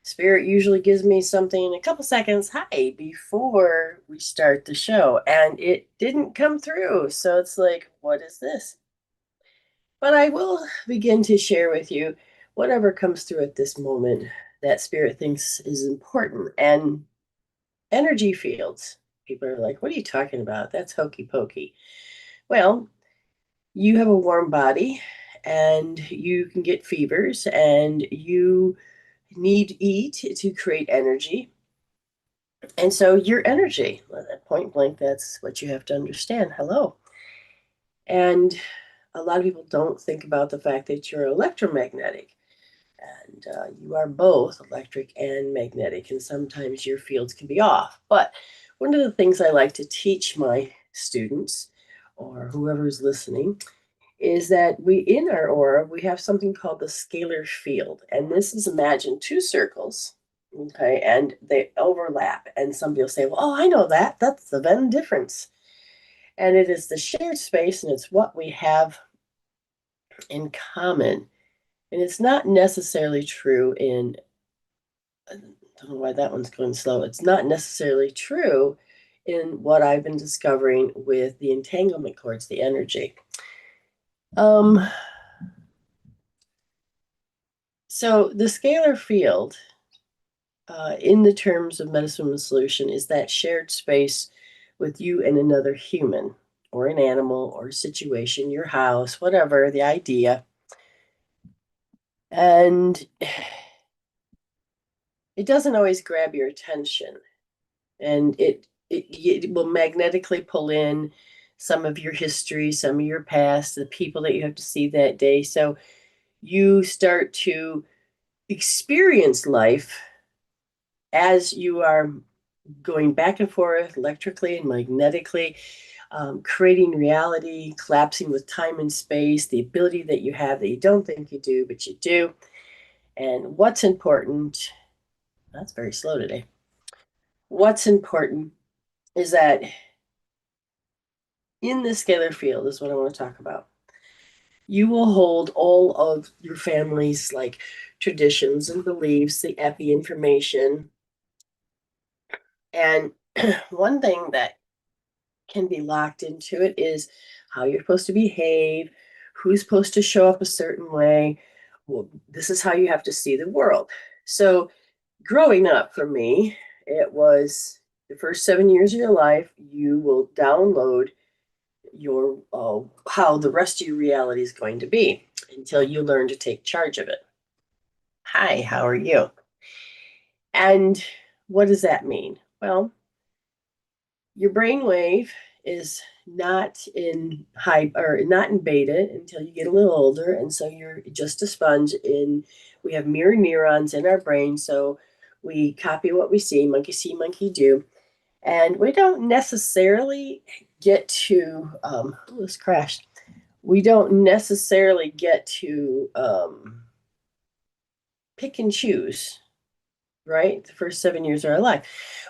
Spirit usually gives me something in a couple seconds, hi, before we start the show, and it didn't come through. So it's like, what is this? But I will begin to share with you whatever comes through at this moment that Spirit thinks is important. And energy fields. People are like, what are you talking about? That's hokey pokey. Well, you have a warm body and you can get fevers and you need to eat to create energy. And so your energy, at point blank, that's what you have to understand. Hello. And a lot of people don't think about the fact that you're electromagnetic. And you are both electric and magnetic, and sometimes your fields can be off. But one of the things I like to teach my students or whoever's listening is that we, in our aura, we have something called the scalar field. And this is, imagine two circles, okay, and they overlap. And somebody will say, well, oh, I know that. That's the Venn difference. And it is the shared space, and it's what we have in common. And it's not necessarily true in, I don't know why that one's going slow. It's not necessarily true in what I've been discovering with the entanglement cords, the energy. Um, so the scalar field, in the terms of Metaphysical Soultion, is that shared space with you and another human, or an animal, or a situation, your house, whatever, the idea. And it doesn't always grab your attention. And it will magnetically pull in some of your history, some of your past, the people that you have to see that day. So you start to experience life as you are going back and forth electrically and magnetically, creating reality, collapsing with time and space, the ability that you have that you don't think you do, but you do. And what's important, that's very slow today. What's important is that in the scalar field is what I want to talk about. You will hold all of your family's like traditions and beliefs, the epi information. And one thing that can be locked into it is how you're supposed to behave, who's supposed to show up a certain way. Well, this is how you have to see the world. So, growing up for me, it was the first 7 years of your life, you will download your how the rest of your reality is going to be until you learn to take charge of it. Hi, how are you? And what does that mean? Well, your brainwave is not in high or not in beta until you get a little older, and so you're just a sponge. In we have mirror neurons in our brain, so we copy what we see, monkey do, and we don't necessarily get to. Oh, this crashed. We don't necessarily get to pick and choose, right? The first 7 years of our life.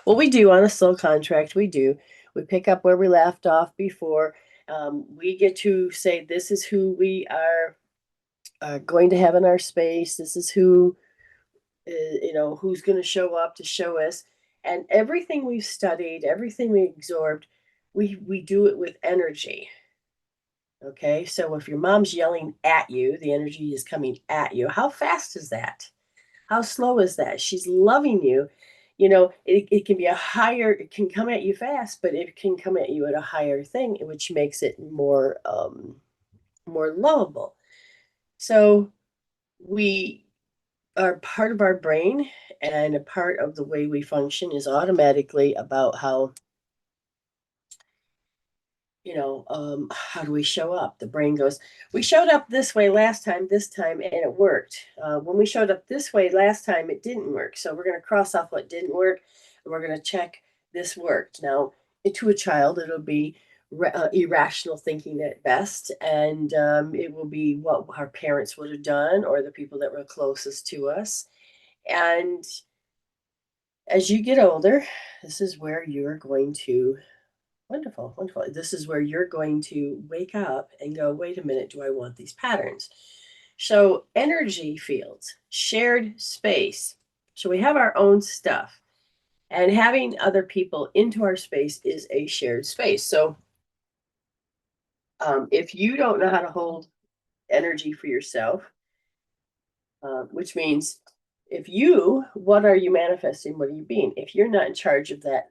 Well, we do on a soul contract, we do. We pick up where we left off before. We get to say, this is who we are going to have in our space. This is who, who's going to show up to show us. And everything we've studied, everything we absorbed, we do it with energy. Okay, so if your mom's yelling at you, the energy is coming at you. How fast is that? How slow is that? She's loving you. It can be a higher, it can come at you fast, but it can come at you at a higher thing, which makes it more lovable. So we are part of our brain, and a part of the way we function is automatically about how how do we show up? The brain goes, we showed up this way last time, this time, and it worked. When we showed up this way last time, it didn't work. So we're going to cross off what didn't work, and we're going to check this worked. Now, to a child, it'll be irrational thinking at best, and it will be what our parents would have done or the people that were closest to us. And as you get older, this is where you're going to wonderful, wonderful. This is where you're going to wake up and go, wait a minute, do I want these patterns? So, energy fields, shared space. So we have our own stuff. And having other people into our space is a shared space. So if you don't know how to hold energy for yourself, which means what are you manifesting? What are you being? If you're not in charge of that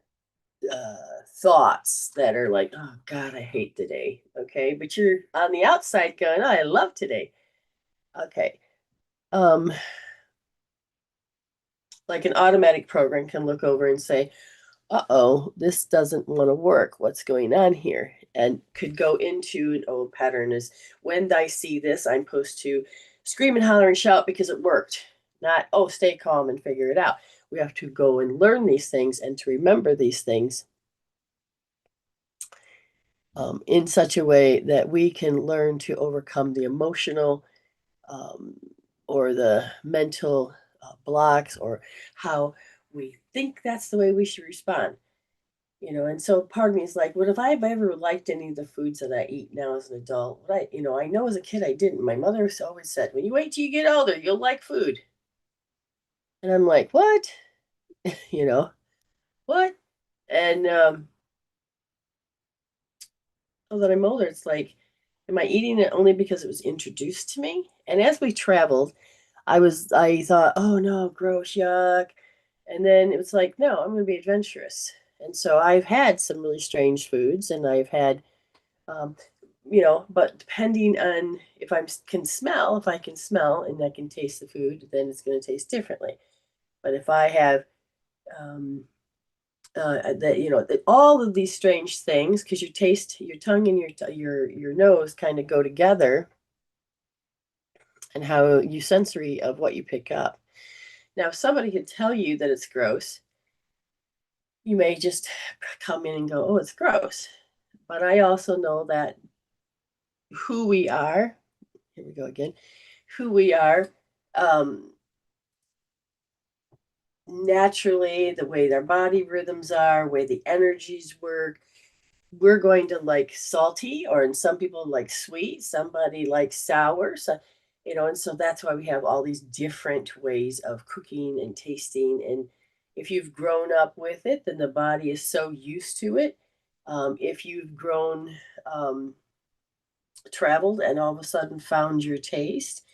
thoughts that are like, oh God, I hate today. Okay. But you're on the outside going, oh, I love today. Okay. Like an automatic program can look over and say, uh-oh, this doesn't want to work. What's going on here? And could go into an old pattern is when I see this, I'm supposed to scream and holler and shout because it worked. Not, oh, stay calm and figure it out. We have to go and learn these things and to remember these things in such a way that we can learn to overcome the emotional um, or the mental blocks or how we think that's the way we should respond. And so part of me is like, what if I've ever liked any of the foods that I eat now as an adult? I know as a kid I didn't. My mother always said, when you wait till you get older, you'll like food. And I'm like, what? you know, what? And now that I'm older, it's like, am I eating it only because it was introduced to me? And as we traveled, I thought, oh no, gross, yuck. And then it was like, no, I'm going to be adventurous. And so I've had some really strange foods, and I've had um, but depending on if if I can smell and I can taste the food, then it's going to taste differently. But if I have all of these strange things, because your tongue and your nose kind of go together, and how you sensory of what you pick up. Now, if somebody could tell you that it's gross, you may just come in and go, "Oh, it's gross." But I also know that who we are. Here we go again. Who we are um, naturally, the way their body rhythms are, way the energies work. We're going to like salty, or in some people like sweet, somebody likes sour. And so that's why we have all these different ways of cooking and tasting. And if you've grown up with it, then the body is so used to it. If you've traveled and all of a sudden found your taste,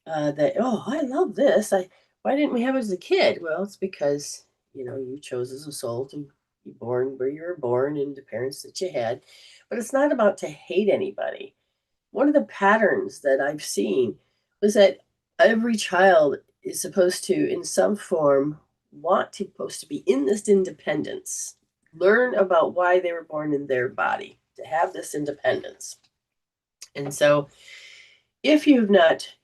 that oh, I love this. Why didn't we have it as a kid? Well, it's because you chose as a soul to be born where you were born and the parents that you had. But it's not about to hate anybody. One of the patterns that I've seen was that every child is supposed to, in some form, supposed to be in this independence, learn about why they were born in their body, to have this independence. And so, if you've not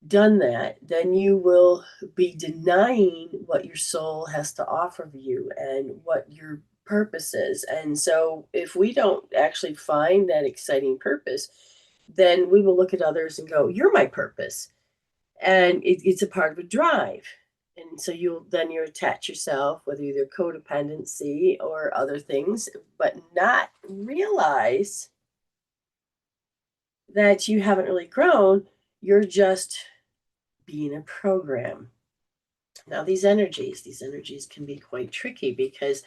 done that, then you will be denying what your soul has to offer you and what your purpose is. And so, if we don't actually find that exciting purpose, then we will look at others and go, "You're my purpose," and it's a part of a drive. And so you attach yourself, whether either codependency or other things, but not realize that you haven't really grown. You're just being a program. Now, these energies can be quite tricky because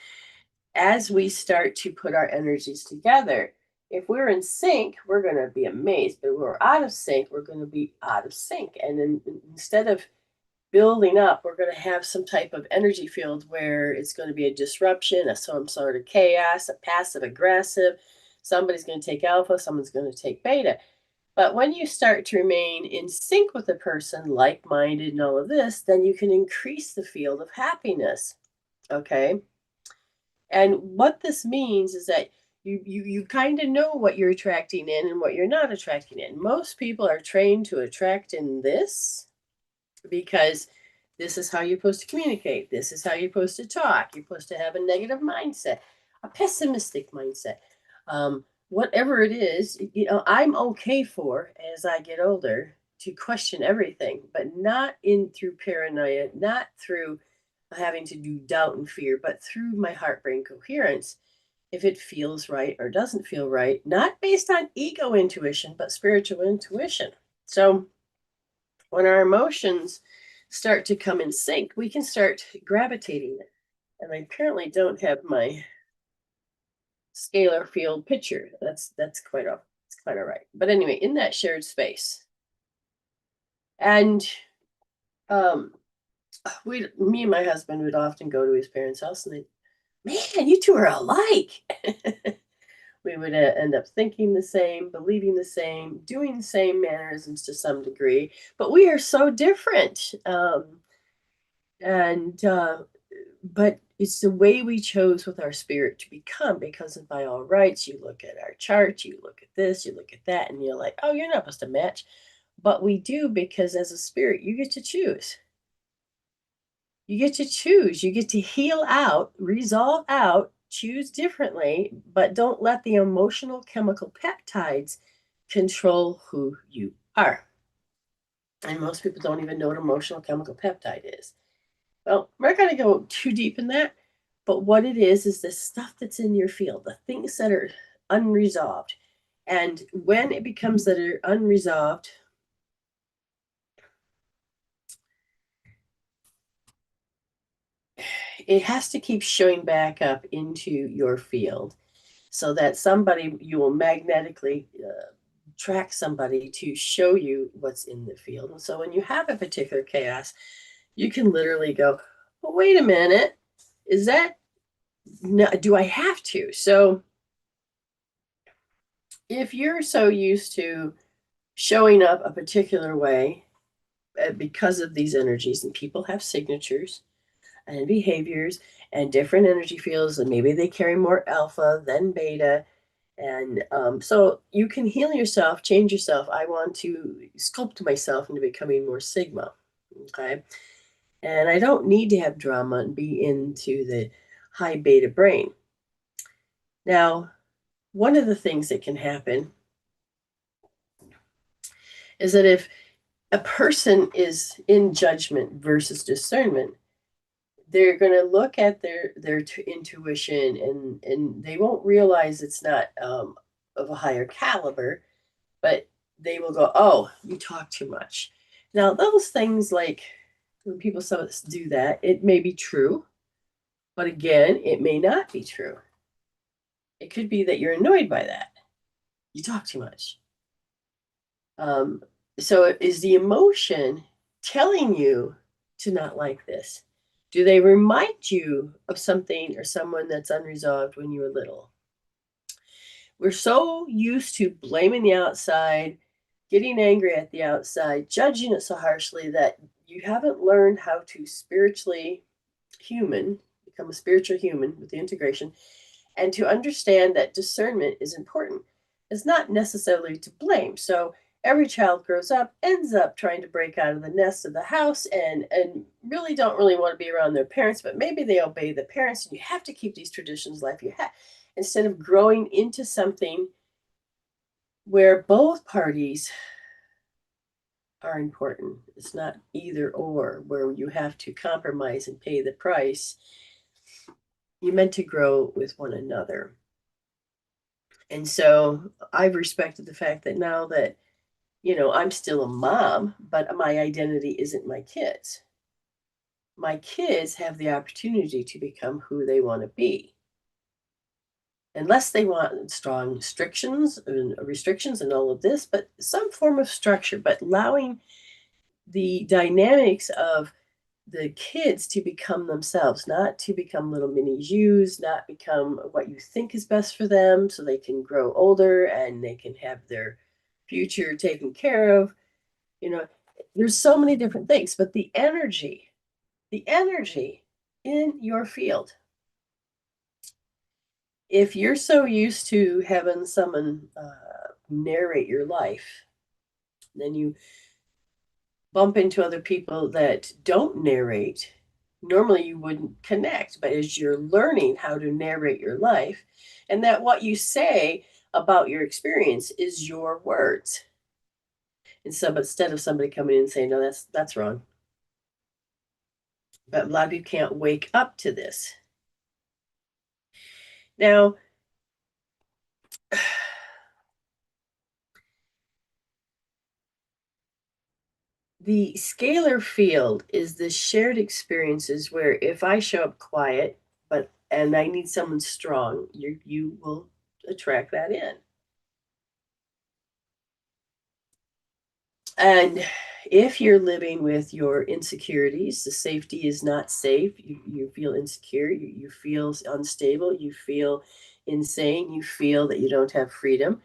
as we start to put our energies together, if we're in sync, we're going to be amazed. But if we're out of sync, we're going to be out of sync. And then instead of building up, we're going to have some type of energy field where it's going to be a disruption, some sort of chaos, a passive aggressive. Somebody's going to take alpha, someone's going to take beta. But when you start to remain in sync with a person, like minded, and all of this, then you can increase the field of happiness. Okay. And what this means is that you kind of know what you're attracting in and what you're not attracting in. Most people are trained to attract in this because this is how you're supposed to communicate. This is how you're supposed to talk. You're supposed to have a negative mindset, a pessimistic mindset. Whatever it is, I'm okay for as I get older to question everything, but not in through paranoia, not through having to do doubt and fear, but through my heart brain coherence. If it feels right or doesn't feel right, not based on ego intuition, but spiritual intuition. So when our emotions start to come in sync, we can start gravitating it. And I apparently don't have my scalar field picture. That's quite all. It's quite all right. But anyway, in that shared space, and um, me and my husband would often go to his parents' house, and they, man, you two are alike. We would end up thinking the same, believing the same, doing the same mannerisms to some degree, but we are so different. And but it's the way we chose with our spirit to become, because of by all rights, you look at our chart, you look at this, you look at that, and you're like, oh, you're not supposed to match. But we do, because as a spirit, you get to choose. You get to choose. You get to heal out, resolve out, choose differently, but don't let the emotional chemical peptides control who you are. And most people don't even know what emotional chemical peptide is. Well, we're not going to go too deep in that, but what it is the stuff that's in your field, the things that are unresolved. And when it becomes that are unresolved, it has to keep showing back up into your field, so that somebody, you will magnetically track somebody to show you what's in the field. And so when you have a particular chaos, you can literally go, well, wait a minute, is that, no, do I have to? So if you're so used to showing up a particular way because of these energies, and people have signatures and behaviors and different energy fields, and maybe they carry more alpha than beta. And so you can heal yourself, change yourself. I want to sculpt myself into becoming more Sigma. Okay. And I don't need to have drama and be into the high beta brain. Now, one of the things that can happen is that if a person is in judgment versus discernment, they're going to look at their intuition, and they won't realize it's not of a higher caliber, but they will go, oh, you talk too much. Now, those things, like when people do that, it may be true, but again, it may not be true. It could be that you're annoyed by that. You talk too much. So is the emotion telling you to not like this? Do they remind you of something or someone that's unresolved when you were little? We're so used to blaming the outside, getting angry at the outside, judging it so harshly, that you haven't learned how to spiritually become a spiritual human with the integration, and to understand that discernment is important. It's not necessarily to blame. So every child grows up, ends up trying to break out of the nest of the house, and really don't really want to be around their parents, but maybe they obey the parents, and you have to keep these traditions alive. You have, instead of growing into something where both parties are important. It's not either or, where you have to compromise and pay the price. You're meant to grow with one another. And so I've respected the fact that now that, I'm still a mom, but my identity isn't my kids. My kids have the opportunity to become who they want to be. Unless they want strong restrictions and all of this, but some form of structure, but allowing the dynamics of the kids to become themselves, not to become little mini yous, not become what you think is best for them, so they can grow older and they can have their future taken care of. There's so many different things, but the energy in your field, if you're so used to having someone narrate your life, then you bump into other people that don't narrate. Normally you wouldn't connect, but as you're learning how to narrate your life, and that what you say about your experience is your words. And so instead of somebody coming in and saying, no, that's wrong. But a lot of you can't wake up to this. Now, The scalar field is the shared experiences where if I show up quiet, and I need someone strong, you will attract that in. And if you're living with your insecurities, the safety is not safe, you feel insecure, you feel unstable, you feel insane, you feel that you don't have freedom,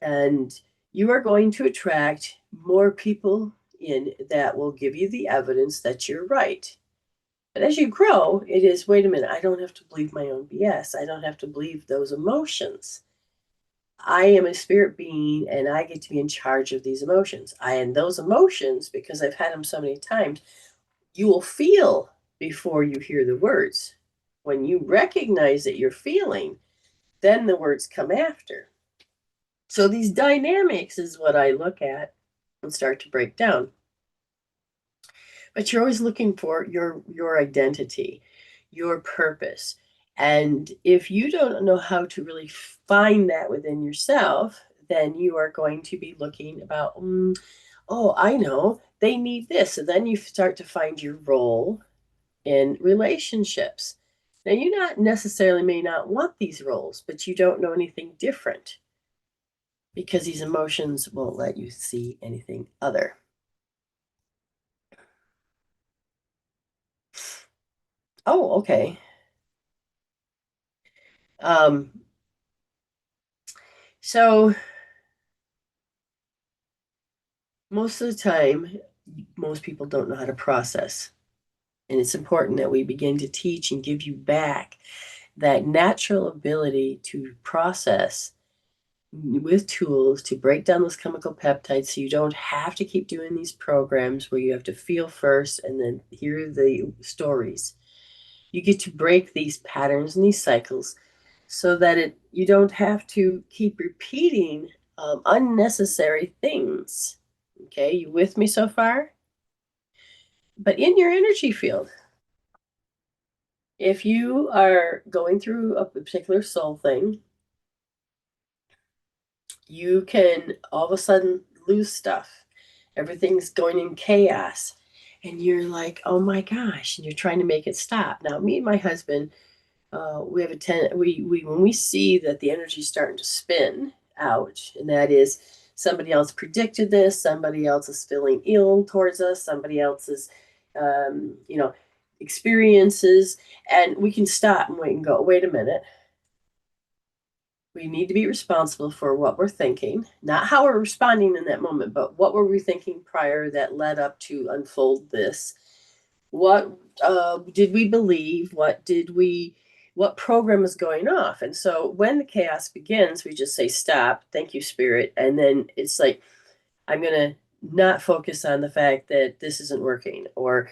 and you are going to attract more people in that will give you the evidence that you're right. But as you grow, it is, wait a minute, I don't have to believe my own BS. I don't have to believe those emotions. I am a spirit being and I get to be in charge of these emotions. And those emotions, because I've had them so many times, you will feel before you hear the words. When you recognize that you're feeling, then the words come after. So these dynamics is what I look at and start to break down. But you're always looking for your identity, your purpose. And if you don't know how to really find that within yourself, then you are going to be looking about, oh, I know, they need this. So then you start to find your role in relationships. Now, you not necessarily may not want these roles, but you don't know anything different because these emotions won't let you see anything other. Oh, okay. Um, so most of the time, most people don't know how to process. And it's important that we begin to teach and give you back that natural ability to process with tools to break down those chemical peptides so you don't have to keep doing these programs where you have to feel first and then hear the stories. You get to break these patterns and these cycles so that you don't have to keep repeating unnecessary things. Okay, you with me so far? But in your energy field, if you are going through a particular soul thing, you can all of a sudden lose stuff. Everything's going in chaos. And you're like, oh my gosh, and you're trying to make it stop. Now, me and my husband, we have we when we see that the energy is starting to spin out, and that is somebody else predicted this, somebody else is feeling ill towards us, somebody else's, you know, experiences, and we can stop and wait and go, wait a minute. We need to be responsible for what we're thinking, not how we're responding in that moment, but what were we thinking prior that led up to unfold this? What did we believe? What program is going off? And so when the chaos begins, we just say, stop, thank you, spirit. And then it's like, I'm going to not focus on the fact that this isn't working or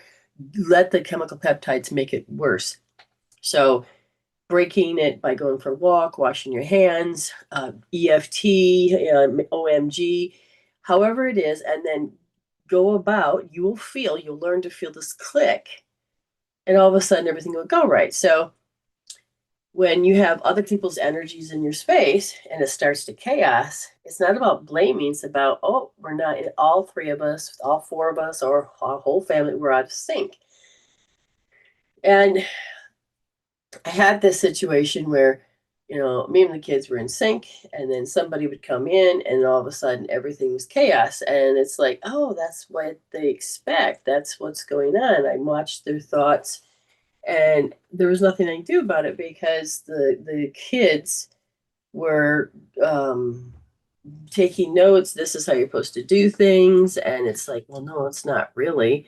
let the chemical peptides make it worse. So breaking it by going for a walk, washing your hands, EFT, OMG, however it is, and then go about, you'll learn to feel this click, and all of a sudden everything will go right. So when you have other people's energies in your space and it starts to chaos, it's not about blaming, it's about, oh, we're not, all three of us, all four of us, or our whole family, we're out of sync. And I had this situation where, me and the kids were in sync, and then somebody would come in, and all of a sudden everything was chaos. And it's like, oh, that's what they expect. That's what's going on. I watched their thoughts, and there was nothing I could do about it because the kids were taking notes. This is how you're supposed to do things, and it's like, well, no, it's not really.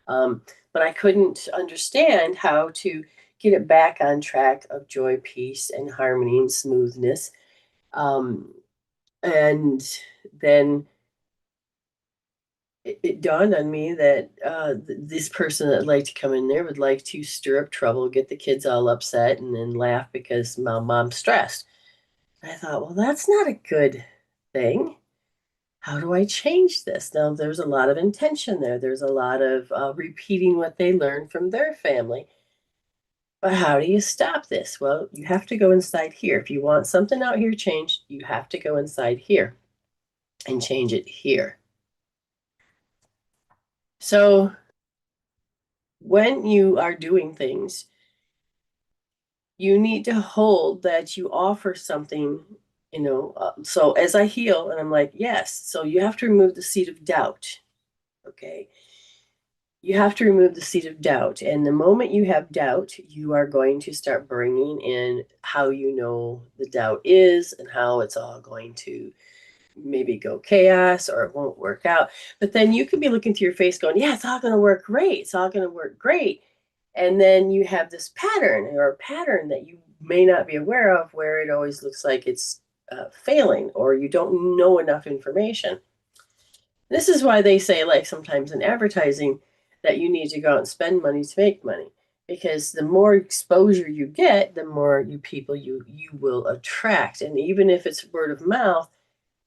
Um, but I couldn't understand how to get it back on track of joy, peace, and harmony and smoothness. And then it dawned on me that this person that liked to come in there would like to stir up trouble, get the kids all upset, and then laugh because mom's stressed. I thought, well, that's not a good thing. How do I change this? Now, there's a lot of intention there. There's a lot of repeating what they learned from their family. But how do you stop this? Well, you have to go inside here. If you want something out here changed, you have to go inside here and change it here. So when you are doing things, you need to hold that you offer something, so as I heal, and I'm like, yes, so you have to remove the seed of doubt. Okay. You have to remove the seed of doubt. And the moment you have doubt, you are going to start bringing in how you know the doubt is and how it's all going to maybe go chaos or it won't work out. But then you could be looking to your face going, yeah, it's all going to work great. It's all going to work great. And then you have this pattern or a pattern that you may not be aware of where it always looks like it's failing or you don't know enough information. This is why they say, like sometimes in advertising, that you need to go out and spend money to make money. Because the more exposure you get, the more people you will attract. And even if it's word of mouth,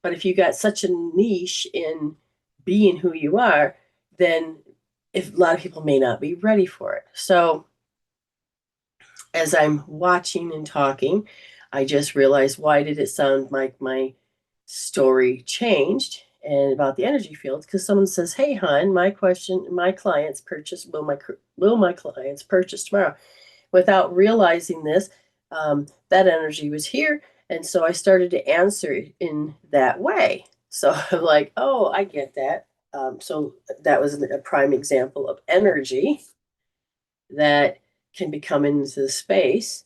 but if you got such a niche in being who you are, then if a lot of people may not be ready for it. So as I'm watching and talking, I just realized, why did it sound like my story changed and about the energy field? Because someone says, hey hon, my clients purchase, will my clients purchase tomorrow? Without realizing this, that energy was here, and so I started to answer in that way. So I'm like, oh, I get that. So that was a prime example of energy that can be coming into the space.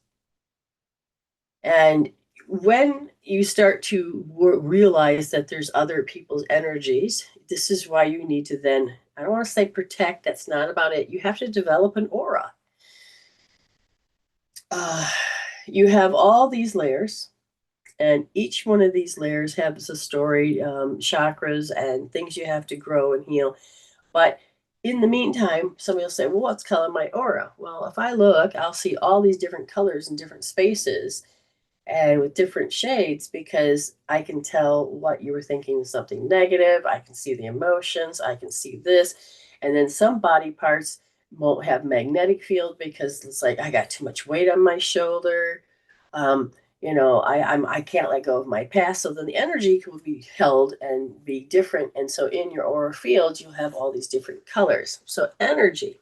And when you start to realize that there's other people's energies, this is why you need to then, I don't want to say protect, that's not about it. You have to develop an aura. Uh, you have all these layers, and each one of these layers has a story, chakras, and things you have to grow and heal. But in the meantime, somebody will say, well, what's color my aura? Well, if I look, I'll see all these different colors in different spaces and with different shades, because I can tell what you were thinking is something negative. I can see the emotions. I can see this. And then some body parts won't have magnetic field because it's like I got too much weight on my shoulder. Um, I can't let go of my past. So then the energy will be held and be different. And so in your aura field, you'll have all these different colors. So energy.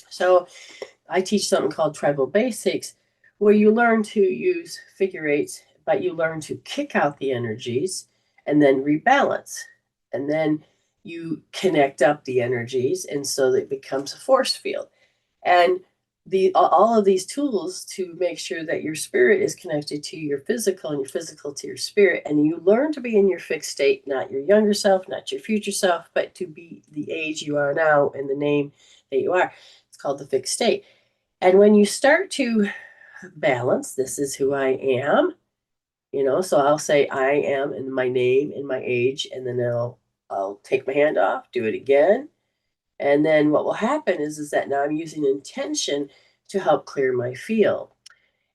So I teach something called tribal basics, where you learn to use figure eights, but you learn to kick out the energies and then rebalance. And then you connect up the energies, and so that it becomes a force field. And all of these tools to make sure that your spirit is connected to your physical and your physical to your spirit. And you learn to be in your fixed state, not your younger self, not your future self, but to be the age you are now and the name that you are. It's called the fixed state. And when you start to balance, this is who I am, so I'll say I am and my name and my age, and then I'll take my hand off, do it again. And then what will happen is that now I'm using intention to help clear my field.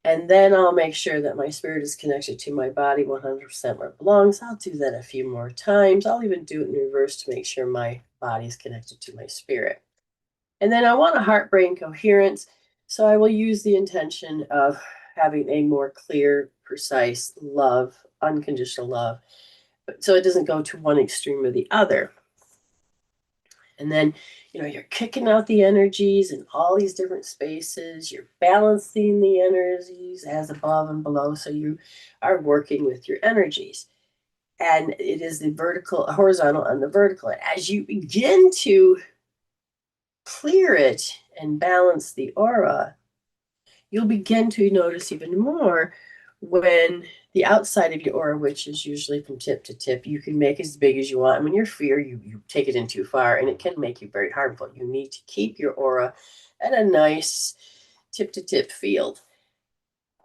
And then I'll make sure that my spirit is connected to my body 100% where it belongs. I'll do that a few more times. I'll even do it in reverse to make sure my body is connected to my spirit. And then I want a heart brain coherence. So I will use the intention of having a more clear, precise love, unconditional love, so it doesn't go to one extreme or the other. And then, you're kicking out the energies in all these different spaces. You're balancing the energies as above and below. So you are working with your energies. And it is the horizontal and the vertical. And as you begin to clear it and balance the aura, you'll begin to notice even more when the outside of your aura, which is usually from tip to tip, you can make as big as you want. And when you're fear, you take it in too far and it can make you very harmful. You need to keep your aura at a nice tip to tip field.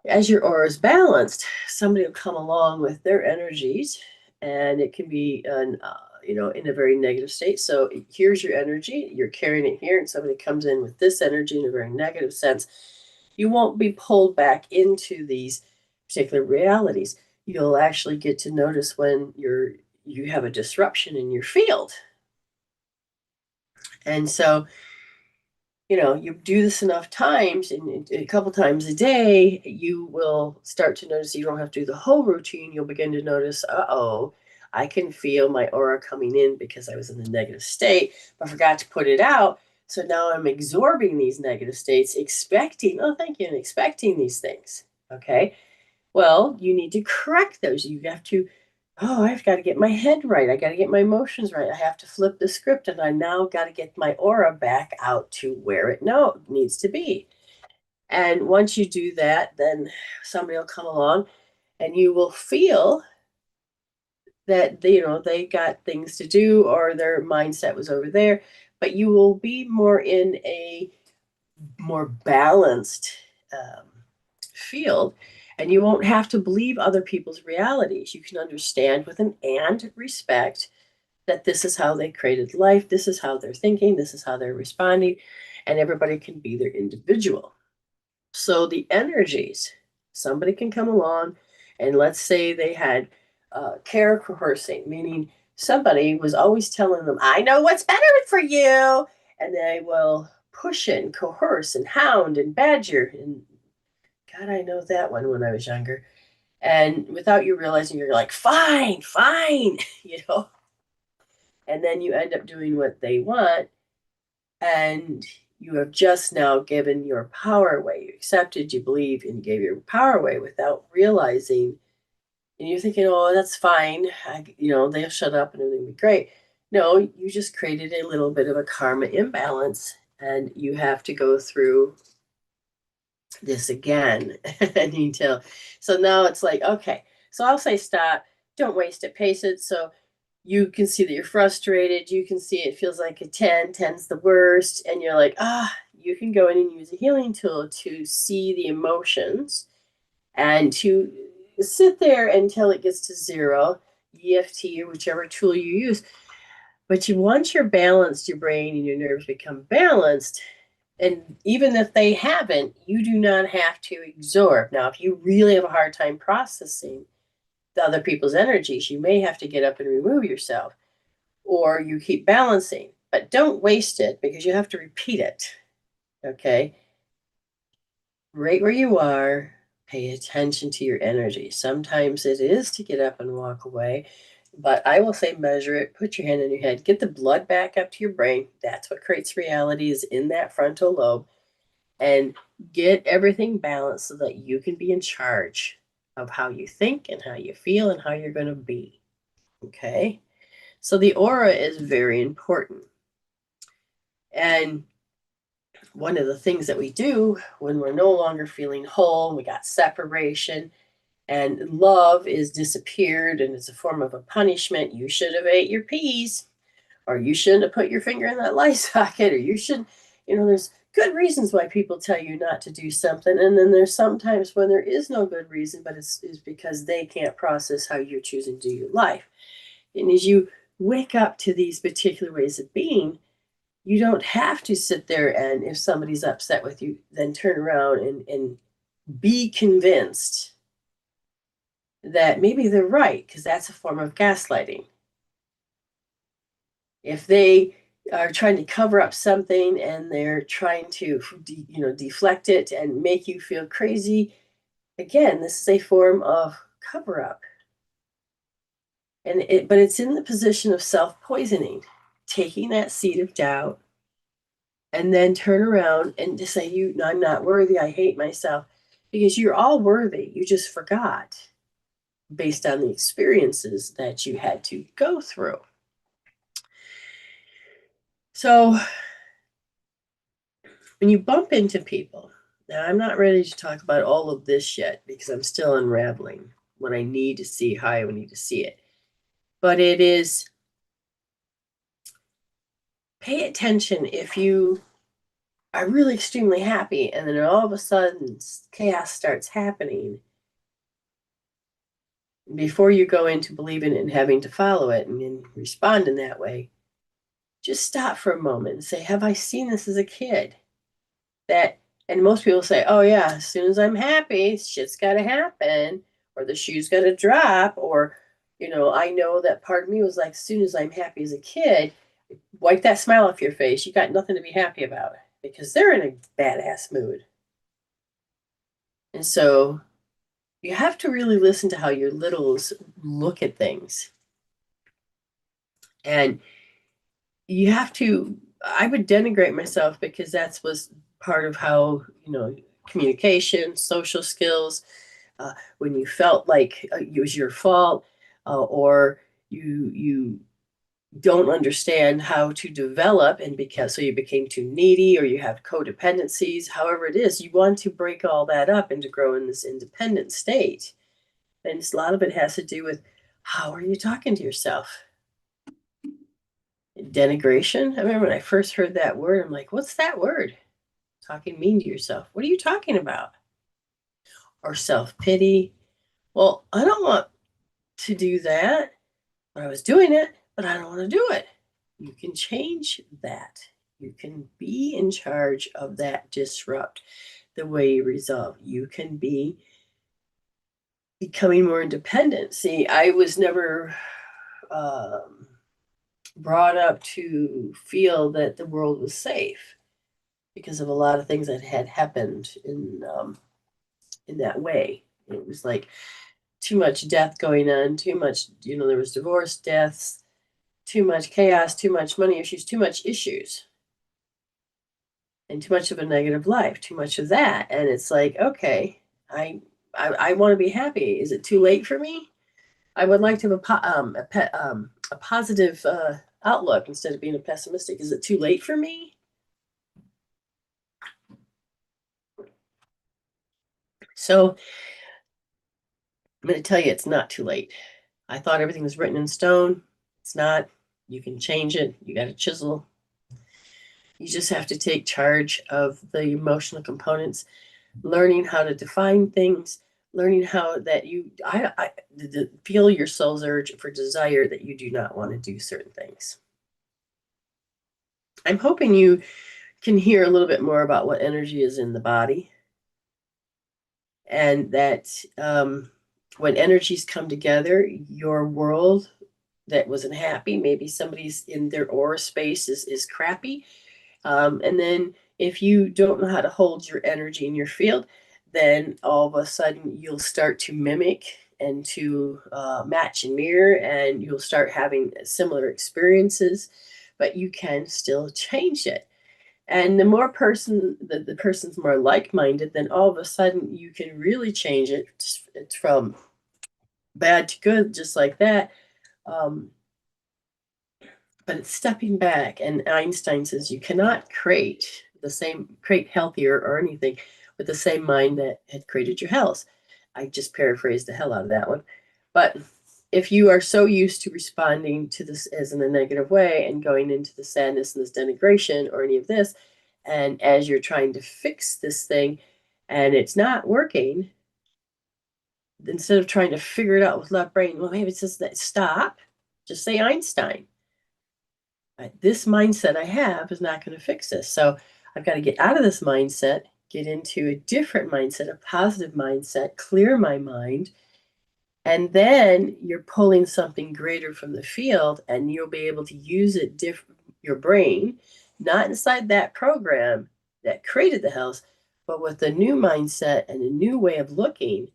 As your aura is balanced, somebody will come along with their energies, and it can be in a very negative state. So here's your energy, you're carrying it here, and somebody comes in with this energy in a very negative sense. You won't be pulled back into these particular realities. You'll actually get to notice when you have a disruption in your field. And so, you do this enough times, and a couple times a day, you will start to notice you don't have to do the whole routine. You'll begin to notice, uh-oh, I can feel my aura coming in because I was in the negative state, but forgot to put it out. So now I'm absorbing these negative states, expecting, oh, thank you, and expecting these things. Okay. Well, you need to correct those. You have to, oh, I've got to get my head right. I got to get my emotions right. I have to flip the script, and I now got to get my aura back out to where it needs to be. And once you do that, then somebody will come along and you will feel that they got things to do or their mindset was over there, but you will be more in a more balanced um, field, and you won't have to believe other people's realities. You can understand with an and respect that this is how they created life, this is how they're thinking, this is how they're responding, and everybody can be their individual. So the energies, somebody can come along, and let's say they had care coercing, meaning somebody was always telling them, I know what's better for you. And they will push it and coerce and hound and badger. And God, I know that one when I was younger. And without you realizing, you're like, fine, fine, you know. And then you end up doing what they want. And you have just now given your power away. You accepted, you believe, and you gave your power away without realizing. And you're thinking, oh, that's fine. They'll shut up and everything will be great. No, you just created a little bit of a karma imbalance, and you have to go through this again until. So now it's like, okay, so I'll say stop. Don't waste it. Pace it. So you can see that you're frustrated. You can see it feels like a 10. 10's the worst. And you're like, you can go in and use a healing tool to see the emotions and to sit there until it gets to 0, EFT or whichever tool you use. But once you're balanced, your brain and your nerves become balanced. And even if they haven't, you do not have to absorb. Now, if you really have a hard time processing the other people's energies, you may have to get up and remove yourself, or you keep balancing, but don't waste it because you have to repeat it. Okay. Right where you are, pay attention to your energy. Sometimes it is to get up and walk away, but I will say measure it, put your hand on your head, get the blood back up to your brain. That's what creates reality, is in that frontal lobe, and get everything balanced so that you can be in charge of how you think and how you feel and how you're going to be. Okay. So the aura is very important. And one of the things that we do when we're no longer feeling whole, we got separation, and love is disappeared and it's a form of a punishment. You should have ate your peas, or you shouldn't have put your finger in that light socket, or you should, there's good reasons why people tell you not to do something. And then there's sometimes when there is no good reason, but it's because they can't process how you're choosing to do your life. And as you wake up to these particular ways of being, you don't have to sit there and if somebody's upset with you, then turn around and be convinced that maybe they're right, because that's a form of gaslighting. If they are trying to cover up something and they're trying to deflect it and make you feel crazy, again, this is a form of cover up. But it's in the position of self-poisoning, taking that seed of doubt and then turn around and just say, I'm not worthy, I hate myself, because you're all worthy. You just forgot based on the experiences that you had to go through. So when you bump into people, now I'm not ready to talk about all of this yet because I'm still unraveling what I need to see, how I need to see it. But it is, pay attention if you are really extremely happy and then all of a sudden chaos starts happening. Before you go into believing it and having to follow it and respond in that way, just stop for a moment and say, have I seen this as a kid? And most people say, oh yeah, as soon as I'm happy, shit's got to happen, or the shoe's got to drop, or, I know that part of me was like, as soon as I'm happy as a kid, wipe that smile off your face. You got nothing to be happy about because they're in a badass mood. And so you have to really listen to how your littles look at things. And you have to, I would denigrate myself because that was part of how, communication, social skills, when you felt like it was your fault, or you don't understand how to develop, and because so you became too needy, or you have codependencies, however it is, you want to break all that up and to grow in this independent state. And a lot of it has to do with how are you talking to yourself. Denigration. I remember when I first heard that word, I'm like, what's that word? Talking mean to yourself. What are you talking about? Or self-pity. Well, I don't want to do that. But I was doing it, but I don't want to do it. You can change that. You can be in charge of that disrupt the way you resolve. You can be becoming more independent. See, I was never um, brought up to feel that the world was safe because of a lot of things that had happened in that way. It was like too much death going on, too much, there was divorce, deaths, too much chaos, too much money issues, too much issues, and too much of a negative life, too much of that. And it's like, okay, I want to be happy. Is it too late for me? I would like to have a positive outlook instead of being a pessimistic. Is it too late for me? So I'm going to tell you, it's not too late. I thought everything was written in stone. It's not. You can change it. You got to chisel. You just have to take charge of the emotional components, learning how to define things, learning how that I feel your soul's urge for desire that you do not want to do certain things. I'm hoping you can hear a little bit more about what energy is in the body, and that when energies come together, your world that wasn't happy, maybe somebody's in their aura space is crappy. And then if you don't know how to hold your energy in your field, then all of a sudden you'll start to mimic and to match and mirror, and you'll start having similar experiences, but you can still change it. And the more the person's more like-minded, then all of a sudden you can really change it. It's from bad to good, just like that. Um, but it's stepping back. And Einstein says you cannot create healthier or anything with the same mind that had created your health. I just paraphrased the hell out of that one. But if you are so used to responding to this as in a negative way and going into the sadness and this denigration or any of this, and as you're trying to fix this thing and it's not working, instead of trying to figure it out with left brain, well, maybe it's just that stop, just say Einstein. This mindset I have is not going to fix this. So I've got to get out of this mindset, get into a different mindset, a positive mindset, clear my mind. And then you're pulling something greater from the field, and you'll be able to use it, your brain, not inside that program that created the house, but with a new mindset and a new way of looking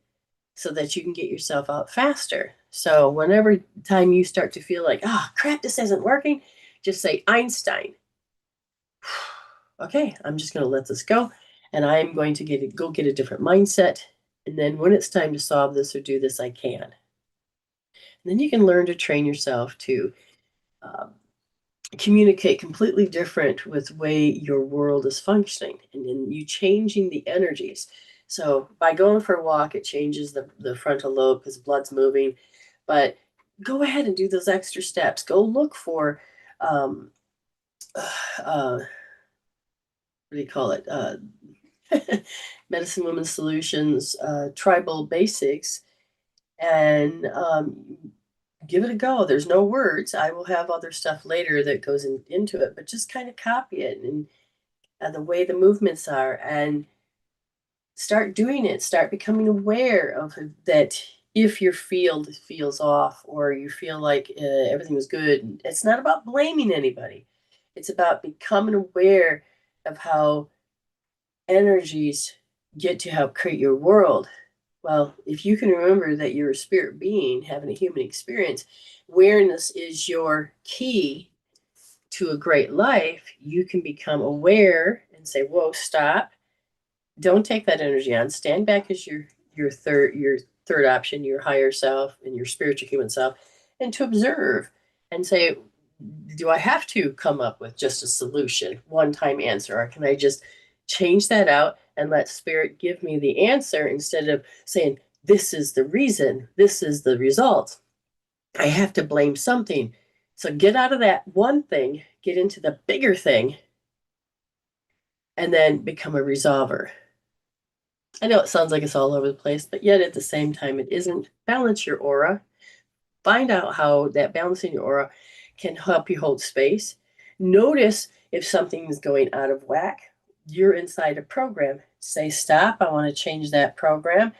so that you can get yourself out faster. So whenever time you start to feel like, oh crap, this isn't working, just say Einstein. Okay, I'm just going to let this go, and I'm going to go get a different mindset. And then when it's time to solve this or do this, I can. And then you can learn to train yourself to communicate completely different with the way your world is functioning, and then you changing the energies. So by going for a walk, it changes the frontal lobe because blood's moving. But go ahead and do those extra steps. Go look for what do you call it? Medicine Woman Solutions, Tribal Basics, and give it a go. There's no words. I will have other stuff later that goes into it, but just kind of copy it and the way the movements are, and start doing it. Start becoming aware of that. If your field feels off or you feel like everything was good, it's not about blaming anybody. It's about becoming aware of how energies get to help create your world. Well, if you can remember that you're a spirit being having a human experience, awareness is your key to a great life. You can become aware and say, whoa, stop. Don't take that energy on. Stand back as your third option, your higher self and your spiritual human self, and to observe and say, do I have to come up with just a solution, one time answer, or can I just change that out and let spirit give me the answer instead of saying, this is the reason, this is the result? I have to blame something. So get out of that one thing, get into the bigger thing, and then become a resolver. I know it sounds like it's all over the place, but yet at the same time, it isn't. Balance your aura. Find out how that balancing your aura can help you hold space. Notice if something is going out of whack. You're inside a program. Say, stop, I want to change that program.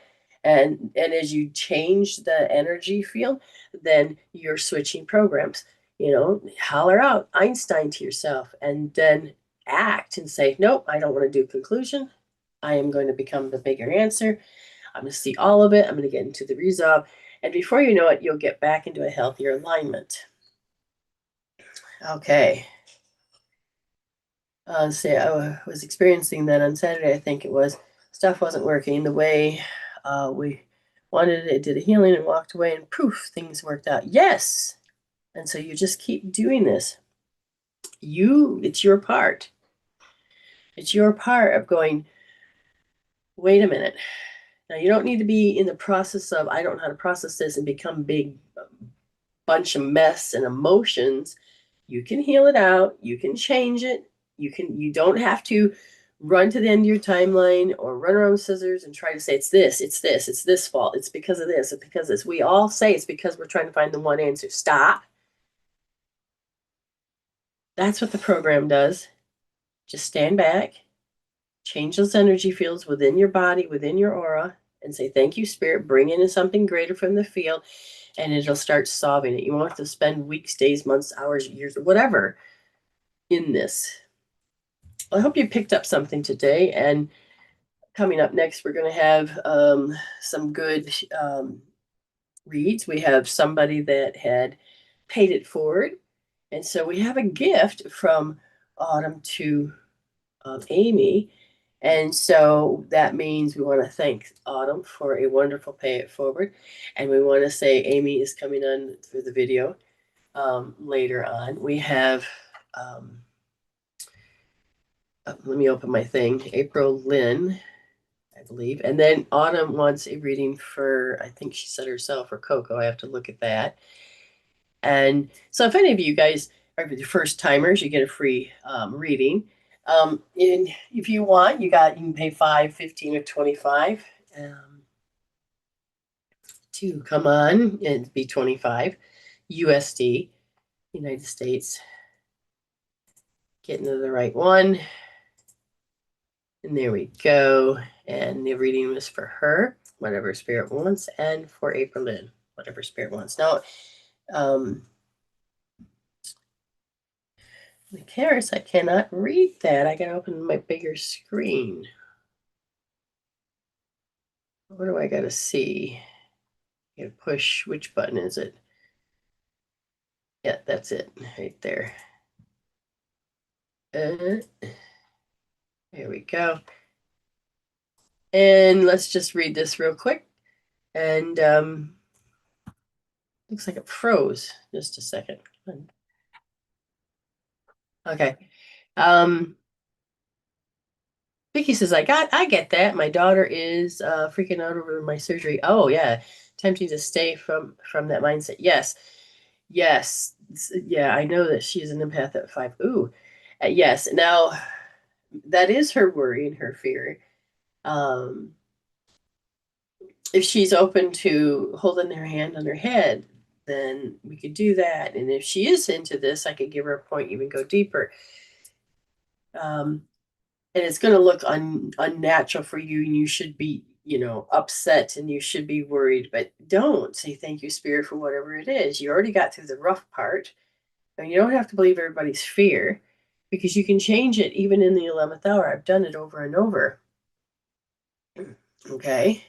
And as you change the energy field, then you're switching programs. Holler out Einstein to yourself and then act and say, nope, I don't want to do conclusion. I am going to become the bigger answer. I'm going to see all of it. I'm going to get into the resolve. And before you know it, you'll get back into a healthier alignment. Okay. Say I was experiencing that on Saturday, I think it was. Stuff wasn't working the way we wanted it. Did a healing and walked away, and poof, things worked out. Yes. And so you just keep doing this. It's your part. It's your part of going, wait a minute. Now, you don't need to be in the process of, I don't know how to process this and become big bunch of mess and emotions. You can heal it out. You can change it. You don't have to run to the end of your timeline or run around with scissors and try to say, it's this fault. It's because of this. It's because of this. We all say it's because we're trying to find the one answer. Stop. That's what the program does. Just stand back, change those energy fields within your body, within your aura, and say, thank you, Spirit. Bring in something greater from the field, and it'll start solving it. You won't have to spend weeks, days, months, hours, years, or whatever in this. Well, I hope you picked up something today. And coming up next, we're going to have some good reads. We have somebody that had paid it forward. And so we have a gift from Autumn to Amy. And so that means we want to thank Autumn for a wonderful pay it forward. And we want to say Amy is coming on for the video later on. We have, let me open my thing, April Lynn, I believe. And then Autumn wants a reading for, I think she said herself, or Coco. I have to look at that. And so if any of you guys are the first timers, you get a free reading. And if you want, you can pay $5, $15, or $25 to come on and be $25 USD, United States. Getting to the right one. And there we go. And the reading was for her, whatever Spirit wants, and for April Lynn, whatever Spirit wants. Now, the Coherence, I cannot read that. I gotta open my bigger screen. What do I gotta see? I gotta push, which button is it? Yeah, that's it, right there. There we go. And let's just read this real quick. And looks like it froze just a second. Okay. Vicki says, I get that. My daughter is freaking out over my surgery. Oh yeah. Tempting to stay from that mindset. Yes. Yes. Yeah, I know that she's an empath at 5. Ooh. Yes. Now that is her worry and her fear. If she's open to holding her hand on her head, then we could do that. And if she is into this, I could give her a point, even go deeper. And it's going to look unnatural for you, and you should be, upset, and you should be worried, but don't say thank you, Spirit, for whatever it is. You already got through the rough part, and you don't have to believe everybody's fear, because you can change it even in the 11th hour. I've done it over and over. Okay.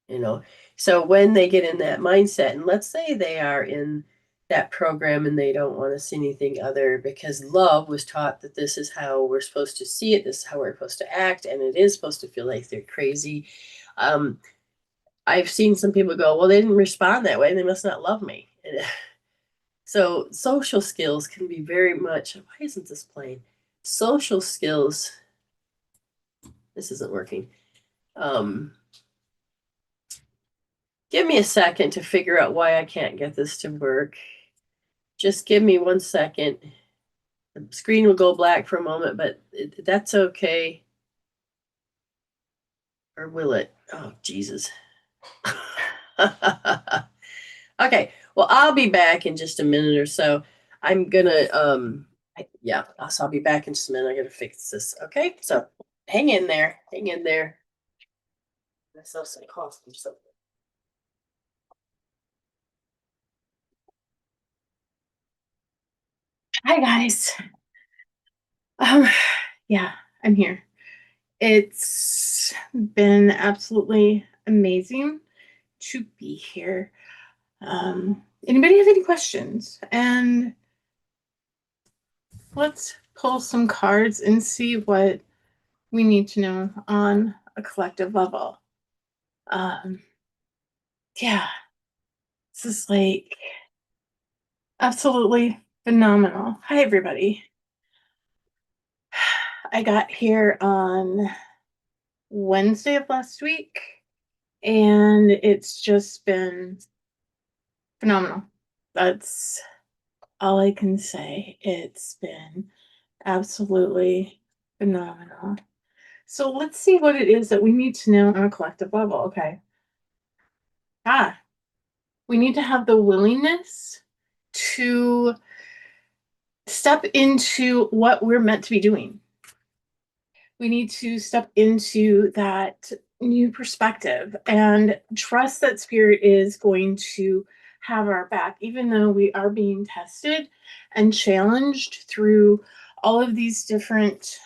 you know. So when they get in that mindset, and let's say they are in that program and they don't want to see anything other because love was taught that this is how we're supposed to see it, this is how we're supposed to act, and it is supposed to feel like they're crazy. um, I've seen some people go, well, they didn't respond that way, they must not love me. So social skills can be very much, why isn't this playing? Social skills, this isn't working. um, Give me a second to figure out why I can't get this to work. Just give me 1 second. The screen will go black for a moment, but that's okay. Or will it? Oh, Jesus. Okay, well, I'll be back in just a minute or so. I'm gonna, yeah, so I'll be back in just a minute. I gotta fix this. Okay, so hang in there. Hang in there. Myself some coffee or something. Hi, guys. Um, yeah, I'm here. It's been absolutely amazing to be here. Anybody have any questions? And let's pull some cards and see what we need to know on a collective level. Um, yeah, this is like absolutely phenomenal. Hi, everybody. I got here on Wednesday of last week, and it's just been phenomenal. That's all I can say. It's been absolutely phenomenal. So let's see what it is that we need to know on a collective level. Okay. We need to have the willingness to step into what we're meant to be doing. We need to step into that new perspective and trust that spirit is going to have our back, even though we are being tested and challenged through all of these different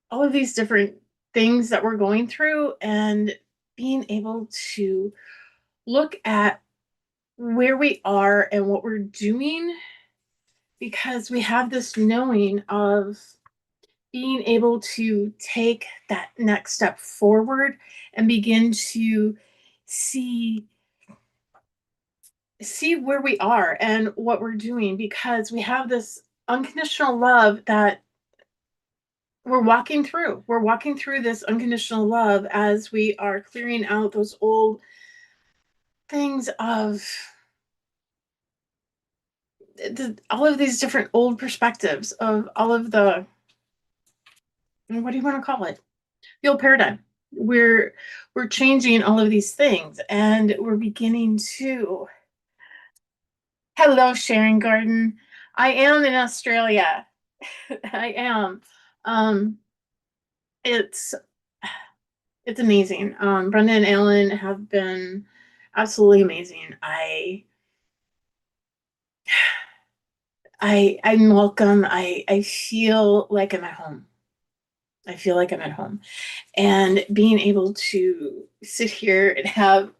all of these different things that we're going through, and being able to look at where we are and what we're doing, because we have this knowing of being able to take that next step forward and begin to see where we are and what we're doing, because we have this unconditional love that we're walking through this unconditional love as we are clearing out those old things of all of these different old perspectives of all of the, what do you want to call it, the old paradigm. We're changing all of these things, and we're beginning to, hello, Sharon Garden. I am in Australia. I am. um it's it's amazing. Brenda and Alan have been absolutely amazing. I'm welcome. I feel like I'm at home. I feel like I'm at home. And being able to sit here and have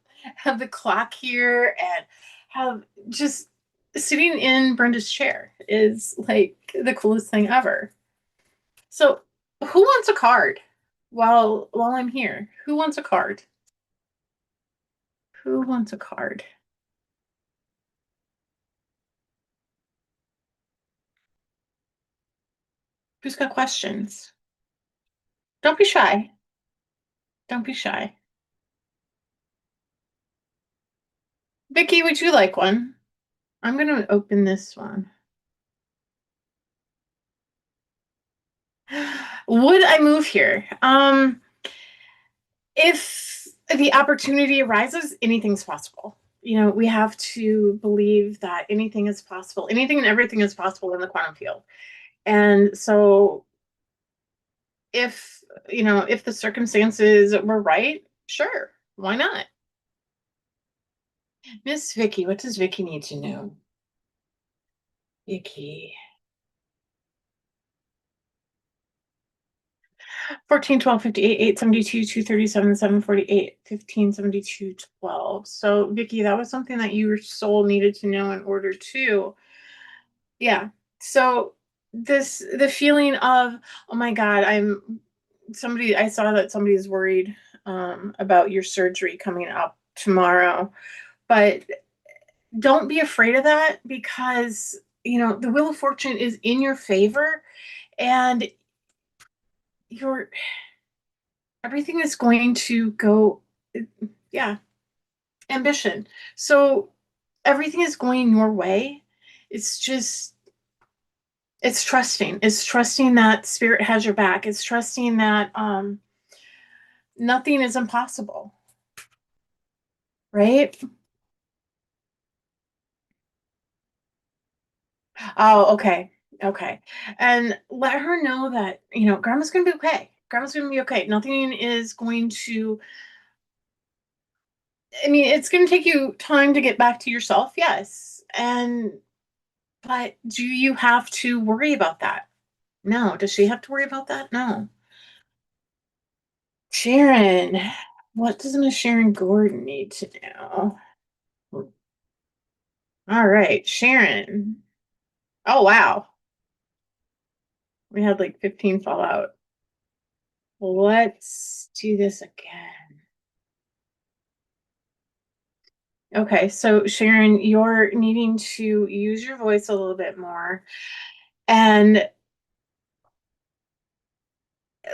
the clock here and have just sitting in Brenda's chair is like the coolest thing ever. So who wants a card while I'm here? Who wants a card? Who wants a card? Who's got questions? Don't be shy. Don't be shy. Vicki, would you like one? I'm going to open this one. Would I move here? If the opportunity arises, anything's possible. You know, we have to believe that anything is possible. Anything and everything is possible in the quantum field. And so if, if the circumstances were right, sure, why not? Miss Vicki, what does Vicki need to know? Vicki. 14, 12, 58, 8, 72, 237, 748, 15, 72, 12. So, Vicki, that was something that your soul needed to know in order to, yeah. So, the feeling of, oh my God, I saw that somebody is worried about your surgery coming up tomorrow, but don't be afraid of that because, the Wheel of Fortune is in your favor and your everything is going to go, yeah, ambition. So everything is going your way. It's just, it's trusting. It's trusting that spirit has your back. It's trusting that nothing is impossible, right? Oh, okay. Okay. And let her know that, grandma's going to be okay. Grandma's going to be okay. Nothing is going to, I mean, it's going to take you time to get back to yourself, yes. But do you have to worry about that? No. Does she have to worry about that? No. Sharon, what does Miss Sharon Gordon need to know? All right, Sharon. Oh, wow. We had like 15 fall out. Let's do this again. Okay, so Sharon, you're needing to use your voice a little bit more and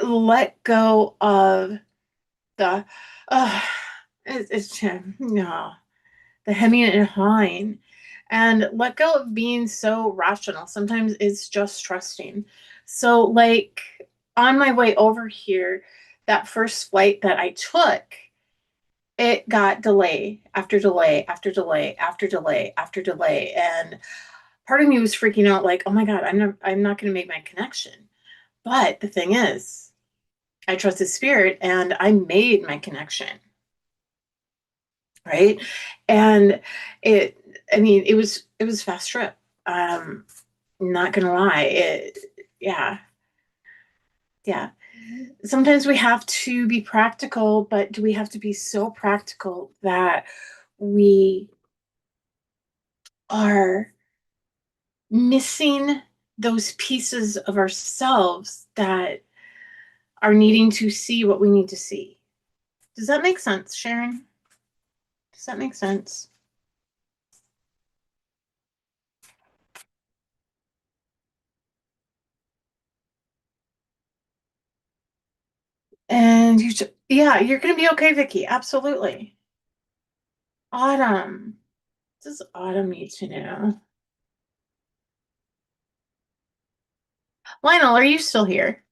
let go of the, uh, no, the hemming and hawing, and let go of being so rational. Sometimes it's just trusting. So, like on my way over here, that first flight that I took, it got delay after delay after delay after delay after delay, and part of me was freaking out, like, oh my God, I'm not going to make my connection. But the thing is, I trusted spirit and I made my connection, right? And it, I mean, it was a fast trip. Um, not gonna lie, yeah, yeah. Sometimes we have to be practical, but do we have to be so practical that we are missing those pieces of ourselves that are needing to see what we need to see? Does that make sense, Sharon? Does that make sense? And yeah, you're gonna be okay, Vicki. Absolutely. Autumn. What does Autumn need to know? Lionel, are you still here?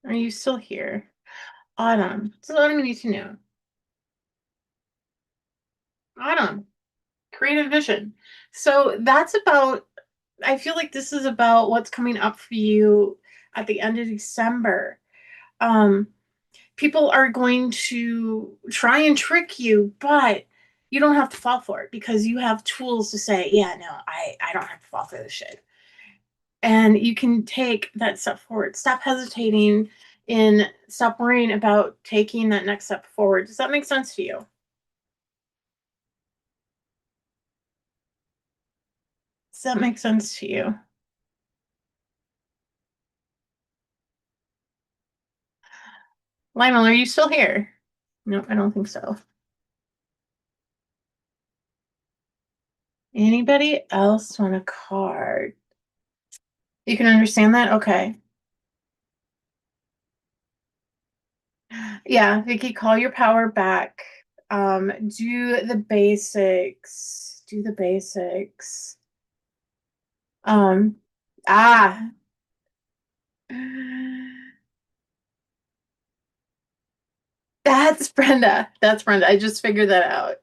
Are you still here? Autumn. What does Autumn need to know? Autumn. Creative vision. So that's about, I feel like this is about what's coming up for you at the end of December. Um, People are going to try and trick you, but you don't have to fall for it because you have tools to say, yeah, no, I don't have to fall for this shit. And you can take that step forward. Stop hesitating and stop worrying about taking that next step forward. Does that make sense to you? Does that make sense to you? Lionel, are you still here? No, I don't think so. Anybody else want a card? You can understand that? Okay. Yeah, Vicky, call your power back. Do the basics. Do the basics. Um, ah. That's Brenda. That's Brenda. I just figured that out.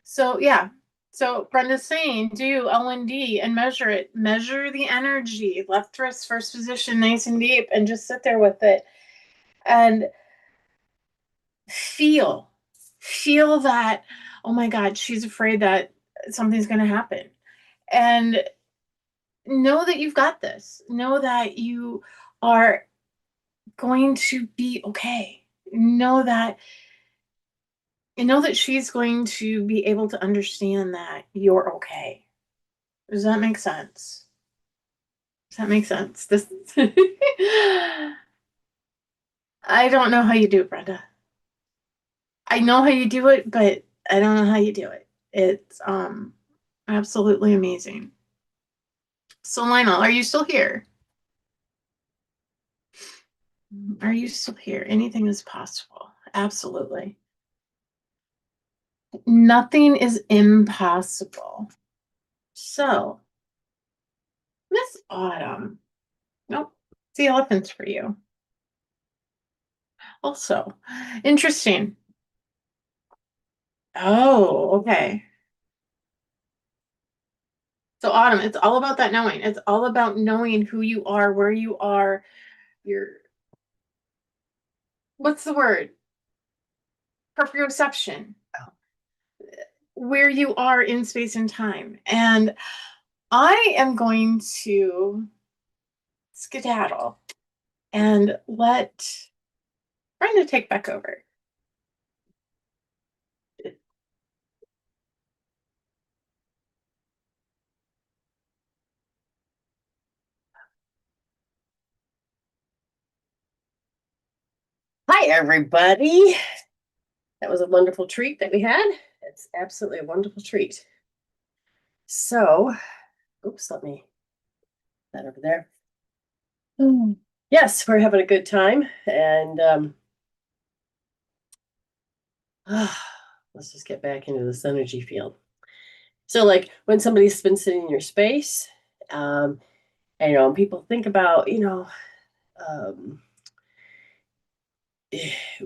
So yeah. So Brenda's saying do L&D and measure it. Measure the energy. Left wrist, first position, nice and deep, and just sit there with it. And feel. Feel that, oh my God, she's afraid that something's gonna happen. And know that you've got this. Know that you are going to be okay. Know that she's going to be able to understand that you're okay. Does that make sense? Does that make sense? This I don't know how you do it, Brenda. I know how you do it, but I don't know how you do it. It's absolutely amazing. So Lionel, are you still here? Are you still here? Anything is possible. Absolutely. Nothing is impossible. So, Miss Autumn. Nope. It's the elephants for you. Also, interesting. Oh, okay. So Autumn, it's all about that knowing. It's all about knowing who you are, where you are, your what's the word? Proprioception. Where you are in space and time. And I am going to skedaddle and let Brenda take back over. Hi, everybody. That was a wonderful treat that we had. It's absolutely a wonderful treat. So, oops, let me put that over there. Yes, we're having a good time, and let's just get back into this energy field. So, like when somebody's been sitting in your space, and people think about, um,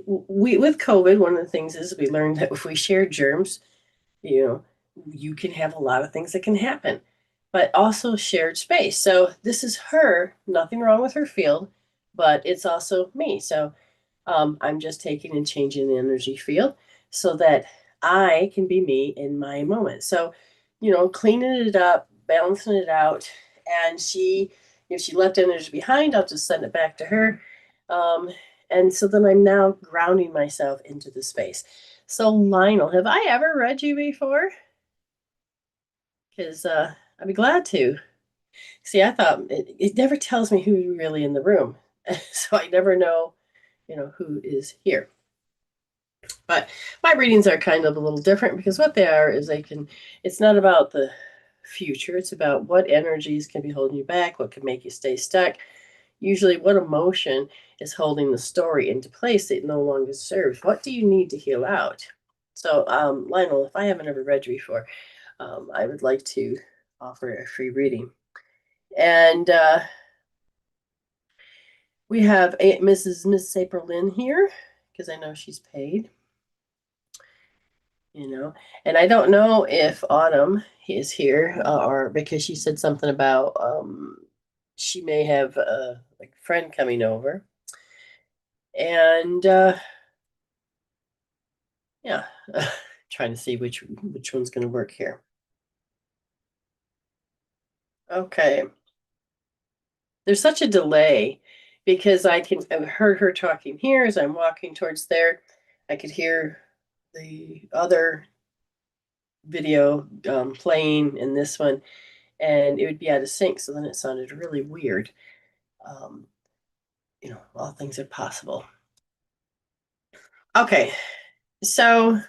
we with COVID, one of the things is we learned that if we share germs, you know, you can have a lot of things that can happen, but also shared space. So this is her, nothing wrong with her field, but it's also me. So I'm just taking and changing the energy field so that I can be me in my moment. So, cleaning it up, balancing it out, and if she left energy behind, I'll just send it back to her. Um, and so then I'm now grounding myself into the space. So, Lionel, have I ever read you before? Because I'd be glad to. See, I thought it never tells me who's really in the room. So I never know, who is here. But my readings are kind of a little different because what they are is it's not about the future, it's about what energies can be holding you back, what can make you stay stuck. Usually, what emotion is holding the story into place that no longer serves. What do you need to heal out? So, Lionel, if I haven't ever read you before, I would like to offer a free reading. And we have Mrs. April Lynn here because I know she's paid. And I don't know if Autumn is here or because she said something about she may have a friend coming over. And yeah, trying to see which one's going to work here. Okay. There's such a delay because I've heard her talking here as I'm walking towards there. I could hear the other video playing in this one, and it would be out of sync. So then it sounded really weird. Um, all things are possible. Okay, so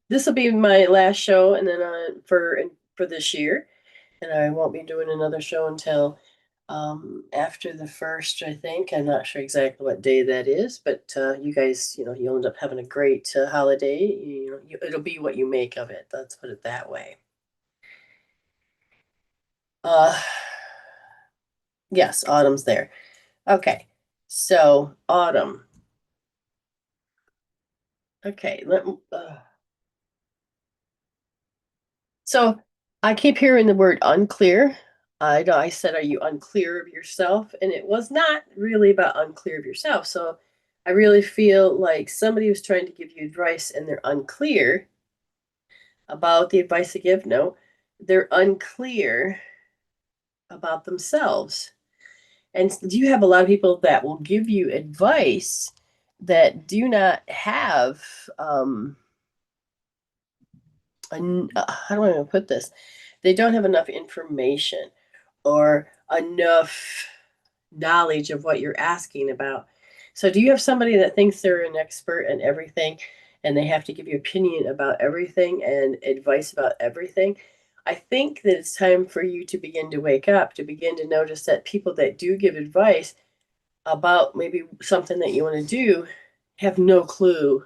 this will be my last show, and then for this year, and I won't be doing another show until after the first. I think I'm not sure exactly what day that is, but you guys, you'll end up having a great holiday. It'll be what you make of it. Let's put it that way. Uh, yes, autumn's there. Okay, so autumn. Okay, so I keep hearing the word unclear. I said, are you unclear of yourself? And it was not really about unclear of yourself. So I really feel like somebody was trying to give you advice and they're unclear about the advice they give. No, they're unclear about themselves. And you have a lot of people that will give you advice that do not have, how do I want to put this? They don't have enough information or enough knowledge of what you're asking about. So, do you have somebody that thinks they're an expert in everything and they have to give you opinion about everything and advice about everything? I think that it's time for you to begin to wake up, to begin to notice that people that do give advice about maybe something that you want to do have no clue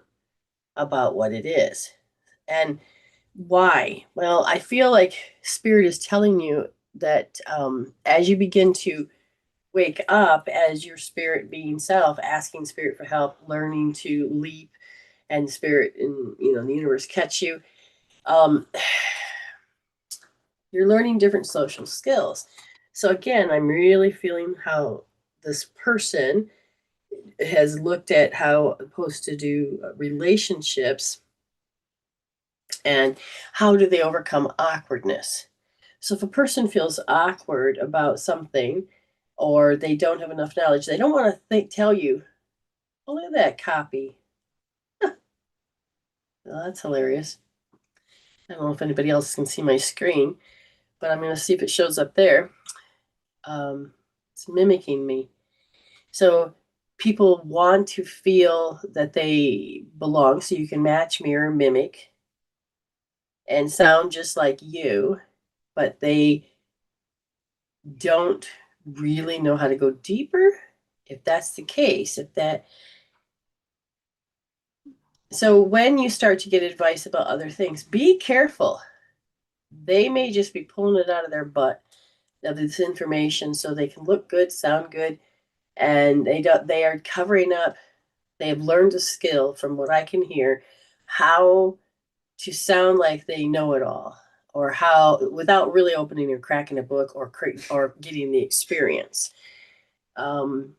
about what it is. And why? Well, I feel like Spirit is telling you that as you begin to wake up as your spirit being self, asking Spirit for help, learning to leap, and Spirit in the universe catch you, um, you're learning different social skills. So again, I'm really feeling how this person has looked at how supposed to do relationships and how do they overcome awkwardness. So if a person feels awkward about something or they don't have enough knowledge, they don't want to tell you, oh, look at that copy. Well, that's hilarious. I don't know if anybody else can see my screen, but I'm going to see if it shows up there. It's mimicking me. So people want to feel that they belong, so you can match, mirror, mimic, and sound just like you, but they don't really know how to go deeper. If that's the case, so when you start to get advice about other things, be careful. They may just be pulling it out of their butt of this information so they can look good, sound good, and they are covering up. They have learned a skill, from what I can hear, how to sound like they know it all, or how without really opening or cracking a book or getting the experience. Because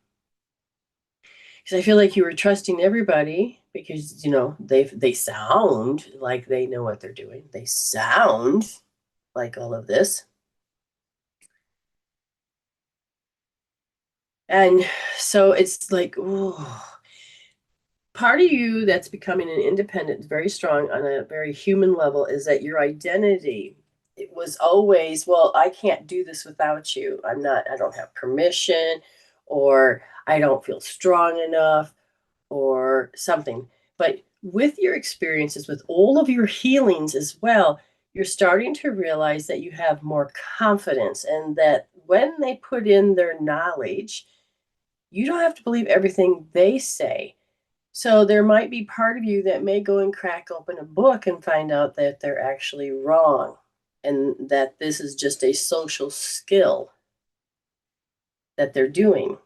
I feel like you were trusting everybody because they sound like they know what they're doing. They sound like all of this, and so it's like, ooh, part of you that's becoming an independent, very strong on a very human level, is that your identity, it was always, well, I can't do this without you. I don't have permission, or I don't feel strong enough, or something. But with your experiences, with all of your healings as well, you're starting to realize that you have more confidence, and that when they put in their knowledge, you don't have to believe everything they say. So there might be part of you that may go and crack open a book and find out that they're actually wrong, and that this is just a social skill that they're doing.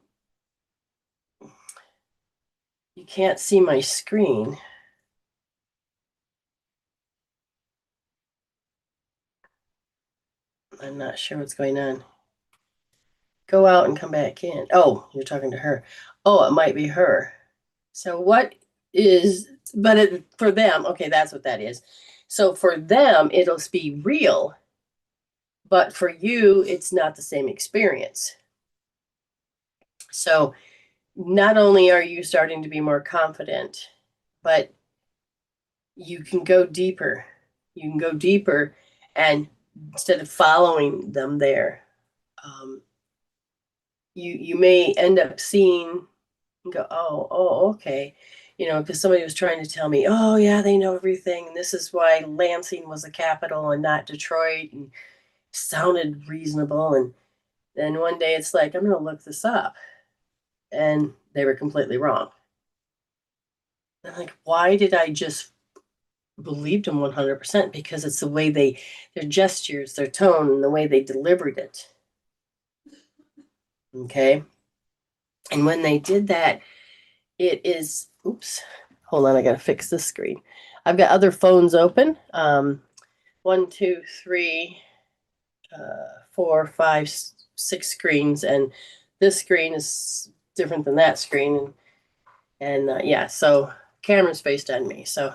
You can't see my screen. I'm not sure what's going on. Go out and come back in. Oh, you're talking to her. Oh, it might be her. So what is, for them, okay, that's what that is. So for them, it'll be real, but for you, it's not the same experience. So not only are you starting to be more confident, but you can go deeper. You can go deeper, and instead of following them there, um, you may end up seeing and go, oh, okay. Because somebody was trying to tell me, oh, yeah, they know everything. And this is why Lansing was a capital and not Detroit, and sounded reasonable. And then one day it's like, I'm going to look this up. And they were completely wrong. I'm like, why did I just believe them 100%? Because it's the way their gestures, their tone, and the way they delivered it. Okay. And when they did that, it is, oops, hold on, I got to fix this screen. I've got other phones open. 1, 2, 3, 4, 5, 6 screens, and this screen is different than that screen, and yeah, so camera's faced on me. So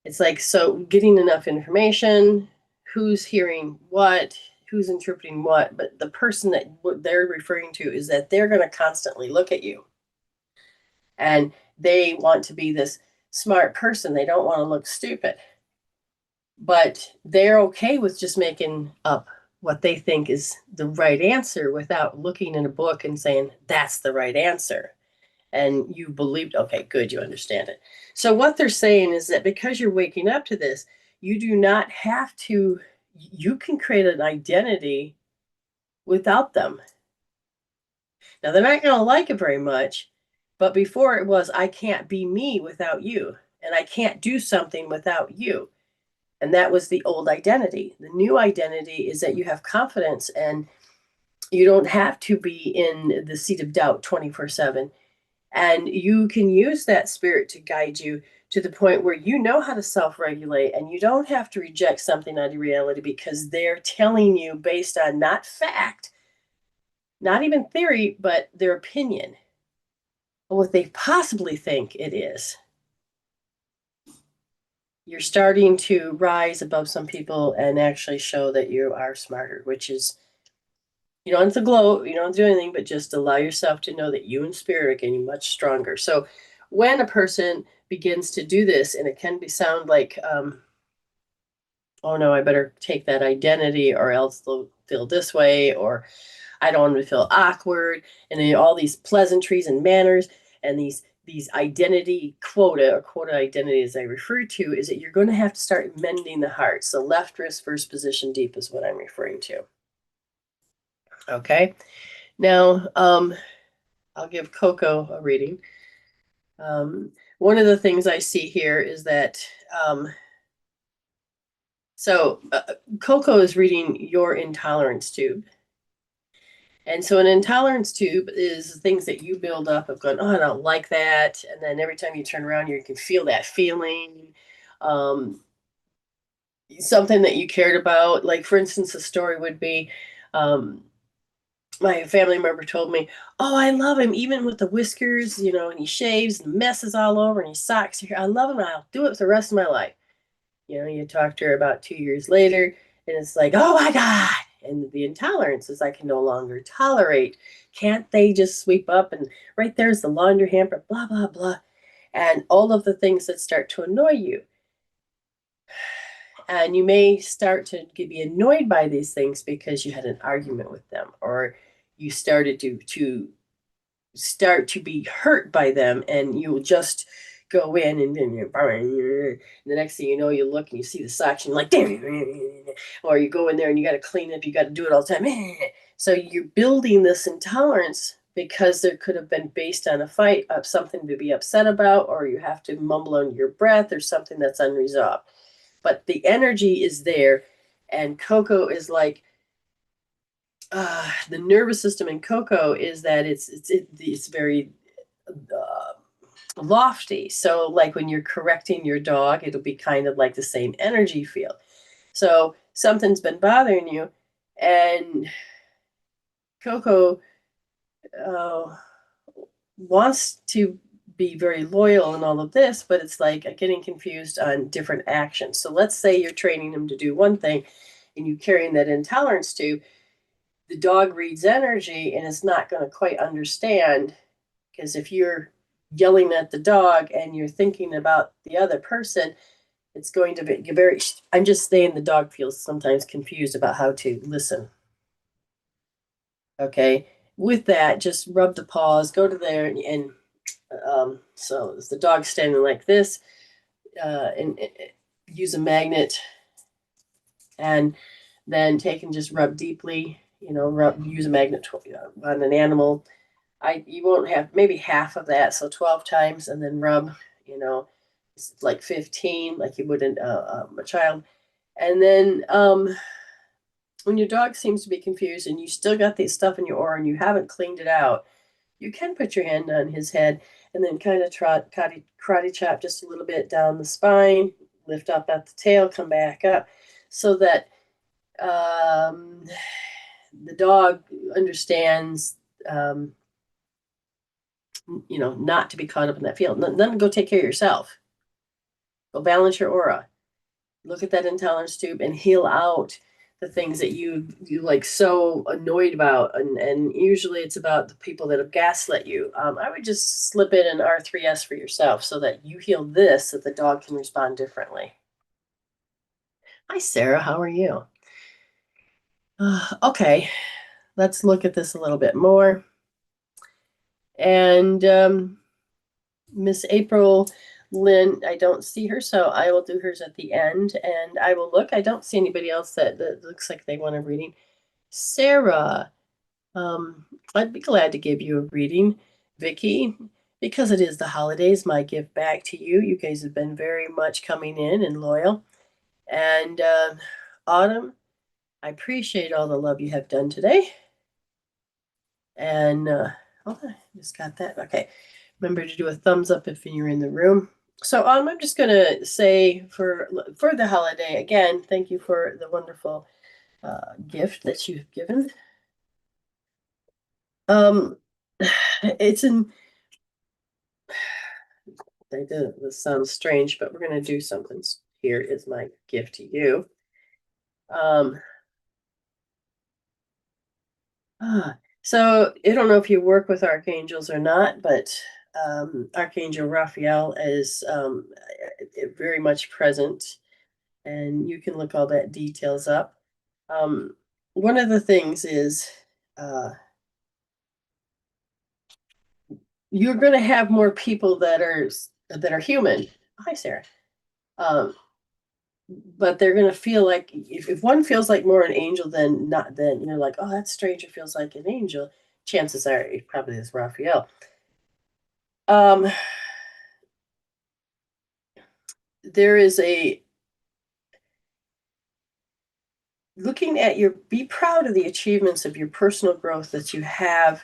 it's like, so getting enough information, who's hearing what, who's interpreting what, but the person that what they're referring to is that they're going to constantly look at you. And they want to be this smart person. They don't want to look stupid. But they're okay with just making up what they think is the right answer without looking in a book and saying, that's the right answer. And you believed, okay, good, you understand it. So what they're saying is that because you're waking up to this, you do not have to, you can create an identity without them. Now, they're not going to like it very much, but before it was, I can't be me without you, and I can't do something without you. And that was the old identity. The new identity is that you have confidence and you don't have to be in the seat of doubt 24/7. And you can use that spirit to guide you to the point where you know how to self regulate and you don't have to reject something out of reality because they're telling you based on not fact, not even theory, but their opinion, what they possibly think it is. You're starting to rise above some people and actually show that you are smarter, which is, you don't have to gloat, you don't have to do anything, but just allow yourself to know that you and spirit are getting much stronger. So when a person begins to do this, and it can be sound like, oh no, I better take that identity or else they'll feel this way, or I don't want to feel awkward, and then all these pleasantries and manners and these identity quota or quota identity as I refer to is that you're going to have to start mending the heart. So left wrist first position deep is what I'm referring to. Okay. Now, I'll give Coco a reading. One of the things I see here is that Coco is reading your intolerance tube. And so an intolerance tube is things that you build up of going, oh, I don't like that. And then every time you turn around, you can feel that feeling. Something that you cared about. Like, for instance, a story would be my family member told me, oh, I love him, even with the whiskers, and he shaves and messes all over and he socks. I love him and I'll do it for the rest of my life. You talk to her about 2 years later, and it's like, oh my God. And the intolerance is I can no longer tolerate. Can't they just sweep up and right there's the laundry hamper, blah, blah, blah. And all of the things that start to annoy you. And you may start to be annoyed by these things because you had an argument with them, or you started to start to be hurt by them, and you will just go in and the next thing you know, you look and you see the socks and you're like, or you go in there and you got to clean up, you got to do it all the time. So you're building this intolerance because there could have been based on a fight of something to be upset about, or you have to mumble under your breath or something that's unresolved. But the energy is there, and Coco is like, the nervous system in Coco is that it's very lofty. So like when you're correcting your dog, it'll be kind of like the same energy field. So something's been bothering you, and Coco wants to be very loyal and all of this, but it's like getting confused on different actions. So let's say you're training him to do one thing and you carrying that intolerance to, the dog reads energy and is not going to quite understand, because if you're yelling at the dog and you're thinking about the other person, it's going to be very, I'm just saying the dog feels sometimes confused about how to listen. Okay. With that, just rub the paws, go to there and so the dog's standing like this, and use a magnet, and then take and just rub deeply. Use a magnet on an animal. You won't have maybe half of that, so 12 times, and then rub. It's like 15, like you would a child, and then when your dog seems to be confused and you still got this stuff in your aura and you haven't cleaned it out, you can put your hand on his head and then kind of karate chop just a little bit down the spine, lift up at the tail, come back up, so that the dog understands, not to be caught up in that field. Then go take care of yourself. Go balance your aura. Look at that intolerance tube and heal out the things that you like so annoyed about, and usually it's about the people that have gaslit you. I would just slip in an R3S for yourself so that you heal this, so the dog can respond differently. Hi, Sarah. How are you? Okay, let's look at this a little bit more. And Miss April Lynn, I don't see her, so I will do hers at the end. And I will look. I don't see anybody else that looks like they want a reading. Sarah, I'd be glad to give you a reading. Vicki, because it is the holidays, my gift back to you. You guys have been very much coming in and loyal. And Autumn, I appreciate all the love you have done today. And oh, I just got that. Okay. Remember to do a thumbs up if you're in the room. So I'm just gonna say for the holiday again, thank you for the wonderful gift that you've given. It's in. This sounds strange, but we're gonna do something. Here is my gift to you. Um, so I don't know if you work with archangels or not, but Archangel Raphael is very much present, and you can look all that details up. One of the things is uh, you're going to have more people that are human. Hi, Sarah. Um, but they're going to feel like if one feels like more an angel than not, then you're like, oh, that stranger feels like an angel. Chances are it probably is Raphael. Um, there is a looking at your be proud of the achievements of your personal growth that you have,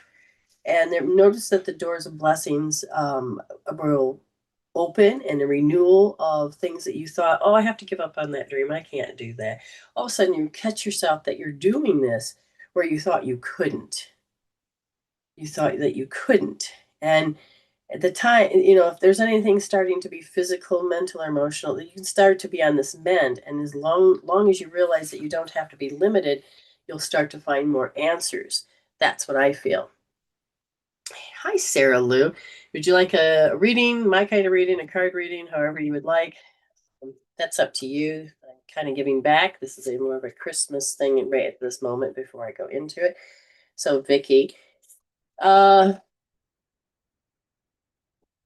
and then notice that the doors of blessings will open, and a renewal of things that you thought, oh, I have to give up on that dream, I can't do that. All of a sudden you catch yourself that you're doing this where you thought you couldn't. You thought that you couldn't. And at the time, if there's anything starting to be physical, mental, or emotional, you can start to be on this mend. And as long as you realize that you don't have to be limited, you'll start to find more answers. That's what I feel. Hi, Sarah Lou. Would you like a reading, my kind of reading, a card reading, however you would like? That's up to you. I'm kind of giving back. This is more of a Christmas thing right at this moment before I go into it. So, Vicki, uh,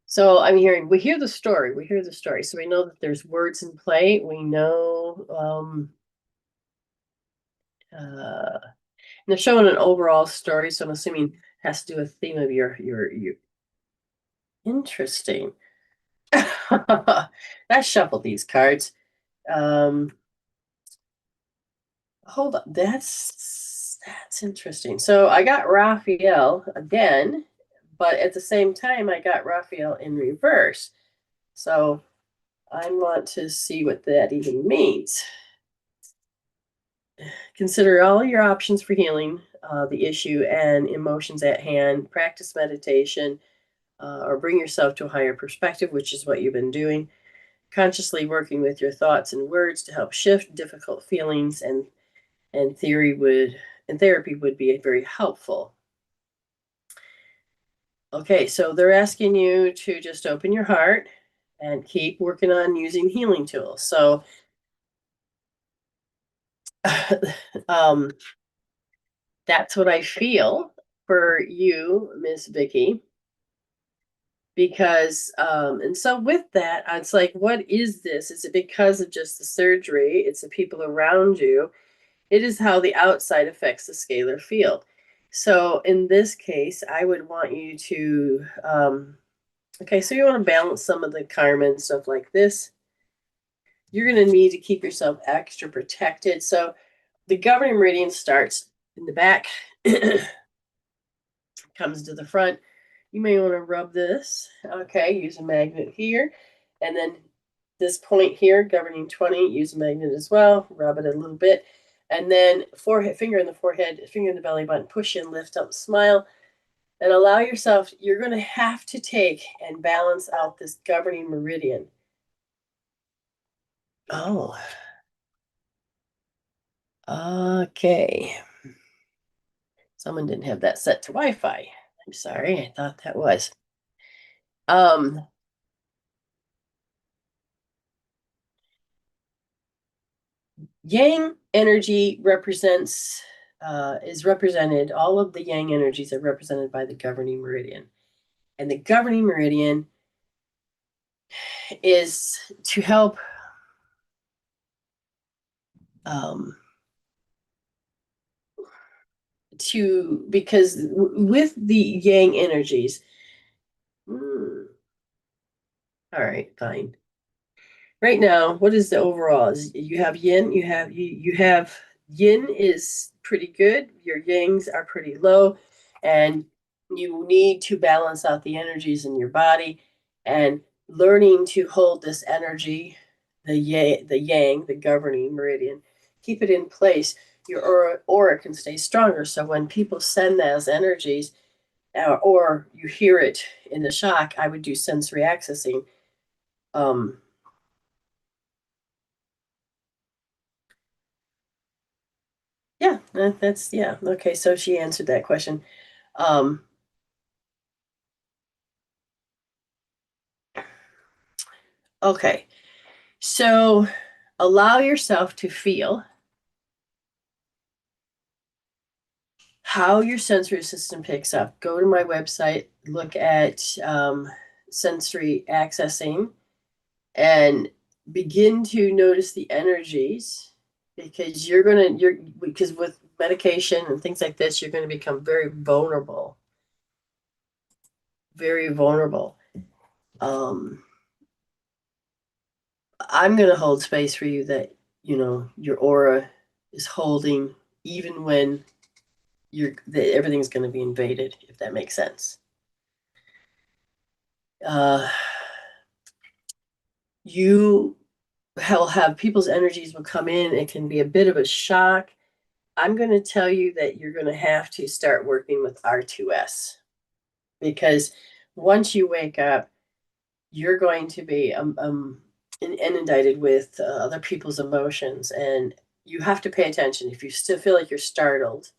so I'm hearing, we hear the story. We hear the story. So we know that there's words in play. We know, and they're showing an overall story. So I'm assuming it has to do with theme of your. Interesting. I shuffled these cards. Um, hold on. That's interesting. So I got Raphael again, but at the same time, I got Raphael in reverse. So I want to see what that even means. Consider all your options for healing the issue and emotions at hand. Practice meditation or bring yourself to a higher perspective, which is what you've been doing. Consciously working with your thoughts and words to help shift difficult feelings, and therapy would be very helpful. Okay, so they're asking you to just open your heart and keep working on using healing tools. So that's what I feel for you, Miss Vicki. Because and so with that, it's like, what is this? Is it because of just the surgery? It's the people around you. It is how the outside affects the scalar field. So in this case, I would want you to okay, so you want to balance some of the karma and stuff like this. You're going to need to keep yourself extra protected. So the governing meridian starts in the back, comes to the front. You may want to rub this. Okay, use a magnet here. And then this point here, governing 20, use a magnet as well. Rub it a little bit. And then forehead, finger in the forehead, finger in the belly button, push in, lift up, smile. And allow yourself, you're going to have to take and balance out this governing meridian. Oh, Okay. Someone didn't have that set to Wi-Fi. I'm sorry, I thought that was. Um, Yang energy is represented, all of the Yang energies are represented by the governing meridian. And the governing meridian is to help because with the Yang energies, all right, fine. Right now, what is the overall? You have yin, you have yin is pretty good, your yangs are pretty low, and you need to balance out the energies in your body and learning to hold this energy, the yang, the governing meridian, keep it in place. Your aura can stay stronger. So when people send those energies, or you hear it in the shock, I would do sensory accessing. Um, Yeah, that's yeah. Okay, so she answered that question. Um, okay, so allow yourself to feel how your sensory system picks up. Go to my website, look at sensory accessing, and begin to notice the energies because you're because with medication and things like this, you're going to become very vulnerable, very vulnerable. Um, I'm going to hold space for you that, your aura is holding even when everything's going to be invaded, if that makes sense. Uh, you will have people's energies will come in. It can be a bit of a shock. I'm going to tell you that you're going to have to start working with R2S because once you wake up, you're going to be inundated with other people's emotions, and you have to pay attention. If you still feel like you're startled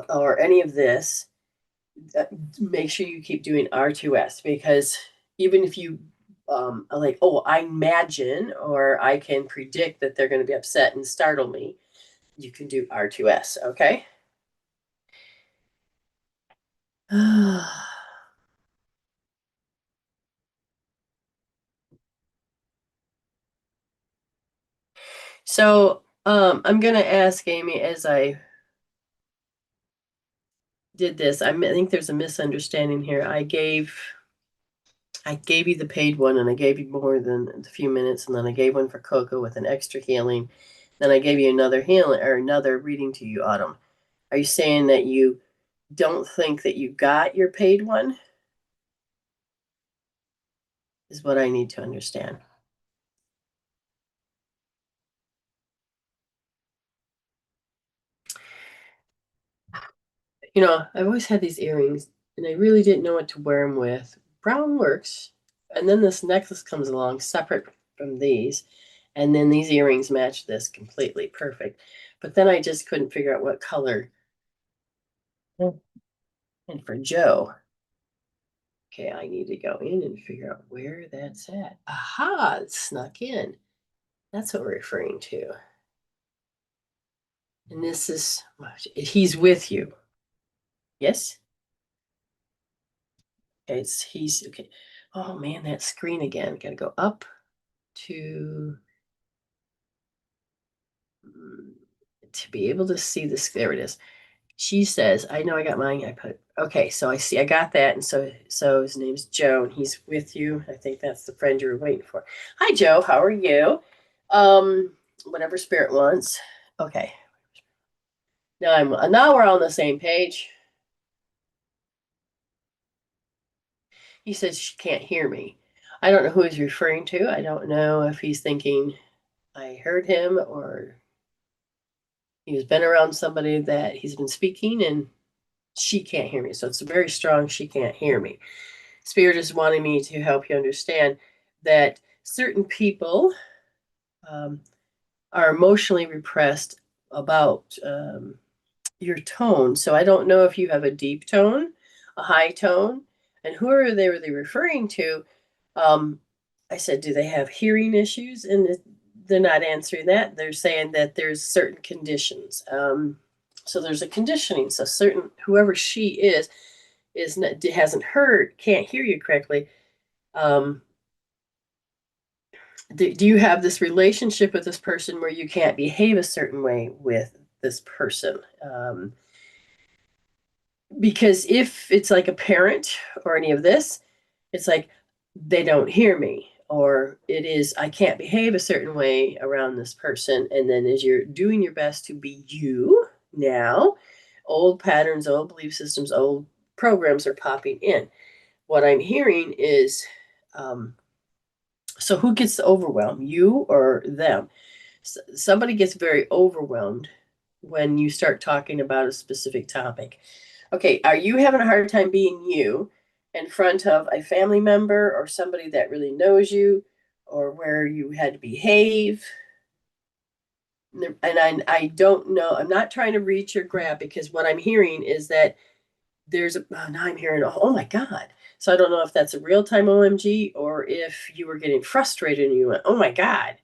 or any of this, make sure you keep doing R2S because even if you are like, oh, I imagine or I can predict that they're going to be upset and startle me, you can do R2S, okay? So I'm going to ask Amy as I did this. I think there's a misunderstanding here. I gave you the paid one, and I gave you more than a few minutes, and then I gave one for Coco with an extra healing. Then I gave you another healing or another reading to you, Autumn. Are you saying that you don't think that you got your paid one? Is what I need to understand. I've always had these earrings, and I really didn't know what to wear them with. Brown works, and then this necklace comes along separate from these, and then these earrings match this completely perfect. But then I just couldn't figure out what color. And for Joe, okay, I need to go in and figure out where that's at. Aha, it snuck in. That's what we're referring to. And this is, he's with you. Yes? Okay, he's, okay. Oh man, that screen again. Got to go up to, be able to see this. There it is. She says, I know I got mine. Okay, so I see, I got that. And so his name's Joe and he's with you. I think that's the friend you were waiting for. Hi, Joe. How are you? Whatever spirit wants. Okay. Now we're on the same page. He says she can't hear me. I don't know who he's referring to. I don't know if he's thinking I heard him or he's been around somebody that he's been speaking and she can't hear me. So it's very strong. She can't hear me. Spirit is wanting me to help you understand that certain people are emotionally repressed about your tone. So I don't know if you have a deep tone, a high tone, and who are they really referring to? I said, do they have hearing issues? And they're not answering that. They're saying that there's certain conditions. So there's a conditioning. So certain whoever she is not, hasn't heard, can't hear you correctly. Um, do you have this relationship with this person where you can't behave a certain way with this person? Because if it's like a parent or any of this, it's like they don't hear me, or it is I can't behave a certain way around this person. And then as you're doing your best to be you now, old patterns, old belief systems, old programs are popping in. What I'm hearing is um, so who gets overwhelmed, you or them? Somebody gets very overwhelmed when you start talking about a specific topic. Okay, are you having a hard time being you in front of a family member or somebody that really knows you, or where you had to behave? And I don't know. I'm not trying to reach or grab, because what I'm hearing is that there's a, oh, now I'm hearing, oh my God. So I don't know if that's a real time OMG or if you were getting frustrated and you went, oh my God,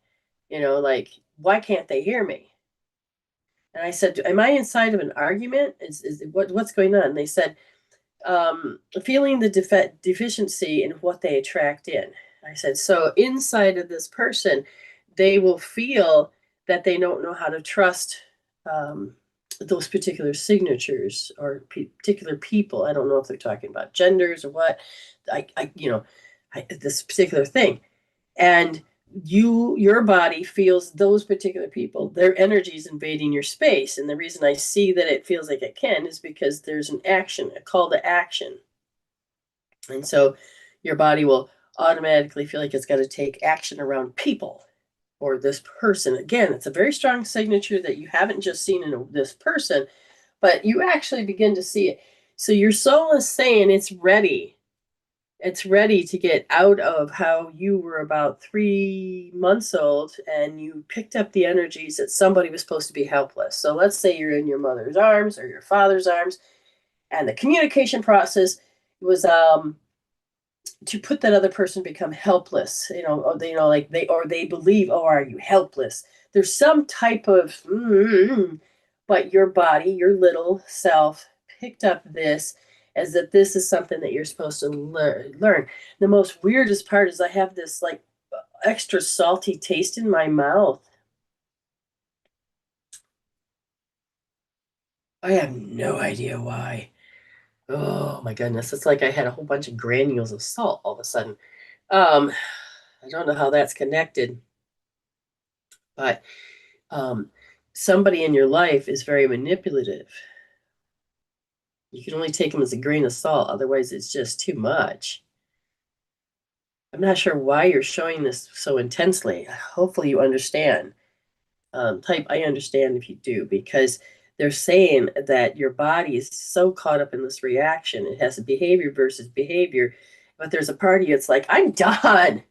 like, why can't they hear me? And I said, am I inside of an argument? Is what's going on? And they said, feeling the deficiency in what they attract in. I said, so inside of this person, they will feel that they don't know how to trust um, those particular signatures or particular people. I don't know if they're talking about genders or what. This particular thing. And your body feels those particular people, their energy is invading your space. And the reason I see that it feels like it can is because there's an action, a call to action. And so your body will automatically feel like it's got to take action around people or this person. Again, it's a very strong signature that you haven't just seen in this person, but you actually begin to see it. So your soul is saying it's ready. It's ready to get out of how you were about 3 months old and you picked up the energies that somebody was supposed to be helpless. So let's say you're in your mother's arms or your father's arms, and the communication process was to put that other person become helpless. Like they believe, oh, are you helpless? There's some type of, but your body, your little self, picked up this as that this is something that you're supposed to learn. The most weirdest part is I have this like extra salty taste in my mouth. I have no idea why. Oh my goodness. It's like I had a whole bunch of granules of salt all of a sudden. Um, I don't know how that's connected, but um, somebody in your life is very manipulative. You can only take them as a grain of salt, otherwise, it's just too much. I'm not sure why you're showing this so intensely. Hopefully, you understand. Type I understand if you do, because they're saying that your body is so caught up in this reaction. It has a behavior versus behavior, but there's a part of you, it's like, I'm done.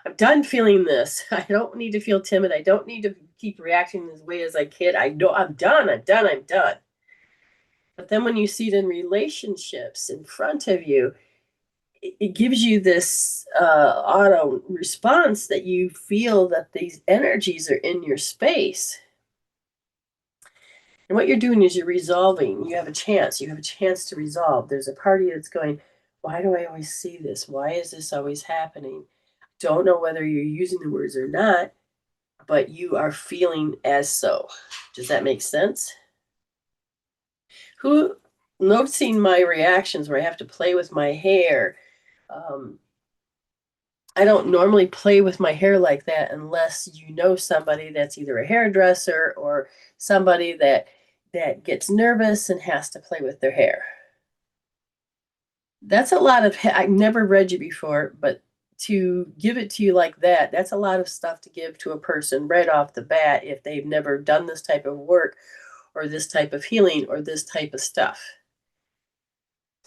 I'm done feeling this. I don't need to feel timid. I don't need to keep reacting this way as I kid. I know I'm done. I'm done. I'm done. But then when you see it in relationships in front of you, it gives you this auto response that you feel that these energies are in your space. And what you're doing is you're resolving. You have a chance. You have a chance to resolve. There's a part of you that's going, why do I always see this? Why is this always happening? Don't know whether you're using the words or not, but you are feeling as so. Does that make sense? Who noticing my reactions where I have to play with my hair? Um, I don't normally play with my hair like that unless you know somebody that's either a hairdresser or somebody that gets nervous and has to play with their hair. That's a lot of I've never read you before, but to give it to you like that, that's a lot of stuff to give to a person right off the bat if they've never done this type of work or this type of healing or this type of stuff.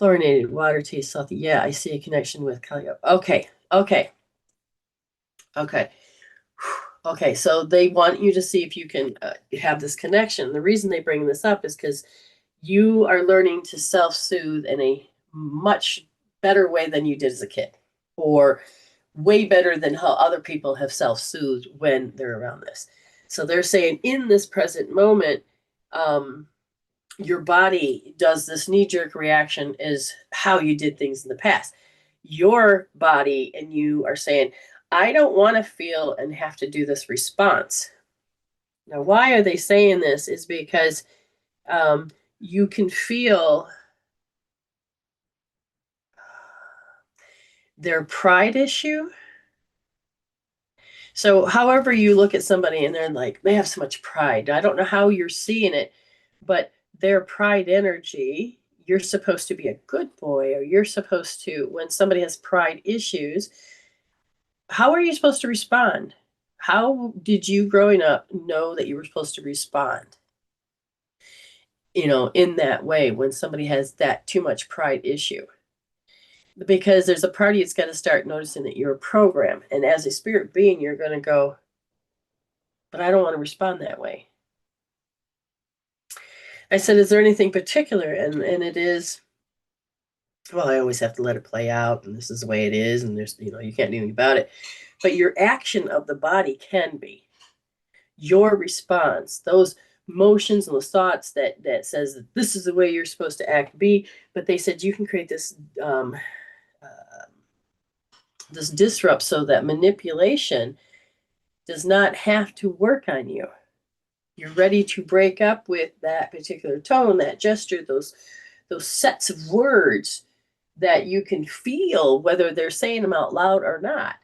Fluorinated water tastes salty. Yeah, I see a connection with Calio. Okay. Okay, so they want you to see if you can have this connection. The reason they bring this up is because you are learning to self-soothe in a much better way than you did as a kid, or way better than how other people have self-soothed when they're around this. So they're saying in this present moment, your body does this knee-jerk reaction is how you did things in the past. Your body and you are saying, I don't want to feel and have to do this response. Now, why are they saying this? Is because you can feel their pride issue. So, however, you look at somebody and they're like, they have so much pride. I don't know how you're seeing it, but their pride energy, you're supposed to be a good boy, or you're supposed to, when somebody has pride issues, how are you supposed to respond? How did you growing up know that you were supposed to respond? In that way when somebody has that too much pride issue. Because there's a party that's got to start noticing that you're a program. And as a spirit being, you're going to go, but I don't want to respond that way. I said, is there anything particular? And it is, well, I always have to let it play out, and this is the way it is, and there's, you can't do anything about it. But your action of the body can be your response, those motions and those thoughts that says that this is the way you're supposed to act, be. But they said you can create this disrupt so that manipulation does not have to work on you. You're ready to break up with that particular tone, that gesture, those sets of words that you can feel whether they're saying them out loud or not.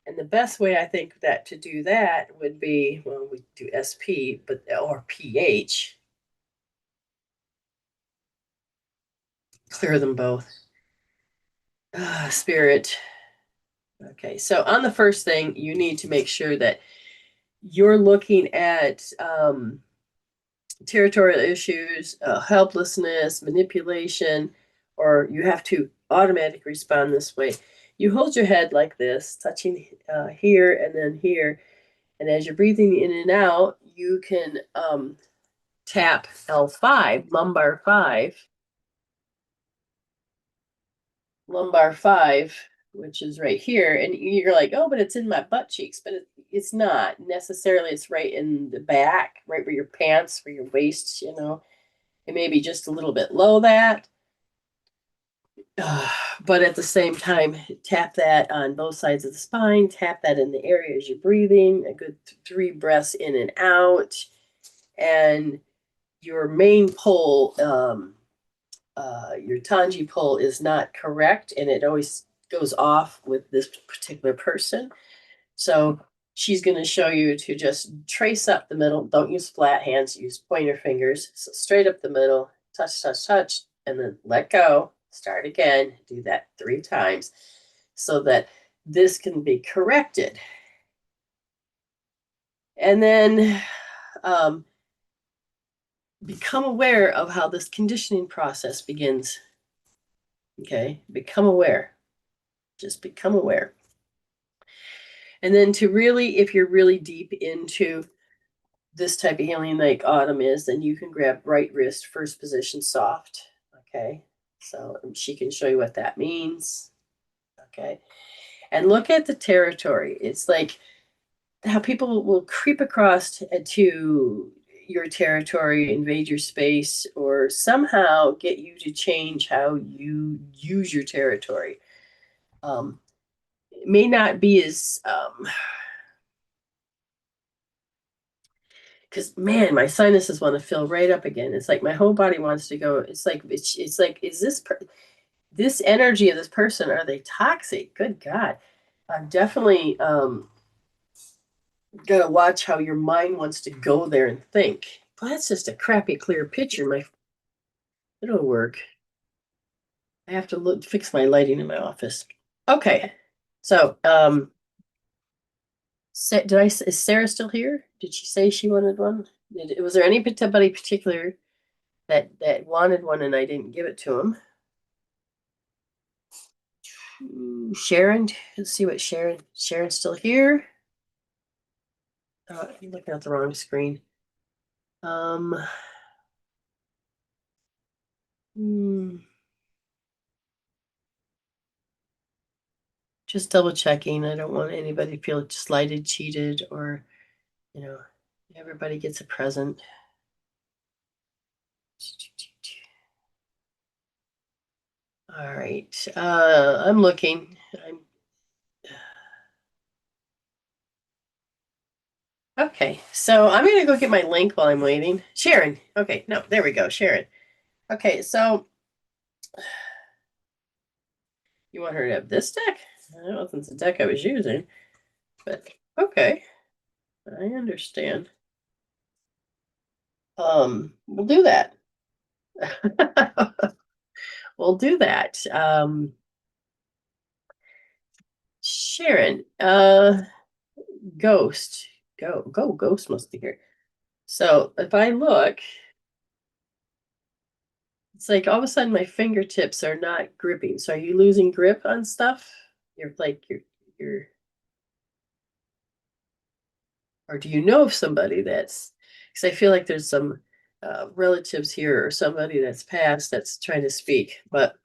And the best way I think that to do that would be, well, we do SP, or PH. Clear them both. Spirit. Okay, so on the first thing, you need to make sure that you're looking at territorial issues, helplessness, manipulation, or you have to automatically respond this way. You hold your head like this, touching here and then here. And as you're breathing in and out, you can tap L5, lumbar five, which is right here. And you're like, oh, but it's in my butt cheeks. But it's not necessarily. It's right in the back, right where your pants, where your waist, It may be just a little bit low that. But at the same time, tap that on both sides of the spine, tap that in the area as you're breathing, a good 3 breaths in and out. And your main pole, your Tanji pole is not correct, and it always goes off with this particular person. So she's going to show you to just trace up the middle. Don't use flat hands, use pointer fingers. So straight up the middle, touch, touch, touch, and then let go. Start again. Do that 3 times so that this can be corrected. And then become aware of how this conditioning process begins. Okay, become aware. Just become aware. And then to really, if you're really deep into this type of healing like Autumn is, then you can grab right wrist, first position, soft. Okay, so she can show you what that means. Okay, and look at the territory. It's like how people will creep across to your territory, invade your space, or somehow get you to change how you use your territory. It may not be as because man, my sinuses want to fill right up again. It's like my whole body wants to go. It's like is this energy of this person, are they toxic? Good God, I'm definitely gotta watch how your mind wants to go there and think. Well, that's just a crappy clear picture. It'll work. I have to fix my lighting in my office. Okay, so is Sarah still here? Did she say she wanted one? Was there anybody particular that wanted one and I didn't give it to him? Sharon, let's see what Sharon's still here. I'm looking at the wrong screen. Hmm. Just double checking. I don't want anybody to feel slighted, cheated, or, you know, everybody gets a present. All right. I'm looking. I'm okay. So I'm gonna go get my link while I'm waiting. Sharon. Okay, no, there we go. Sharon. Okay, so you want her to have this deck? I don't know if it's the deck I was using, but okay. I understand. We'll do that. We'll do that. Sharon, Ghost. Ghost must be here. So if I look, it's like all of a sudden my fingertips are not gripping. So are you losing grip on stuff? You're like you're or do you know of somebody that's because I feel like there's some relatives here or somebody that's passed that's trying to speak, but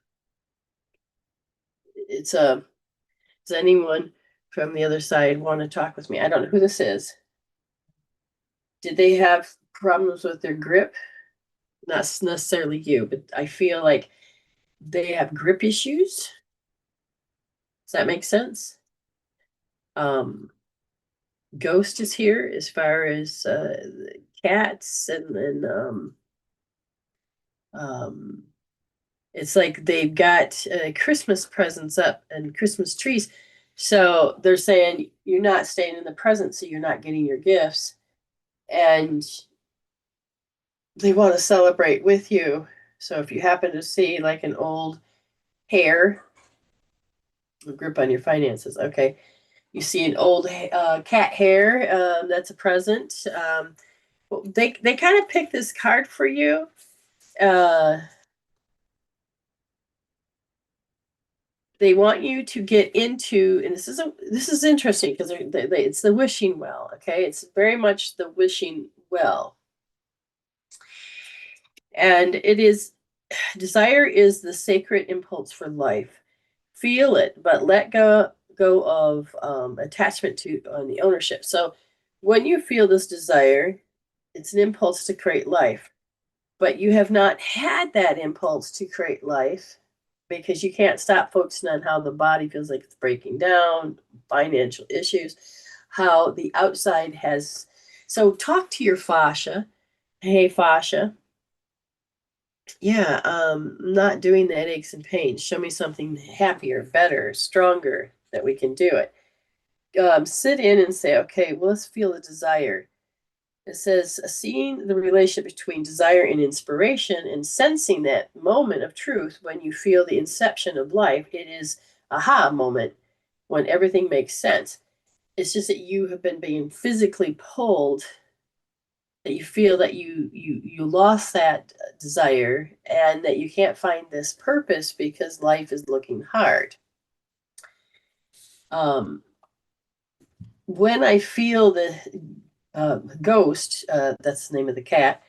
it's does anyone from the other side want to talk with me? I don't know who this is. Did they have problems with their grip? Not necessarily you, but I feel like they have grip issues. Does that make sense? Um, Ghost is here as far as cats and um, it's like they've got Christmas presents up and Christmas trees. So they're saying you're not staying in the present, so you're not getting your gifts. And they want to celebrate with you. So if you happen to see like an old hair, grip on your finances, okay. You see an old cat hair, that's a present. They kind of pick this card for you. Uh, they want you to get into, and this is interesting because it's the wishing well. Okay, it's very much the wishing well, and it is desire is the sacred impulse for life. Feel it, but let go of attachment to on the ownership. So when you feel this desire, it's an impulse to create life, but you have not had that impulse to create life because you can't stop focusing on how the body feels like it's breaking down, financial issues, how the outside has. So talk to your fascia. Hey, fascia. Yeah, not doing that aches and pains. Show me something happier, better, stronger that we can do it. Sit in and say, okay, well, let's feel the desire. It says, seeing the relationship between desire and inspiration and sensing that moment of truth when you feel the inception of life, it is aha moment when everything makes sense. It's just that you have been being physically pulled, that you feel that you lost that desire and that you can't find this purpose because life is looking hard. Um, when I feel the ghost, that's the name of the cat,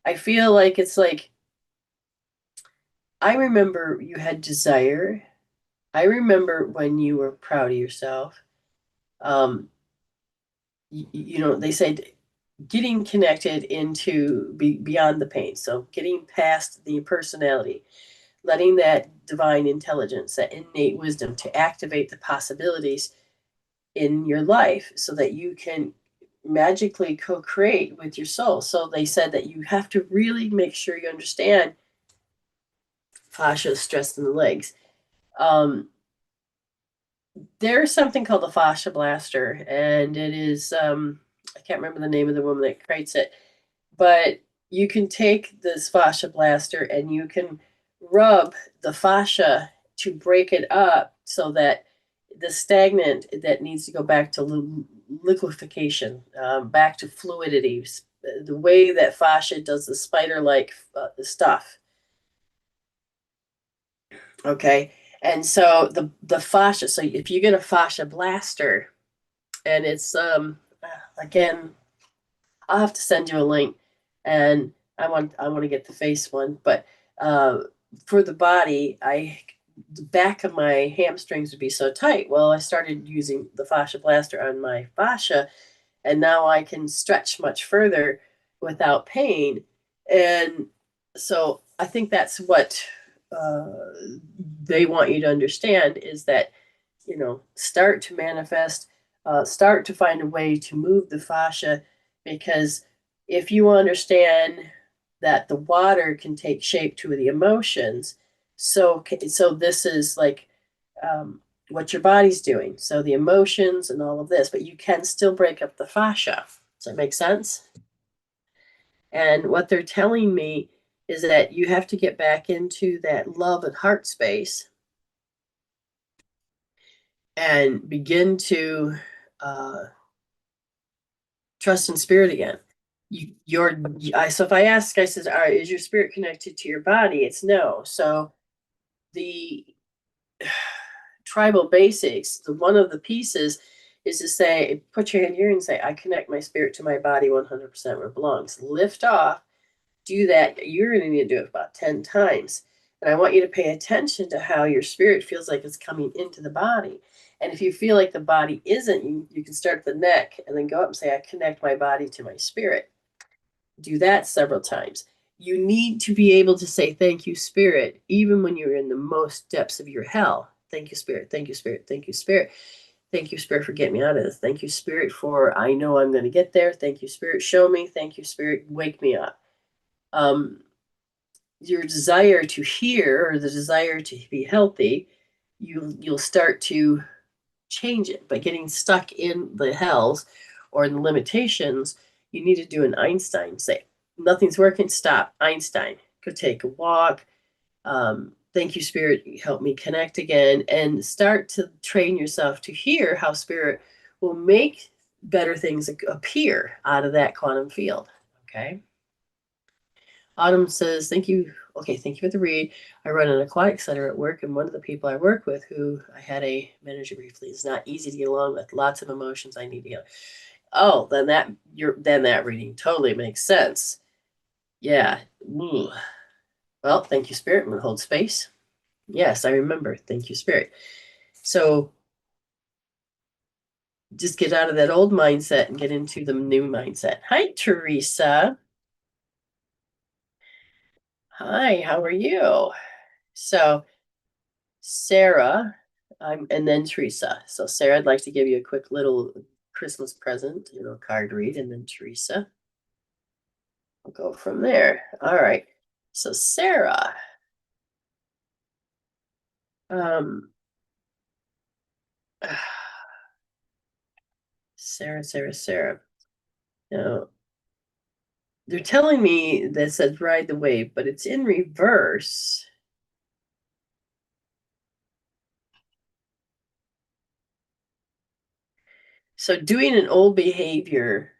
I feel like it's like I remember you had desire. I remember when you were proud of yourself. Um, they say getting connected into beyond the pain. So getting past the personality, letting that divine intelligence, that innate wisdom to activate the possibilities in your life so that you can magically co-create with your soul. So they said that you have to really make sure you understand fascia stress in the legs. Um, there's something called the fascia blaster, and it is I can't remember the name of the woman that creates it, but you can take this fascia blaster and you can rub the fascia to break it up so that the stagnant that needs to go back to liquefaction, back to fluidity, the way that fascia does the spider-like stuff. Okay, and so the fascia. So if you get a fascia blaster, and it's again I'll have to send you a link, and I want to get the face one, but for the body, the back of my hamstrings would be so tight. Well, I started using the fascia blaster on my fascia, and now I can stretch much further without pain. And so I think that's what uh, they want you to understand, is that, start to manifest, start to find a way to move the fascia, because if you understand that the water can take shape to the emotions, so this is like what your body's doing. So the emotions and all of this, but you can still break up the fascia. Does that make sense? And what they're telling me is that you have to get back into that love and heart space and begin to uh, trust in spirit again. So if I ask, I says, all right, is your spirit connected to your body? It's no. So the tribal basics, one of the pieces is to say, put your hand here and say, I connect my spirit to my body 100% where it belongs. Lift off, do that. You're going to need to do it about 10 times. And I want you to pay attention to how your spirit feels like it's coming into the body. And if you feel like the body isn't, you can start at the neck and then go up and say, I connect my body to my spirit. Do that several times. You need to be able to say, thank you, spirit, even when you're in the most depths of your hell. Thank you, spirit. Thank you, spirit. Thank you, spirit. Thank you, spirit, for getting me out of this. Thank you, spirit, for I know I'm going to get there. Thank you, spirit. Show me. Thank you, spirit. Wake me up. Your desire to hear, or the desire to be healthy, you'll start to change it. But getting stuck in the hells or in the limitations, you need to do an Einstein. Say, nothing's working, stop. Einstein. Go take a walk. Thank you, spirit, help me connect again, and start to train yourself to hear how spirit will make better things appear out of that quantum field. Okay. Autumn says, thank you. Okay, thank you for the read. I run an aquatic center at work, and one of the people I work with, who I had a manager briefly, is not easy to get along with. Lots of emotions I need to get. Oh, then that reading totally makes sense. Yeah. Ooh. Well, thank you, spirit. I'm gonna hold space. Yes, I remember. Thank you, spirit. So just get out of that old mindset and get into the new mindset. Hi, Teresa. Hi, how are you? So Sarah, and then Teresa. So Sarah, I'd like to give you a quick little Christmas present, card read, and then Teresa. We'll go from there. All right. So Sarah, um, Sarah. Now, they're telling me that says ride the wave, but it's in reverse. So doing an old behavior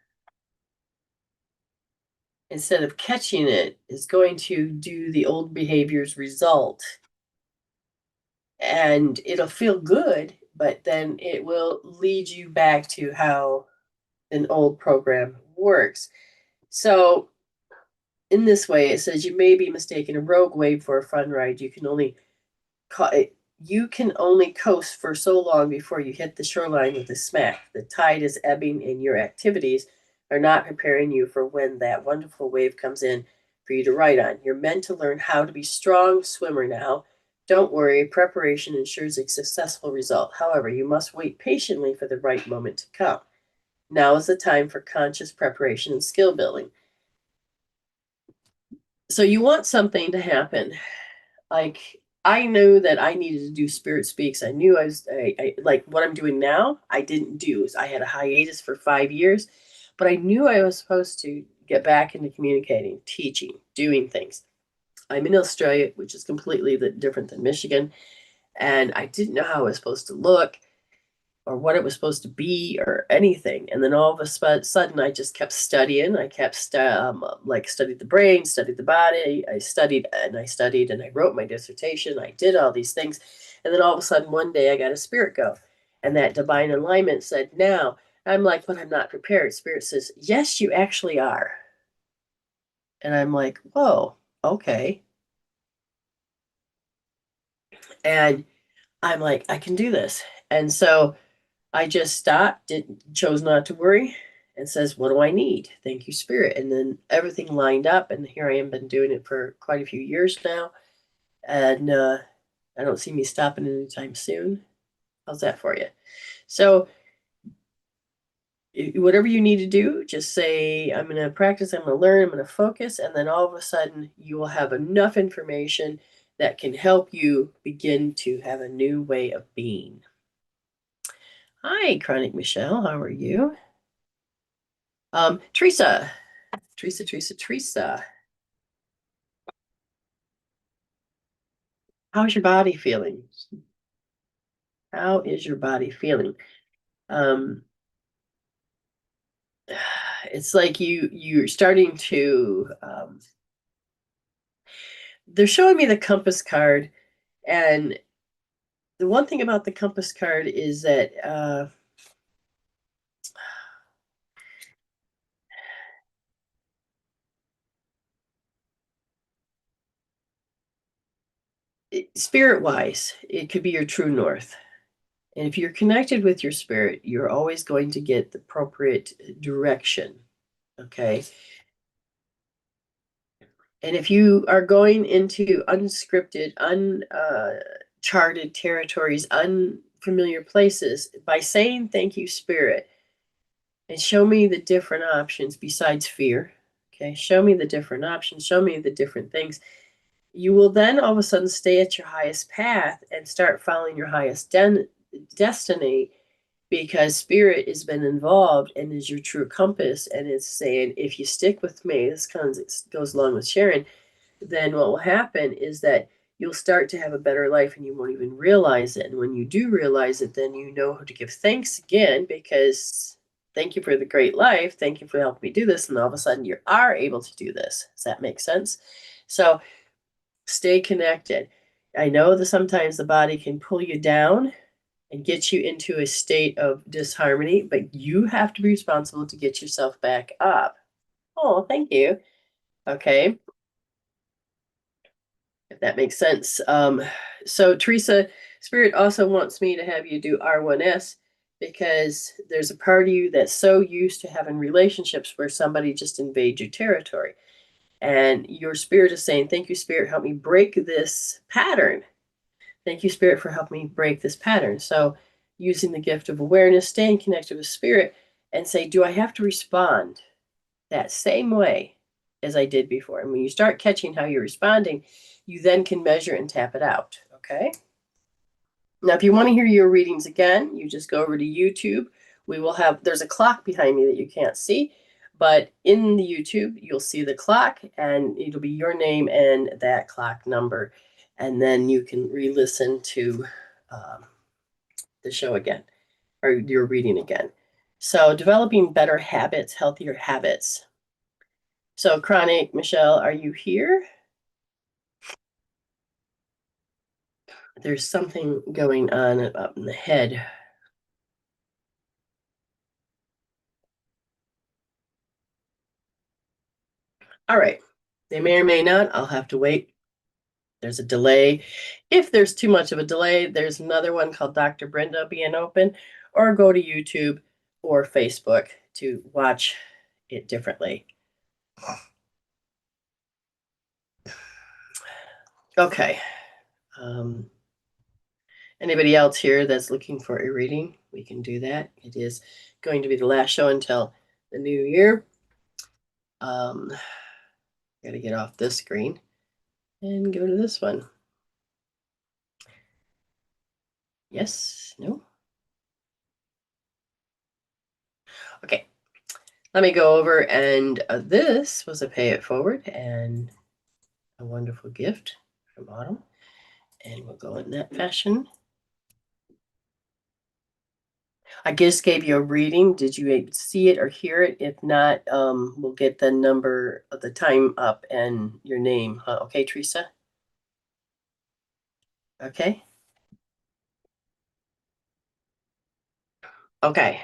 instead of catching it is going to do the old behavior's result. And it'll feel good, but then it will lead you back to how an old program works. So in this way, it says you may be mistaken a rogue wave for a fun ride. You can only coast for so long before you hit the shoreline with a smack. The tide is ebbing, and your activities are not preparing you for when that wonderful wave comes in for you to ride on. You're meant to learn how to be strong swimmer now. Don't worry, preparation ensures a successful result. However, you must wait patiently for the right moment to come. Now is the time for conscious preparation and skill building. So you want something to happen. Like, I knew that I needed to do Spirit Speaks. I knew I like what I'm doing now. I didn't do. I had a hiatus for 5 years, but I knew I was supposed to get back into communicating, teaching, doing things. I'm in Australia, which is completely different than Michigan, and I didn't know how it was supposed to look or what it was supposed to be or anything. And then all of a sudden, I just kept studying. I kept studied the brain, studied the body. I studied and I studied and I wrote my dissertation. I did all these things, and then all of a sudden, one day, I got a spirit go, and that divine alignment said, "Now I'm like, but I'm not prepared. Spirit says, yes, you actually are. And I'm like, whoa, okay. And I'm like, I can do this. And so I just stopped, chose not to worry, and says, what do I need? Thank you, Spirit. And then everything lined up. And here I am, been doing it for quite a few years now. And I don't see me stopping anytime soon. How's that for you? So whatever you need to do, just say, I'm going to practice, I'm going to learn, I'm going to focus, and then all of a sudden you will have enough information that can help you begin to have a new way of being. Hi, Chronic Michelle, how are you? Teresa. How's your body feeling? How is your body feeling? Um, it's like you're starting to they're showing me the compass card, and the one thing about the compass card is that spirit wise, it could be your true north. And if you're connected with your spirit, you're always going to get the appropriate direction. Okay. And if you are going into unscripted, uncharted territories, unfamiliar places, by saying thank you, Spirit, and show me the different options besides fear, okay, show me the different options, show me the different things, you will then all of a sudden stay at your highest path and start following your highest destiny, because Spirit has been involved and is your true compass, and it's saying, if you stick with me, this kind of goes along with Sharon, then what will happen is that you'll start to have a better life and you won't even realize it. And when you do realize it, then you know how to give thanks again, because thank you for the great life. Thank you for helping me do this. And all of a sudden you are able to do this. Does that make sense? So stay connected. I know that sometimes the body can pull you down and get you into a state of disharmony, but you have to be responsible to get yourself back up. Oh, thank you. Okay. If that makes sense. So Teresa, Spirit also wants me to have you do R1S, because there's a part of you that's so used to having relationships where somebody just invades your territory. And your spirit is saying, thank you, Spirit, help me break this pattern. Thank you, Spirit, for helping me break this pattern. So using the gift of awareness, staying connected with Spirit, and say, do I have to respond that same way as I did before? And when you start catching how you're responding, you then can measure and tap it out. Okay. Now, if you want to hear your readings again, you just go over to YouTube. There's a clock behind me that you can't see, but in the YouTube, you'll see the clock and it'll be your name and that clock number. And then you can re-listen to the show again, or your reading again. So developing better habits, healthier habits. So Chronic, Michelle, are you here? There's something going on up in the head. All right. They may or may not. I'll have to wait. There's a delay. If there's too much of a delay, there's another one called Dr. Brenda being open, or go to YouTube or Facebook to watch it differently. Okay. Anybody else here that's looking for a reading, we can do that. It is going to be the last show until the new year. Got to get off this screen and go to this one. Yes, no. Okay, let me go over, and this was a pay it forward and a wonderful gift from Autumn, and we'll go in that fashion. I just gave you a reading. Did you see it or hear it? If not, we'll get the number of the time up and your name. Okay, Teresa? Okay. Okay.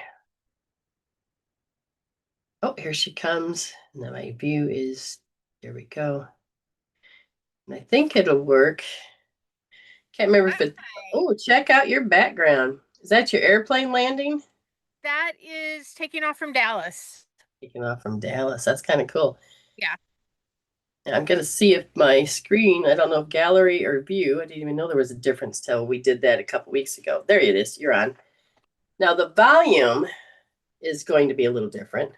Oh, here she comes. Now my view is, here we go. And I think it'll work. Can't remember if it, Hi. oh, check out your background. Is that your airplane landing? That is taking off from Dallas. Taking off from Dallas. That's kind of cool. Yeah. I'm going to see if my screen, I don't know if gallery or view, I didn't even know there was a difference till we did that a couple weeks ago. There it is. You're on. Now the volume is going to be a little different.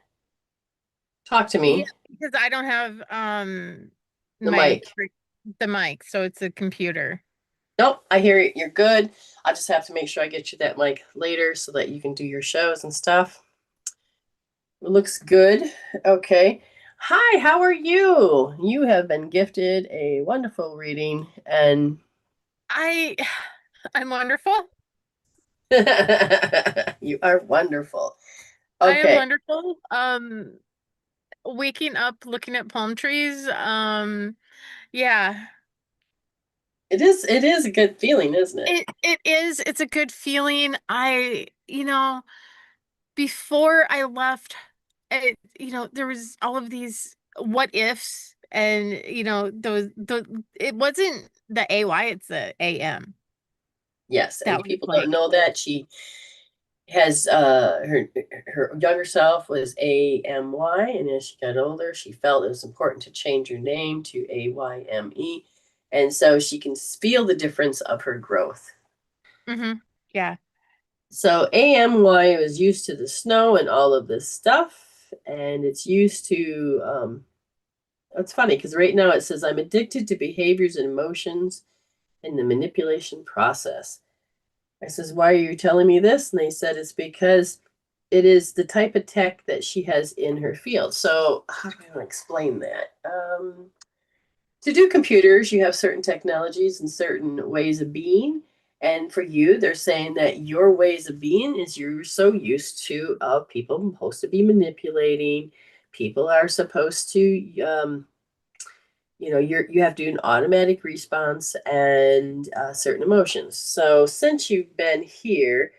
Talk to Yeah, me. because I don't have The my mic. the mic, so it's a computer. Nope, I hear it. You're good. I just have to make sure I get you that mic later so that you can do your shows and stuff. It looks good. Okay. Hi, how are you? You have been gifted a wonderful reading and I I'm wonderful. you are wonderful. I am Okay. wonderful. Waking up, looking at palm trees. Yeah. It is a good feeling, isn't it? It is. It's a good feeling. Before I left, there was all of these what ifs, and it wasn't the AY, it's the AM Yes, that and was people don't like, know that she has her younger self was AMY, and as she got older, she felt it was important to change her name to AYME, and so she can feel the difference of her growth. yeah. So AMY was used to the snow and all of this stuff, and it's used to. It's funny because right now it says I'm addicted to behaviors and emotions in the manipulation process. I says, why are you telling me this? And they said it's because it is the type of tech that she has in her field. So how do I want to explain that? To do computers, you have certain technologies and certain ways of being. And for you, they're saying that your ways of being is you're so used to of people supposed to be manipulating. People are supposed to, you have to do an automatic response and certain emotions. So since you've been here,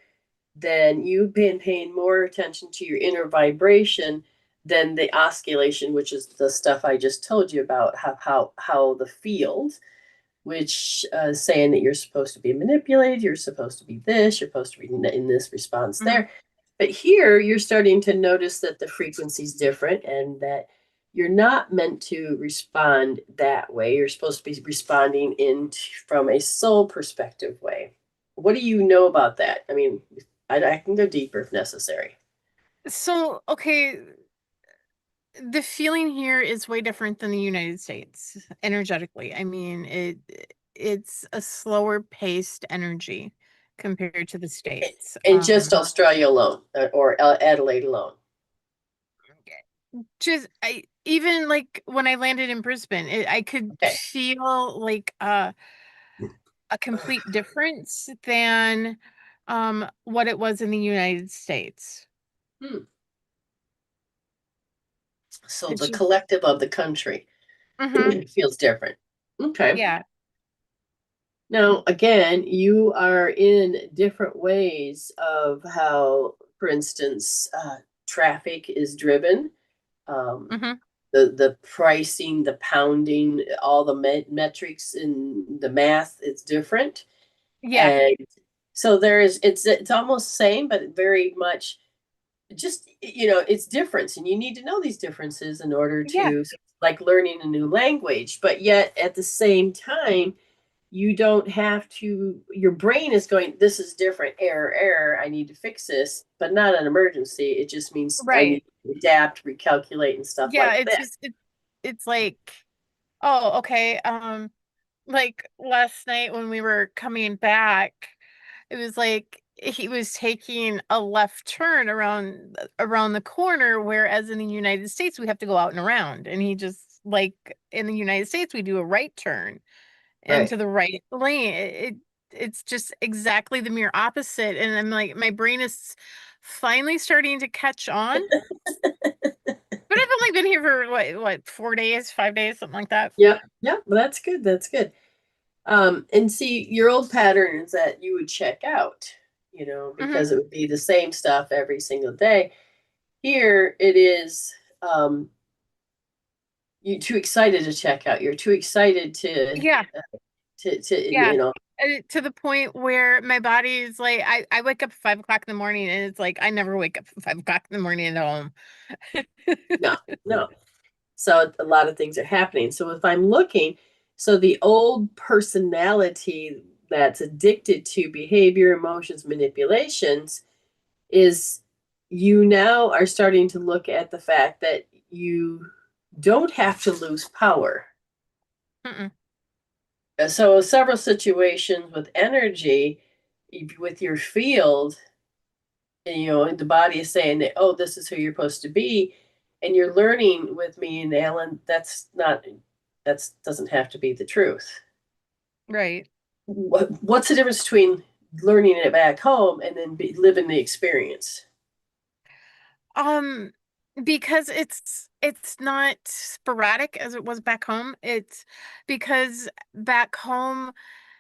then you've been paying more attention to your inner vibration than the oscillation, which is the stuff I just told you about, how the field, which is saying that you're supposed to be manipulated, you're supposed to be this, you're supposed to be in this response Hmm. there. But here you're starting to notice that the frequency is different and that you're not meant to respond that way. You're supposed to be responding from a soul perspective way. What do you know about that? I mean, I can go deeper if necessary. So, okay, the feeling here is way different than the United States energetically. I mean, it's a slower paced energy compared to the States. In just Australia alone, or Adelaide alone. Just I even like when I landed in Brisbane, I could Okay. feel like a complete difference than what it was in the United States. Hmm. So It's the just collective of the country hmm feels different. Okay. yeah. Now, again, you are in different ways of how, for instance, traffic is driven. Um, Hmm. the pricing, the pounding, all the metrics in the math, it's different. Yeah. And so it's almost same, but very much just it's difference, and you need to know these differences in order Yeah. to like learning a new language. But yet at the same time, you don't have to. Your brain is going, this is different, error, I need to fix this, but not an emergency. It just means I Right. need to adapt, recalculate, and stuff Yeah, like it's that. just it's like, oh, okay. Like last night when we were coming back, it was like he was taking a left turn around the corner, whereas in the United States we have to go out and around. And he just like in the United States we do a right turn into Right. the right lane. It's just exactly the mere opposite. And I'm like, my brain is finally starting to catch on. But I've only been here for what, 4 days, 5 days, something like that. Yep, yep. Well, that's good. That's good. And see, your old patterns that you would check out, Hmm. because it would be the same stuff every single day. Here it is, you're too excited to check out. You're too excited Yeah, to yeah. To the point where my body is like, I wake up at 5 o'clock in the morning, and it's like I never wake up at 5 o'clock in the morning at home. no, no. So a lot of things are happening. So if I'm looking, so the old personality that's addicted to behavior, emotions, manipulations is you now are starting to look at the fact that you don't have to lose power. Mm-mm. So several situations with energy, with your field, the body is saying that, oh, this is who you're supposed to be, and you're learning with me and Alan. That doesn't have to be the truth. Right. What's the difference between learning it back home and then living the experience? Um, because it's not sporadic as it was back home. It's because back home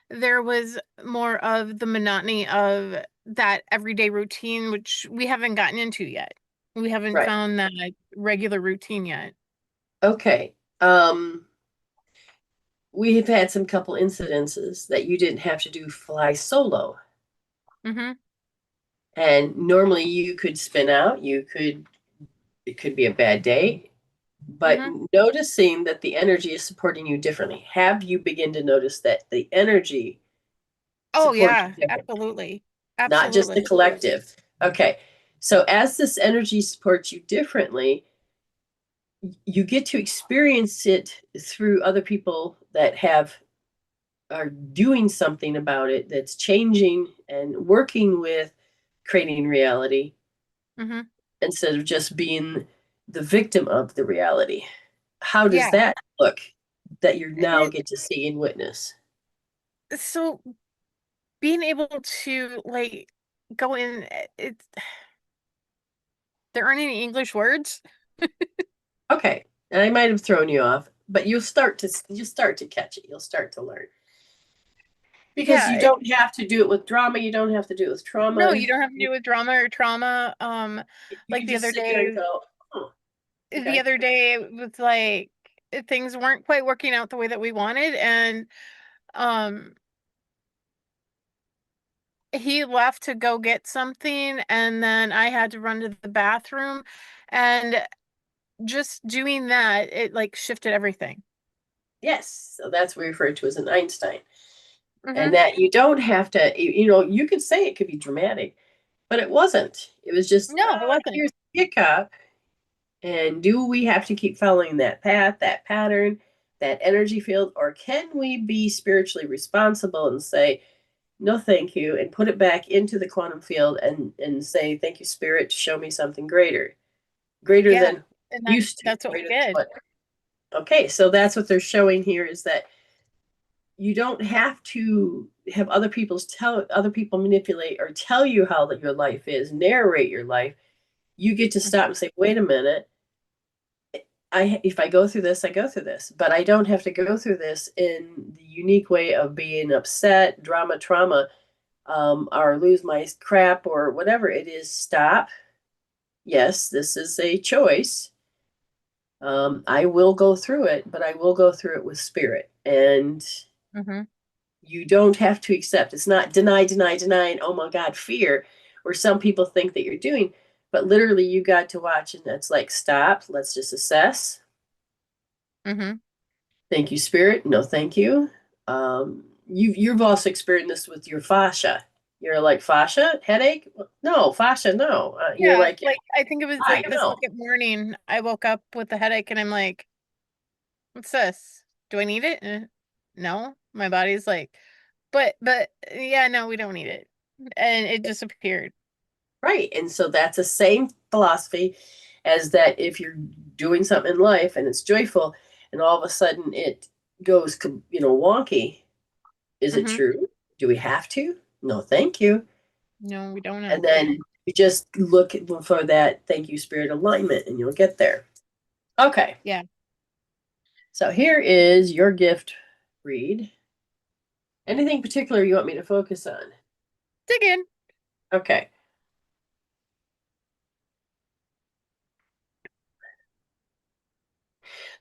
there was more of the monotony of that everyday routine, which we haven't gotten into yet. We haven't Right. found that regular routine yet. Okay. We have had some couple incidences that you didn't have to do fly solo. Mm-hmm. And normally you could spin out, it could be a bad day, but Mm-hmm. noticing that the energy is supporting you differently. Have you begin to notice that the energy Oh supports you yeah, differently, absolutely. not just the Absolutely. collective? Okay. So as this energy supports you differently, you get to experience it through other people that are doing something about it, that's changing and working with creating reality Mm-hmm. instead of just being the victim of the reality. How does Yeah. that look that you now It, get to see and witness? so being able to like go in, it's there aren't any English words. Okay, and I might have thrown you off, but you start to catch it. You'll start to learn because Yeah, you don't have to do it with drama. You don't have to do it with no, trauma. you don't have to do with drama or trauma. You Like can just sit there and go, oh, the okay, other day it was like things weren't quite working out the way that we wanted, and um he left to go get something, and then I had to run to the bathroom, and just doing that, it like shifted everything. yes. So that's what we refer to as an Einstein, and Mm-hmm. that you don't have to. You could say it could be dramatic, but it wasn't. It was just, No, it wasn't. here's the hiccup. And do we have to keep following that path, that pattern, that energy field? Or can we be spiritually responsible and say, no, thank you, and put it back into the quantum field and say, thank you, spirit, to show me something greater Yeah, than and used to, that's what we greater than did. what. Okay, so that's what they're showing here is that you don't have to have other people manipulate or tell you how that your life is, narrate your life. You get to stop and say, wait a minute, if I go through this, I go through this, but I don't have to go through this in the unique way of being upset, drama, trauma, or lose my crap or whatever it is. Stop. Yes, this is a choice. I will go through it, but I will go through it with spirit. And Mm-hmm. you don't have to accept. It's not deny, deny, deny, and oh my God, fear, where some people think that you're doing. But literally, you got to watch, and that's like, stop. Let's just assess. Mm-hmm. Thank you, Spirit. No, thank you. You've also experienced this with your fascia. You're like, fascia headache? No, fascia, no. You're Yeah, like, yeah, like I think it was I like the no. second morning I woke up with a headache, and I'm like, what's this? Do I need it? No. My body's like, but yeah, no, we don't need it. And it disappeared. Right. And so that's the same philosophy as that if you're doing something in life and it's joyful and all of a sudden it goes, wonky. Is it Mm-hmm. true? Do we have to? No, thank you. No, we don't have And to. then you just look for that thank you, Spirit alignment, and you'll get there. Okay. Yeah. So here is your gift read. Anything particular you want me to focus on? Dig in. Okay.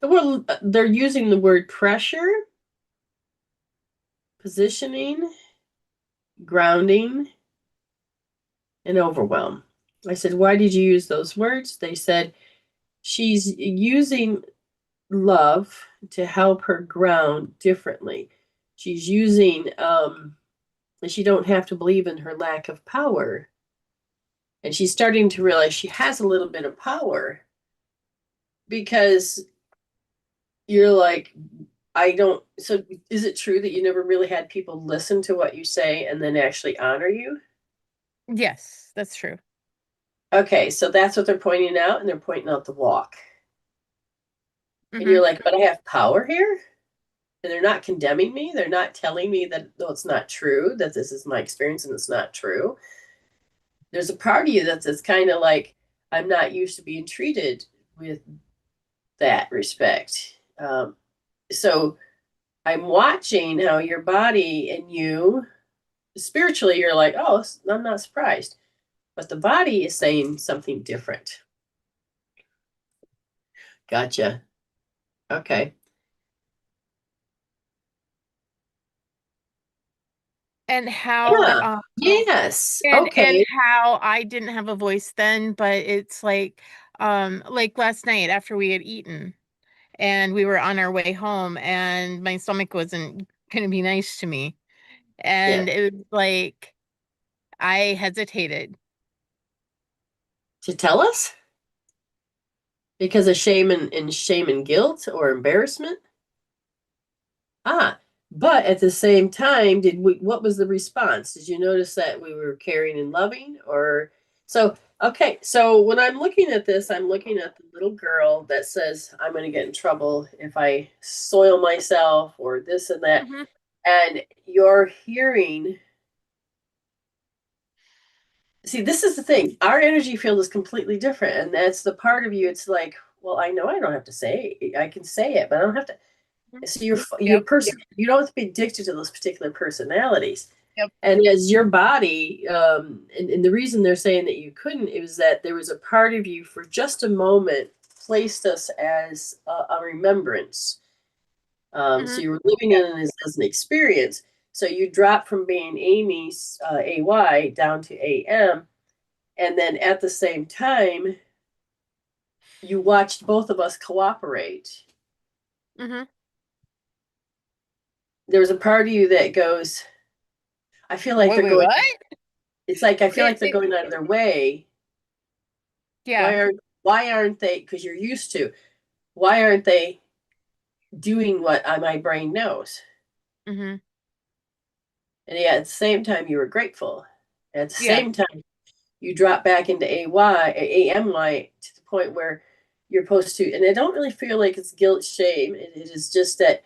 Well, they're using the word pressure, positioning, grounding, and overwhelm. I said, why did you use those words? They said, she's using love to help her ground differently. She's using, she don't have to believe in her lack of power. And she's starting to realize she has a little bit of power because you're like, I don't. So, is it true that you never really had people listen to what you say and then actually honor you? Yes, that's true. Okay, so that's what they're pointing out, and they're pointing out the walk. And Mm-hmm. you're like, but I have power here? And they're not condemning me. They're not telling me that, no, it's not true, that this is my experience and it's not true. There's a part of you that's kind of like, I'm not used to being treated with that respect. So I'm watching how your body and you, spiritually, you're like, oh, I'm not surprised. But the body is saying something different. Gotcha. Okay. And how Yeah. Yes. and Okay. how I didn't have a voice then, but it's like last night after we had eaten and we were on our way home and my stomach wasn't gonna be nice to me. Yeah. And it was like I hesitated. To tell us because of shame and guilt or embarrassment. Ah, but at the same time, did we? What was the response? Did you notice that we were caring and loving, or so? Okay, so when I'm looking at this, I'm looking at the little girl that says, "I'm going to get in trouble if I soil myself or this and that," Hmm. and you're hearing. See, this is the thing. Our energy field is completely different, and that's the part of you. It's like, well, I know I don't have to say it. I can say it, but I don't have to. So your Yep. person, you don't have to be addicted to those particular personalities. Yep. And as your body, and the reason they're saying that you couldn't, it was that there was a part of you for just a moment placed us as a remembrance. So Hmm. you were living in it as an experience. So you dropped from being Amy's AY down to AM, and then at the same time, you watched both of us cooperate. Hmm. There was a part of you that goes, I feel like Wait, they're wait, going. what? It's like I feel like they're It, going out of their way. yeah. Why aren't they? Because you're used to. Why aren't they doing what my brain knows? Hmm. And yet at the same time, you were grateful. At the Yeah. same time, you drop back into AMY to the point where you're supposed to. And I don't really feel like it's guilt, shame. It is just that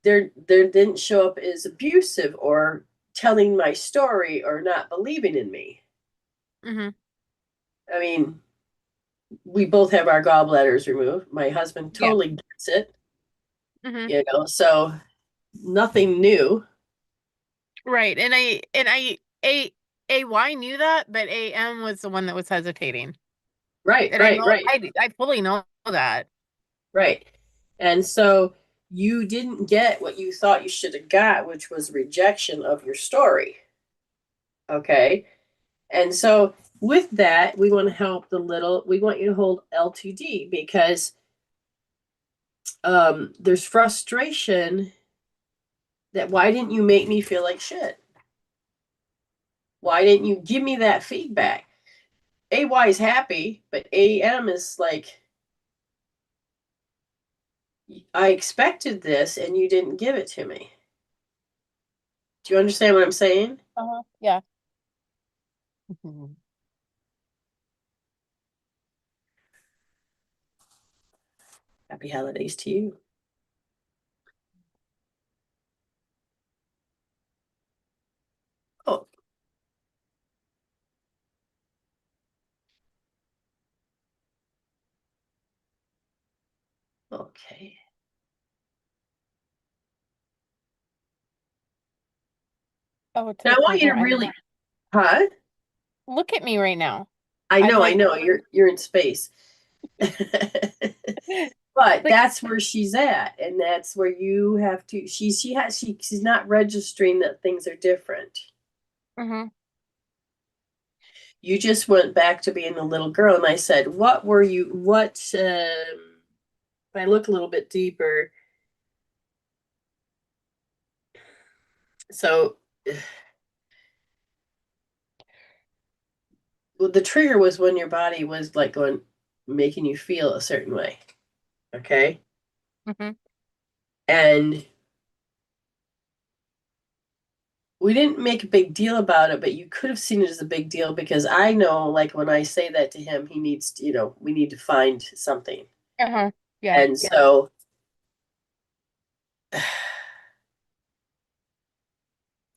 they didn't show up as abusive or telling my story or not believing in me. Hmm. I mean, we both have our gallbladders removed. My husband Yeah. totally gets it, Hmm. so nothing new. Right. And I knew that, but AM was the one that was hesitating. Right, And I right, know right, I fully know that. right. And so you didn't get what you thought you should have got, which was rejection of your story. Okay. And so with that, we want to help we want you to hold L2D because there's frustration that why didn't you make me feel like shit? Why didn't you give me that feedback? AY is happy, but AM is like, I expected this and you didn't give it to me. Do you understand what I'm saying? Uh-huh. Yeah. Mhm. Happy holidays to you. Oh, okay. Oh, to Now the I want point you where to I'm really, huh? look at me right now. I I'm know, I like know. You're in space. But Like, that's where she's at, and that's where you have to. She's not registering that things are different. mhm, You just went back to being a little girl, and I said, "What were you? What?" If I look a little bit deeper, so well, the trigger was when your body was like going, making you feel a certain way. Okay, mhm. and we didn't make a big deal about it, but you could have seen it as a big deal because I know, like, when I say that to him, he needs to, we need to find something. Uh-huh. Yeah. And so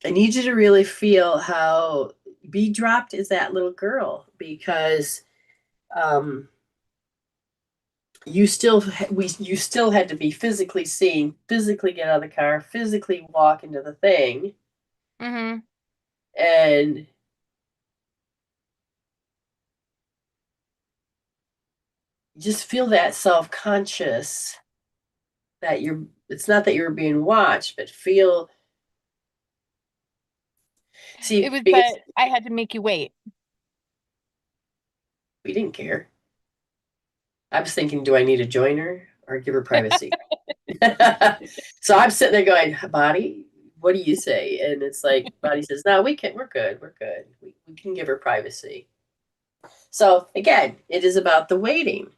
I need you to really feel how be dropped is that little girl because um, you still had to be physically seen, physically get out of the car, physically walk into the thing, Mhm. and just feel that self-conscious that you're it's not that you're being watched, but feel It see was because that I had to make you wait. we didn't care. I was thinking, do I need to join her or give her privacy? So I'm sitting there going, Body, what do you say? And it's like Body says, no, we're good. We're good. We can give her privacy. So again, it is about the waiting.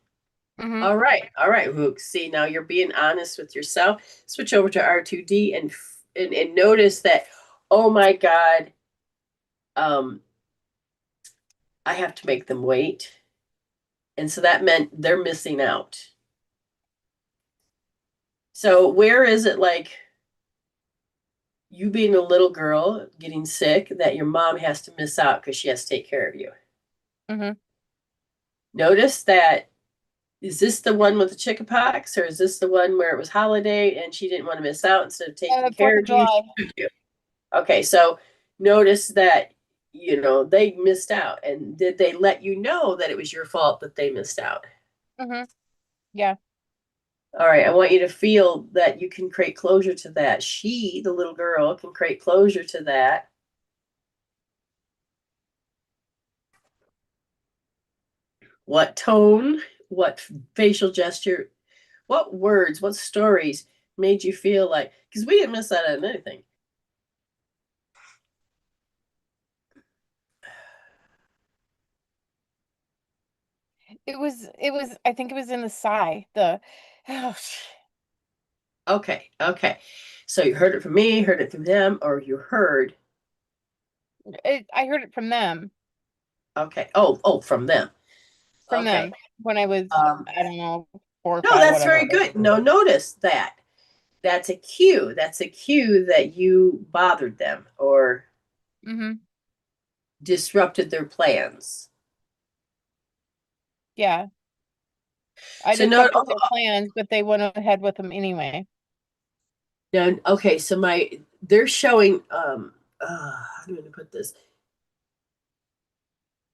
Mhm. All right. All right, Hook. See, now you're being honest with yourself. Switch over to R2D and notice that, oh my God, I have to make them wait. And so that meant they're missing out. So where is it like you being a little girl getting sick that your mom has to miss out because she has to take care of you? Mhm. Notice that is this the one with the chickenpox or is this the one where it was holiday and she didn't want to miss out instead of taking 4th care of of you? July. She took you. Okay, so notice that they missed out. And did they let you know that it was your fault that they missed out? Mhm. Yeah. All right, I want you to feel that you can create closure to that. She, the little girl, can create closure to that. What tone, what facial gesture, what words, what stories made you feel like, because we didn't miss out on anything. It was I think it was in the sigh. The oh, Okay, okay. So you heard it from me, heard it from them, or you heard, I heard it from them. okay. Oh, from them. From Okay. them when I was, Um, I don't know, 4 or no, 5, that's whatever very it was. good. No, notice that. That's a cue. That's a cue that you bothered them or Mhm. disrupted their plans. Yeah. I So no, disrupted their plans, but they went ahead with them anyway. no, okay. So they're showing. How do I put this?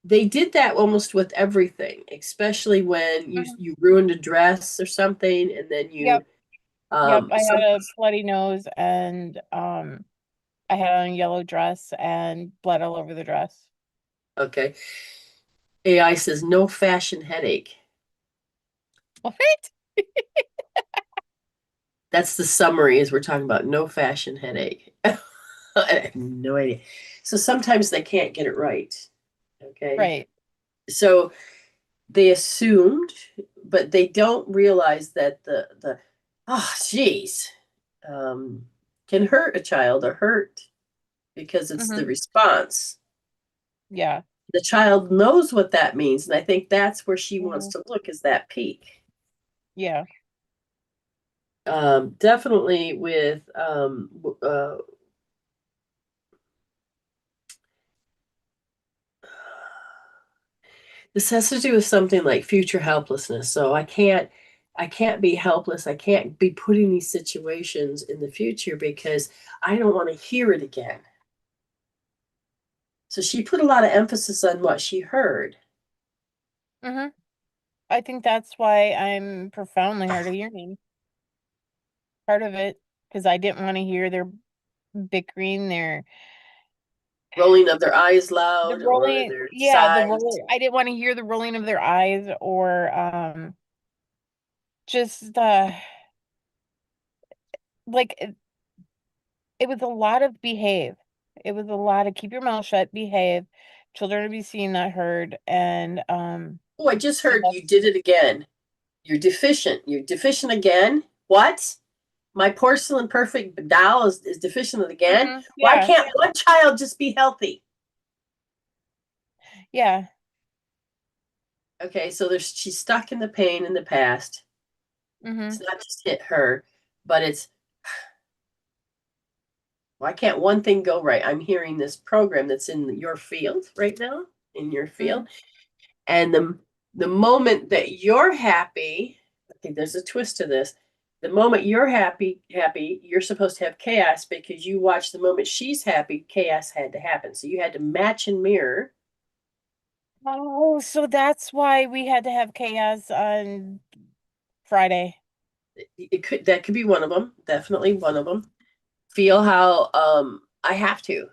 They did that almost with everything, especially when you Mhm. you ruined a dress or something, and then Yep. you Yep. I some had a bloody nose and I had on a yellow dress and blood all over the dress. okay. AI says no fashion headache. What? That's the summary as we're talking about no fashion headache. I have no idea. So sometimes they can't get it right. Okay. Right. So they assumed, but they don't realize that the oh geez um, can hurt a child or hurt because it's the Mhm. response. Yeah. The child knows what that means, and I think that's where she wants Mhm. to look is that peak. Yeah. Definitely with this has to do with something like future helplessness. So I can't be helpless. I can't be put in these situations in the future because I don't want to hear it again. So she put a lot of emphasis on what she heard. Mhm. I think that's why I'm profoundly hard of hearing. Part of it, because I didn't want to hear their bickering, Rolling of their eyes the loud or rolling, their yeah, the sighs. roll. I didn't want to hear the rolling of their eyes or just like it was a lot of behave. It was a lot of keep your mouth shut, behave, children to be seen, not heard, and Oh, I just so heard you did it again. You're deficient. You're deficient again. What? My porcelain perfect doll is deficient again. Why yeah, can't one child just be healthy? yeah, Okay, so she's stuck in the pain in the past. It's mm-hmm. not just hit her, but it's why can't one thing go right? I'm hearing this program that's in your field right now, in your Mm-hmm. field. And the moment that you're happy, I think there's a twist to this. The moment you're happy, you're supposed to have chaos because you watch the moment she's happy, chaos had to happen. So you had to match and mirror. Oh, so that's why we had to have chaos on Friday. It could that could be one of them, definitely one of them. Feel how I have to.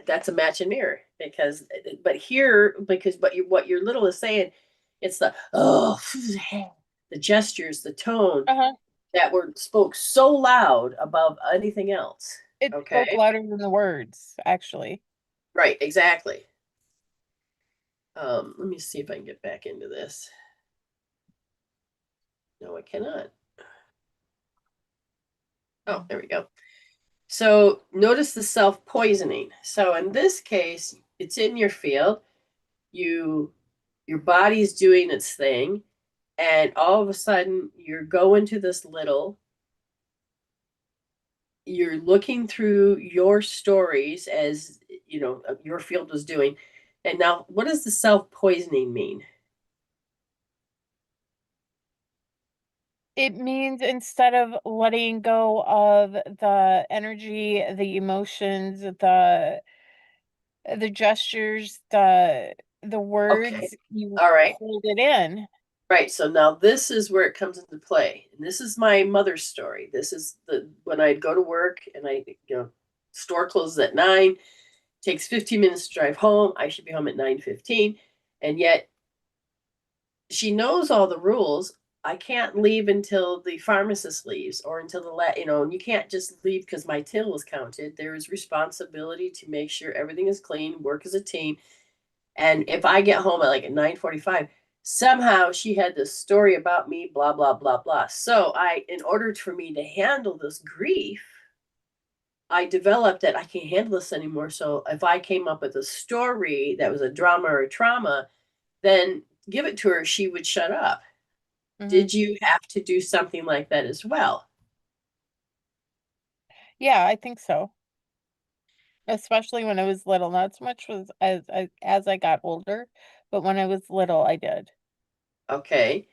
That's a match and mirror because, but here because what your little is saying, it's the oh the gestures, the tone Uh-huh. that were spoke so loud above anything else. It spoke Okay, louder than the words, actually. right, exactly. Let me see if I can get back into this. No, I cannot. Oh, there we go. So notice the self poisoning. So in this case, it's in your field. You your body's doing its thing, and all of a sudden you're going to this little. You're looking through your stories as you know your field was doing. And now, what does the self poisoning mean? It means instead of letting go of the energy, the emotions, the gestures, the Okay, words, you all right. hold it in. Right. So now this is where it comes into play. And this is my mother's story. This is the when I'd go to work and store closes at 9, takes 15 minutes to drive home. I should be home at 9:15. And yet she knows all the rules. I can't leave until the pharmacist leaves or until and you can't just leave because my till was counted. There is responsibility to make sure everything is clean, work as a team. And if I get home at like at 9:45, somehow she had this story about me, blah, blah, blah, blah. So in order for me to handle this grief, I developed that I can't handle this anymore. So if I came up with a story that was a drama or a trauma, then give it to her, she would shut up. Hmm. Did you have to do something like that as well? Yeah, I think so. Especially when I was little. Not so much was as I got older, but when I was little, I did. Okay.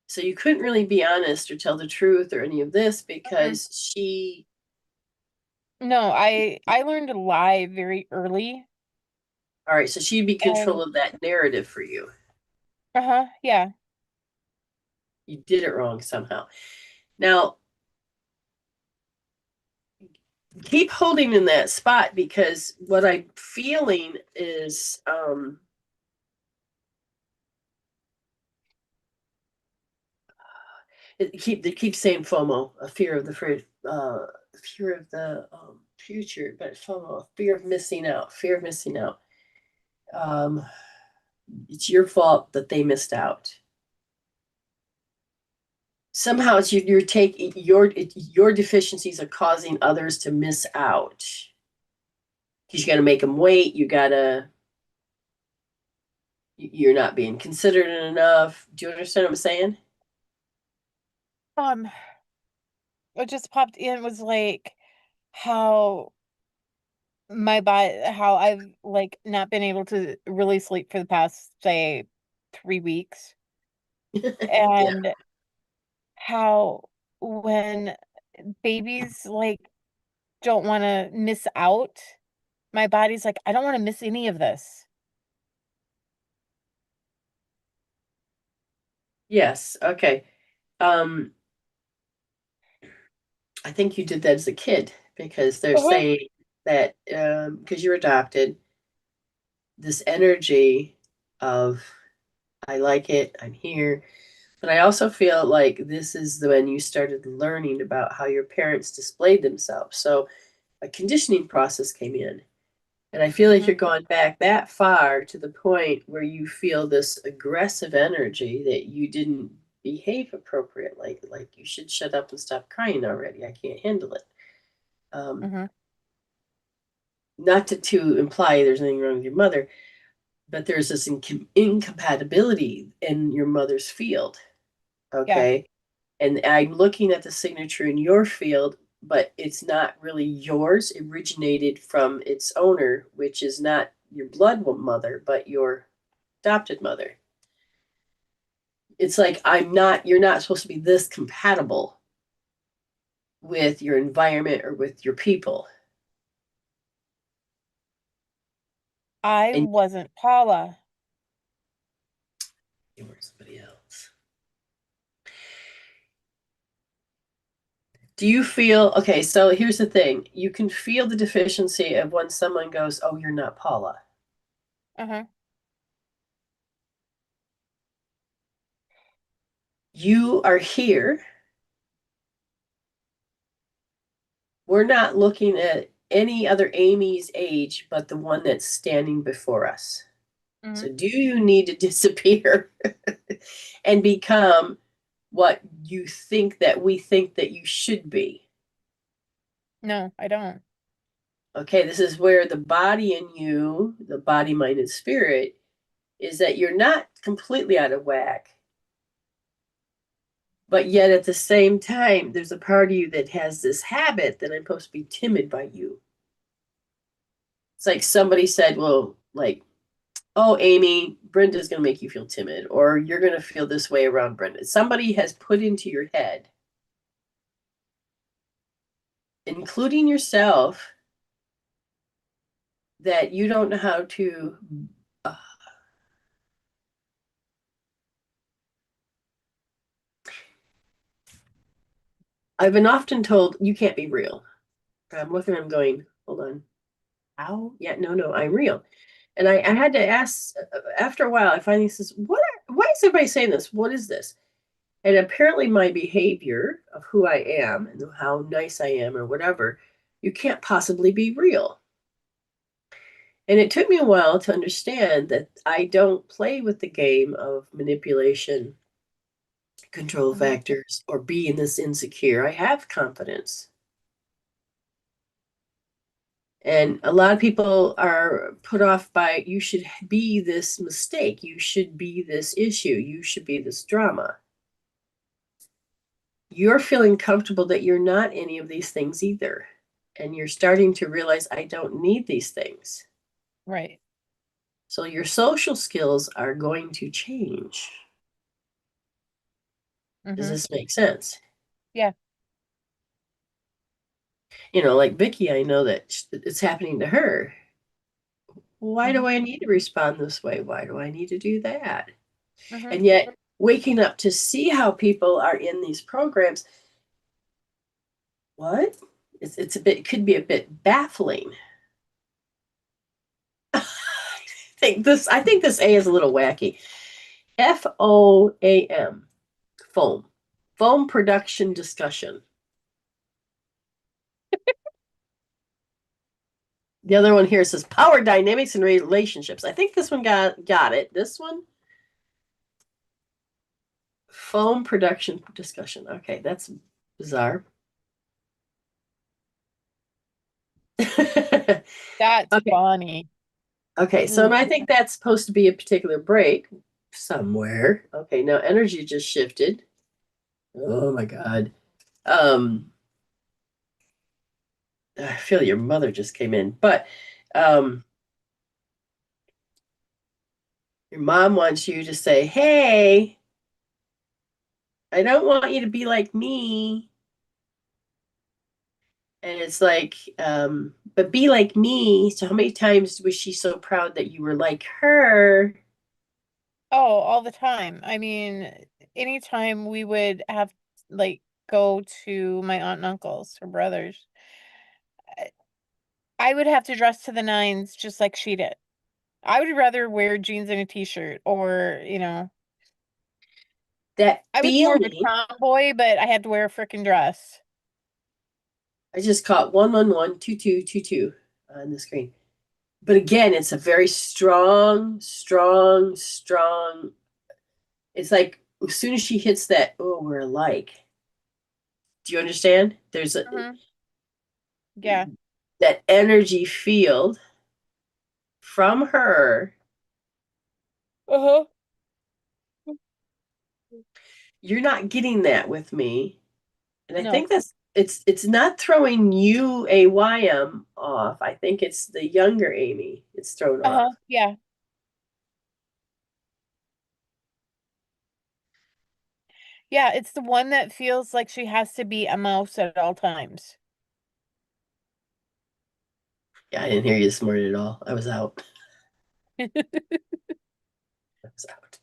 So you couldn't really be honest or tell the truth or any of this Mhm. because she, No, I learned to lie very early, all right, so she'd be and control of that narrative for you. uh-huh, yeah. You did it wrong somehow. Now, keep holding in that spot because what I'm feeling is they keep saying FOMO, a fear of the fear of the future, but FOMO, fear of missing out, fear of missing out. Um, it's your fault that they missed out. Somehow it's you're taking your deficiencies are causing others to miss out because you got to make them wait. You're not being considered enough. Do you understand what I'm saying? Um, what just popped in was like how how I've like not been able to really sleep for the past, say, 3 weeks, Yeah. and how when babies like don't want to miss out, my body's like, I don't want to miss any of this. Yes. Okay. Um, I think you did that as a kid because they're Uh-huh. saying that because you're adopted, this energy of I like it, I'm here. But I also feel like this is when you started learning about how your parents displayed themselves. So a conditioning process came in. And I feel like Mhm. you're going back that far to the point where you feel this aggressive energy that you didn't behave appropriately. Like you should shut up and stop crying already. I can't handle it. Um, Mhm. not to imply there's anything wrong with your mother, but there's this incompatibility in your mother's field. Yeah. Okay. And I'm looking at the signature in your field, but it's not really yours. It originated from its owner, which is not your blood mother, but your adopted mother. It's like you're not supposed to be this compatible with your environment or with your people. I And wasn't Paula. you were somebody else. Do you feel okay? So here's the thing you can feel the deficiency of when someone goes, "Oh, you're not Paula." Uh-huh. You are here. We're not looking at any other Amy's age but the one that's standing before us. So, Mhm. do you need to disappear and become what you think that you should be? No, I don't. Okay, this is where the body in you, the body, mind, and spirit, is that you're not completely out of whack, but yet at the same time, there's a part of you that has this habit that I'm supposed to be timid by you. It's like somebody said, well, like, oh, Amy, Brenda's going to make you feel timid, or you're going to feel this way around Brenda. Somebody has put into your head, including yourself, that you don't know how to. Uh, I've been often told you can't be real. I'm looking, I'm going, hold on. How? Yeah, no, no, I'm real. And I had to ask after a while, I finally says, why is everybody saying this? What is this? And apparently my behavior of who I am and how nice I am or whatever, you can't possibly be real. And it took me a while to understand that I don't play with the game of manipulation, control Mhm. factors, or being this insecure. I have confidence. And a lot of people are put off by you should be this mistake, you should be this issue, you should be this drama. You're feeling comfortable that you're not any of these things either. And you're starting to realize I don't need these things. Right. So your social skills are going to change. Does Mhm. this make sense? Yeah. Like Vicki, I know that it's happening to her. Why do Mhm. I need to respond this way? Why do I need to do that? Mhm. And yet, waking up to see how people are in these programs, what? It's a bit, it could be a bit baffling. I think this A is a little wacky. FOAM, foam, foam production discussion. The other one here says power dynamics and relationships. I think this one got it. This one, foam production discussion. Okay, that's bizarre. That's Okay. funny. Okay, so Ooh. and I think that's supposed to be a particular break somewhere. Okay, now energy just shifted. Oh my God. Um, I feel your mother just came in, but um, your mom wants you to say, "Hey, I don't want you to be like me." And it's like, but be like me. So how many times was she so proud that you were like her? Oh, all the time. I mean, anytime we would have like go to my aunt and uncle's or brothers, I I would have to dress to the nines just like she did. I would rather wear jeans and a t-shirt or, That I was more of a feeling, tomboy, but I had to wear a freaking dress. I just caught 1112222 on the screen. But again, it's a very strong, strong, strong. It's like as soon as she hits that, oh, we're alike. Do you understand? There's a Mhm. Yeah. that energy field from her. Uh-huh. You're not getting that with me. And I No. think it's not throwing you AYM off. I think it's the younger Amy it's thrown Uh-huh. off. Yeah. Yeah, it's the one that feels like she has to be a mouse at all times. Yeah, I didn't hear you this morning at all. I was out. I was out.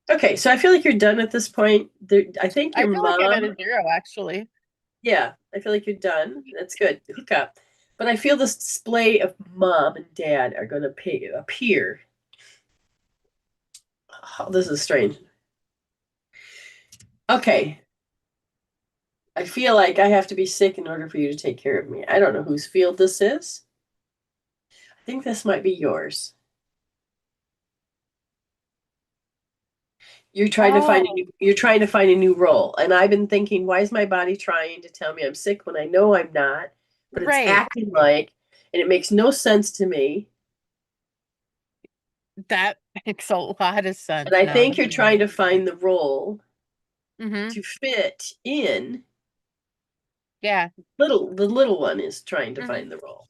Okay, so I feel like you're done at this point. I think I your feel like I'm at mom, a zero, actually. yeah, I feel like you're done. That's good. Hook up. But I feel this display of mom and dad are going to appear. Oh, this is strange. Okay, I feel like I have to be sick in order for you to take care of me. I don't know whose field this is. I think this might be yours. Oh, You're trying to find a new role. And I've been thinking, why is my body trying to tell me I'm sick when I know I'm not? But it's right. acting like, and it makes no sense to me. That makes a lot of And sense I now think that you're you trying to find the role Mhm. to fit in. Yeah. The little one is trying to Mhm. find the role.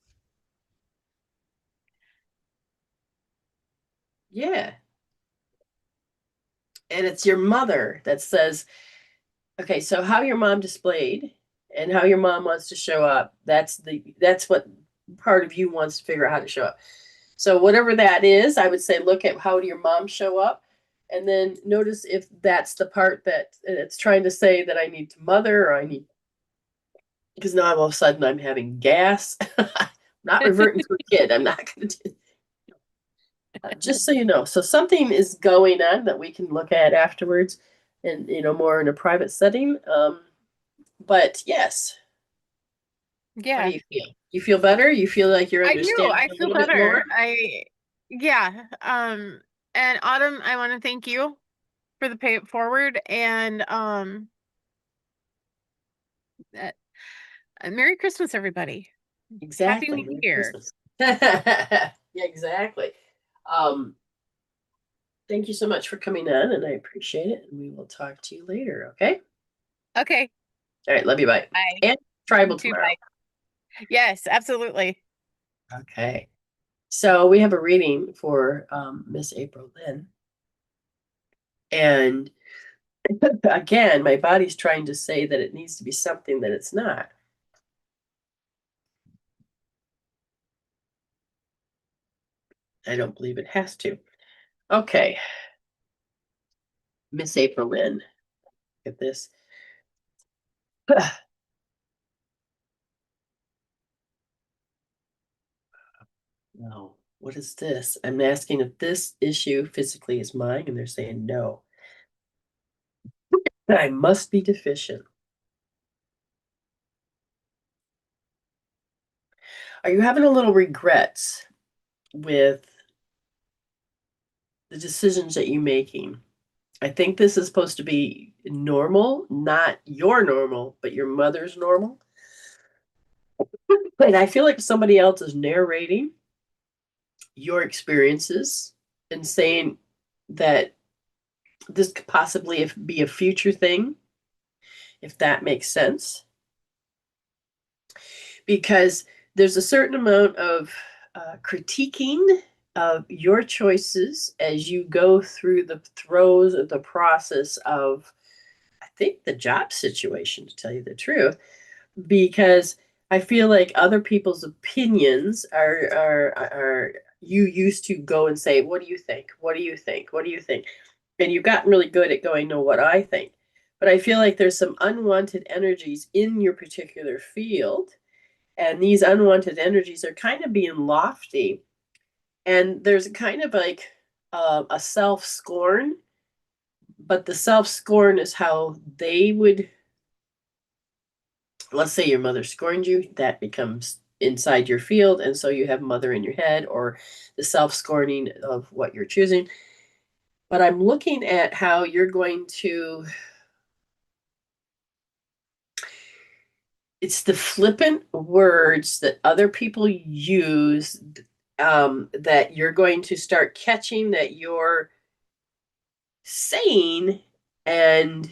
Yeah. And it's your mother that says, okay, so how your mom displayed and how your mom wants to show up, that's what part of you wants to figure out how to show up. So whatever that is, I would say look at how do your mom show up and then notice if that's the part that it's trying to say that I need to mother or I need because now all of a sudden I'm having gas. Not reverting to a kid. I'm not going to do just so you know. So something is going on that we can look at afterwards and more in a private setting. But yes, how do Yeah. you feel? You feel better? You feel like you're I do. understanding I a feel little bit more? better. Yeah. And Autumn, I want to thank you for the pay it forward and uh, Merry Christmas, everybody. Happy Exactly. New Merry Year. Christmas. Yeah, exactly. Um, thank you so much for coming on, and I appreciate it. And we will talk to you later. Okay. Okay. All right. Love you. Bye. Bye. And You tribal too. tomorrow. Bye. Yes, absolutely. Okay. So we have a reading for Miss April Lynn, and again, my body's trying to say that it needs to be something that it's not. I don't believe it has to. Okay, Miss April Lynn, look at this. No, what is this? I'm asking if this issue physically is mine, and they're saying no. I must be deficient. Are you having a little regrets with the decisions that you're making? I think this is supposed to be normal, not your normal, but your mother's normal. And I feel like somebody else is narrating your experiences and saying that this could possibly be a future thing, if that makes sense. Because there's a certain amount of critiquing of your choices as you go through the throes of the process of, I think, the job situation, to tell you the truth, because I feel like other people's opinions are you used to go and say, what do you think? What do you think? What do you think? And you've gotten really good at going, no, what I think. But I feel like there's some unwanted energies in your particular field. And these unwanted energies are kind of being lofty. And there's kind of like a self scorn, but the self scorn is how they would, let's say your mother scorned you, that becomes inside your field. And so you have mother in your head, or the self scorning of what you're choosing. But I'm looking at how you're going to, it's the flippant words that other people use, that you're going to start catching that you're saying, and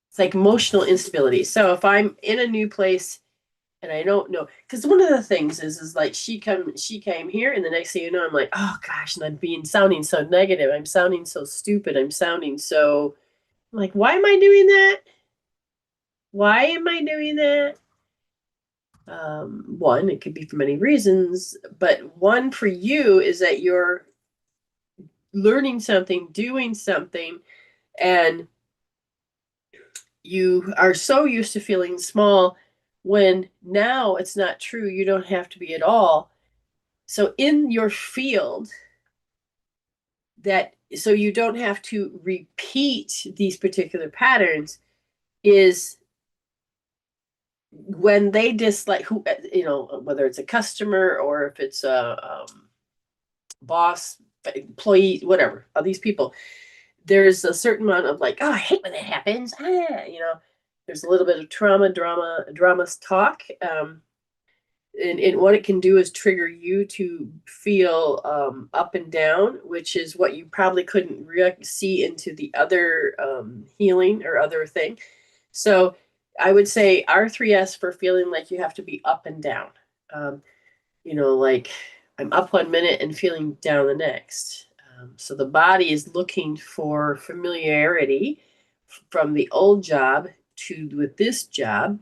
it's like emotional instability. So if I'm in a new place and I don't know, because one of the things is like she came here, and the next thing you know, I'm like, oh gosh, and I'm sounding so negative, I'm sounding so stupid, I'm sounding so like, why am I doing that? Why am I doing that? One, it could be for many reasons, but one for you is that you're learning something, doing something, and you are so used to feeling small when now it's not true. You don't have to be at all. So in your field, that so you don't have to repeat these particular patterns, is when they dislike who, whether it's a customer or if it's a boss, employee, whatever, of these people, there's a certain amount of like, oh, I hate when that happens. There's a little bit of drama talk. And what it can do is trigger you to feel up and down, which is what you probably couldn't see into the other healing or other thing. So I would say R3S for feeling like you have to be up and down. Um, like I'm up 1 minute and feeling down the next. So the body is looking for familiarity from the old job to with this job.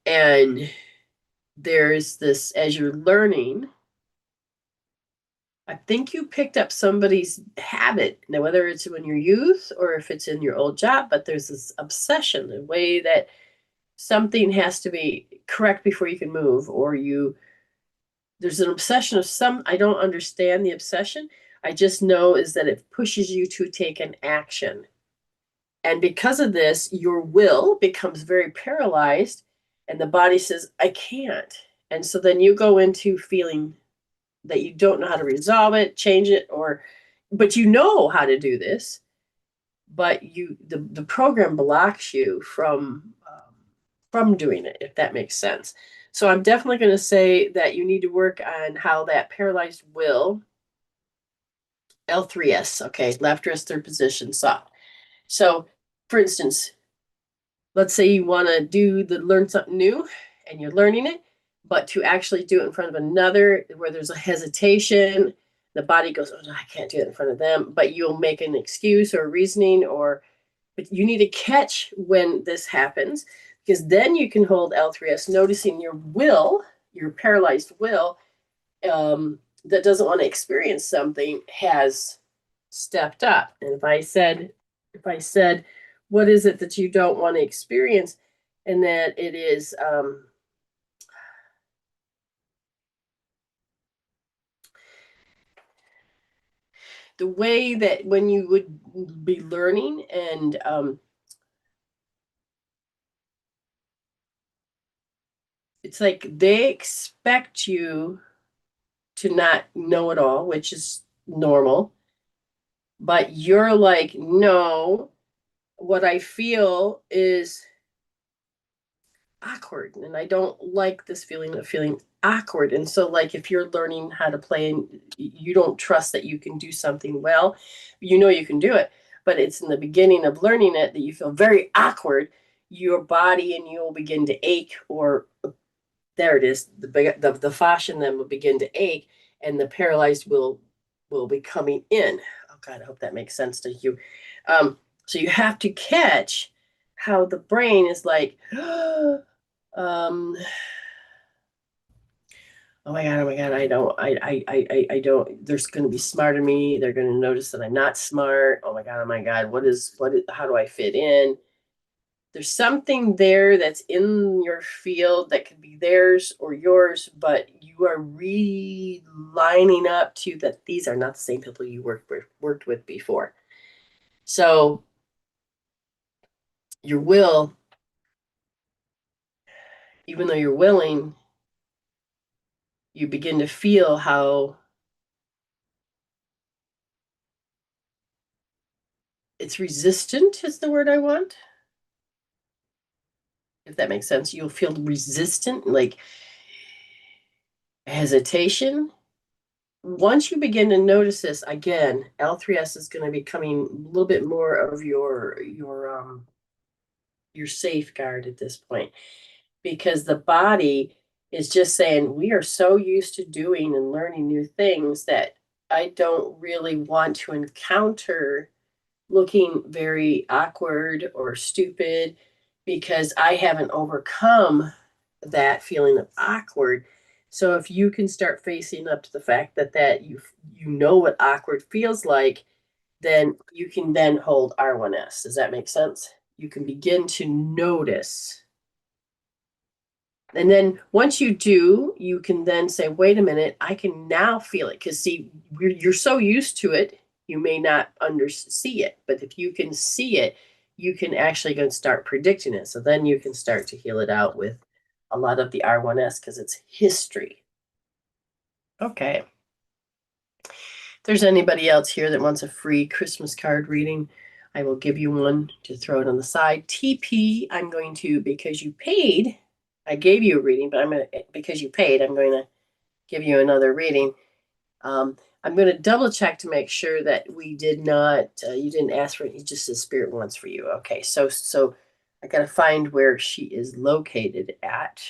And there's this, as you're learning, I think you picked up somebody's habit. Now, whether it's when you're youth or if it's in your old job, but there's this obsession, the way that something has to be correct before you can move, or there's an obsession of I don't understand the obsession. I just know is that it pushes you to take an action. And because of this, your will becomes very paralyzed, and the body says, I can't. And so then you go into feeling that you don't know how to resolve it, change it, but you know how to do this, but the program blocks you from doing it, if that makes sense. So I'm definitely going to say that you need to work on how that paralyzed will, L3S, okay, left wrist third position, soft. So, for instance, let's say you want to learn something new, and you're learning it, but to actually do it in front of another where there's a hesitation, the body goes, oh, no, I can't do it in front of them, but you'll make an excuse or reasoning, but you need to catch when this happens, because then you can hold L3S, noticing your will, your paralyzed will, that doesn't want to experience something, has stepped up. And if I said, what is it that you don't want to experience? And that it is the way that when you would be learning, and it's like they expect you to not know it all, which is normal. But you're like, no, what I feel is awkward, and I don't like this feeling of feeling awkward. And so, like, if you're learning how to play and you don't trust that you can do something well, you can do it, but it's in the beginning of learning it that you feel very awkward, your body and you will begin to ache, or there it is, the fascia in them will begin to ache, and the paralyzed will be coming in. Oh God, I hope that makes sense to you. So you have to catch how the brain is like, um, oh my God, I don't, there's going to be smarter me. They're going to notice that I'm not smart. Oh my God, how do I fit in? There's something there that's in your field that could be theirs or yours, but you are relining up to that these are not the same people you worked with before. So your will, even though you're willing, you begin to feel how it's resistant is the word I want. If that makes sense, you'll feel resistant, like hesitation. Once you begin to notice this, again, L3S is going to be coming a little bit more of your safeguard at this point, because the body is just saying we are so used to doing and learning new things that I don't really want to encounter looking very awkward or stupid because I haven't overcome that feeling of awkward. So if you can start facing up to the fact that you know what awkward feels like, then you can then hold R1S. Does that make sense? You can begin to notice. And then once you do, you can then say, wait a minute, I can now feel it. Because see, you're so used to it, you may not see it. But if you can see it, you can actually go and start predicting it. So then you can start to heal it out with a lot of the R1S because it's history. Okay. If there's anybody else here that wants a free Christmas card reading, I will give you one to throw it on the side. TP, I'm going to, because you paid, I gave you a reading, but because you paid, I'm going to give you another reading. I'm going to double check to make sure that we did not, you didn't ask for it, just the spirit wants for you. Okay, so I got to find where she is located at.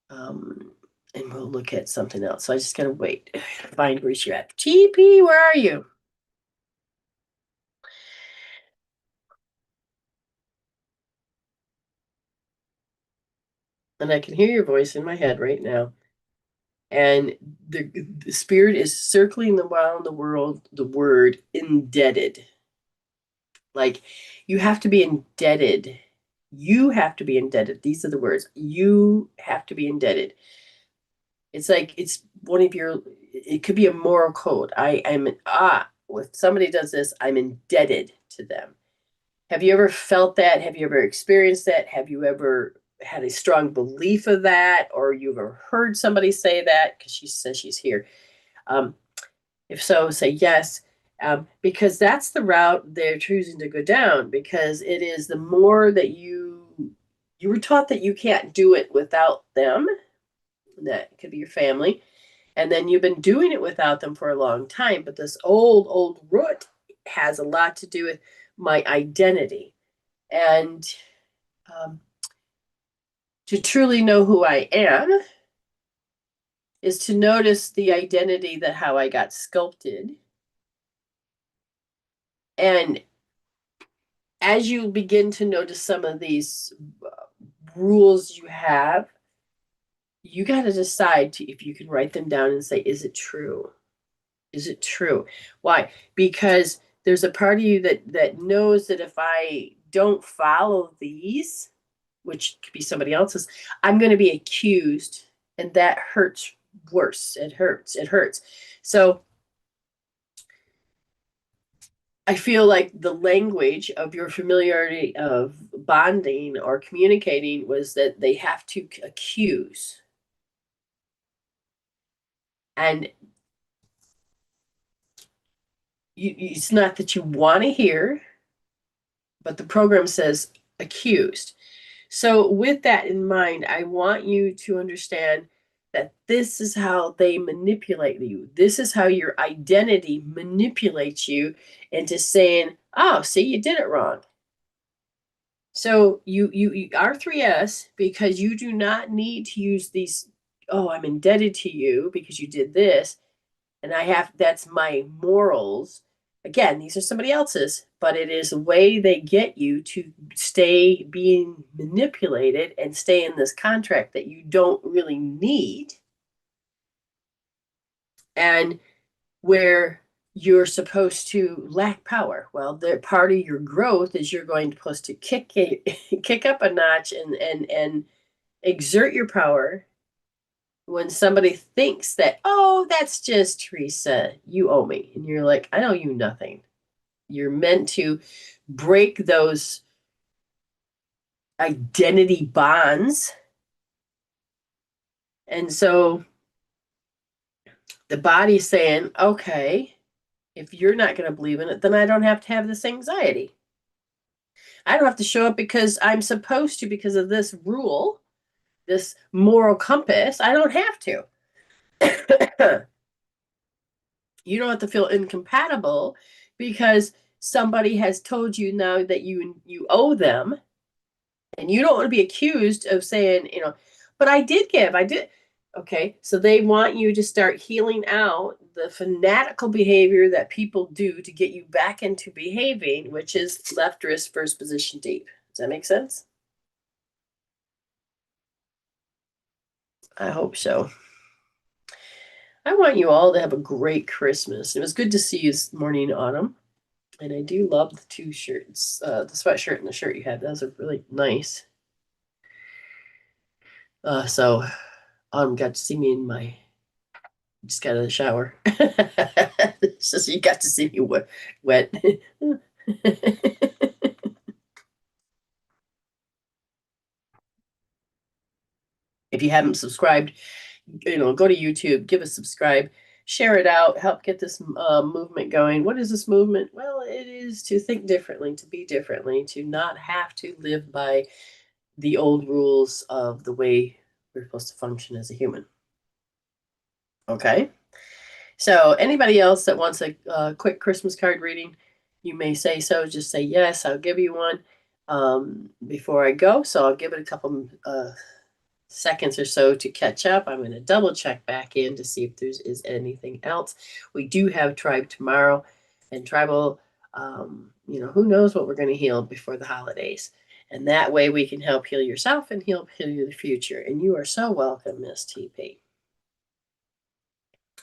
And we'll look at something else. So I just got to wait, find where she's at. TP, where are you? And I can hear your voice in my head right now. And the spirit is circling around the world, the word indebted. Like you have to be indebted. You have to be indebted. These are the words. You have to be indebted. It's like it's one of your, it could be a moral code. If somebody does this, I'm indebted to them. Have you ever felt that? Have you ever experienced that? Have you ever had a strong belief of that? Or you ever heard somebody say that? Because she says she's here. Um, if so, say yes, because that's the route they're choosing to go down. Because it is the more that you were taught that you can't do it without them. That could be your family, and then you've been doing it without them for a long time. But this old root has a lot to do with my identity, and um, to truly know who I am is to notice the identity that how I got sculpted. And as you begin to notice some of these rules you have, you got to decide if you can write them down and say, is it true? Is it true? Why? Because there's a part of you that knows that if I don't follow these, which could be somebody else's, I'm going to be accused, and that hurts worse. It hurts. It hurts. So I feel like the language of your familiarity of bonding or communicating was that they have to accuse. And it's not that you want to hear, but the program says accused. So, with that in mind, I want you to understand that this is how they manipulate you. This is how your identity manipulates you into saying, oh, see, you did it wrong. So you R3S, because you do not need to use these, oh, I'm indebted to you because you did this, and that's my morals. Again, these are somebody else's, but it is a way they get you to stay being manipulated and stay in this contract that you don't really need, and where you're supposed to lack power. Well, the part of your growth is you're going to supposed to kick up a notch and exert your power when somebody thinks that, oh, that's just Teresa, you owe me. And you're like, I owe you nothing. You're meant to break those identity bonds. And so the body's saying, okay, if you're not going to believe in it, then I don't have to have this anxiety. I don't have to show up because I'm supposed to, because of this rule, this moral compass. I don't have to. You don't have to feel incompatible because somebody has told you now that you owe them, and you don't want to be accused of saying, but I did give, I did. Okay, so they want you to start healing out the fanatical behavior that people do to get you back into behaving, which is left wrist first position deep. Does that make sense? I hope so. I want you all to have a great Christmas. It was good to see you this morning, Autumn. And I do love the two shirts, the sweatshirt and the shirt you had. Those are really nice. So Autumn got to see me in my, just got out of the shower. So you got to see me wet. If you haven't subscribed, go to YouTube, give a subscribe, share it out, help get this movement going. What is this movement? Well, it is to think differently, to be differently, to not have to live by the old rules of the way we're supposed to function as a human. Okay. So anybody else that wants a quick Christmas card reading, you may say so. Just say yes, I'll give you one before I go. So I'll give it a couple seconds or so to catch up. I'm going to double check back in to see if is anything else. We do have Tribe tomorrow, and Tribal, who knows what we're going to heal before the holidays. And that way we can help heal yourself and heal the future. And you are so welcome, Miss TP.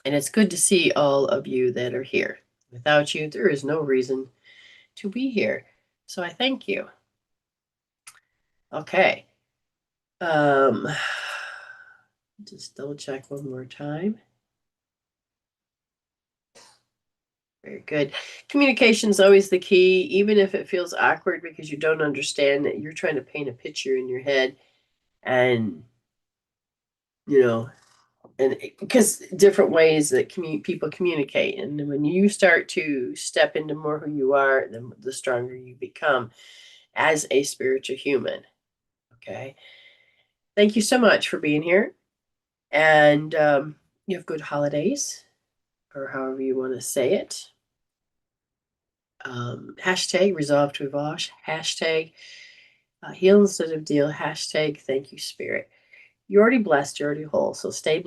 And it's good to see all of you that are here. Without you, there is no reason to be here. So I thank you. Okay. Just double check one more time. Very good. Communication is always the key, even if it feels awkward because you don't understand that you're trying to paint a picture in your head, and and because different ways that people communicate, and when you start to step into more who you are, then the stronger you become as a spiritual human. Okay. Thank you so much for being here, and you have good holidays, or however you want to say it. Hashtag resolve to wash, hashtag heal instead of deal, hashtag thank you, spirit. You're already blessed, you're already whole, so stay blessed.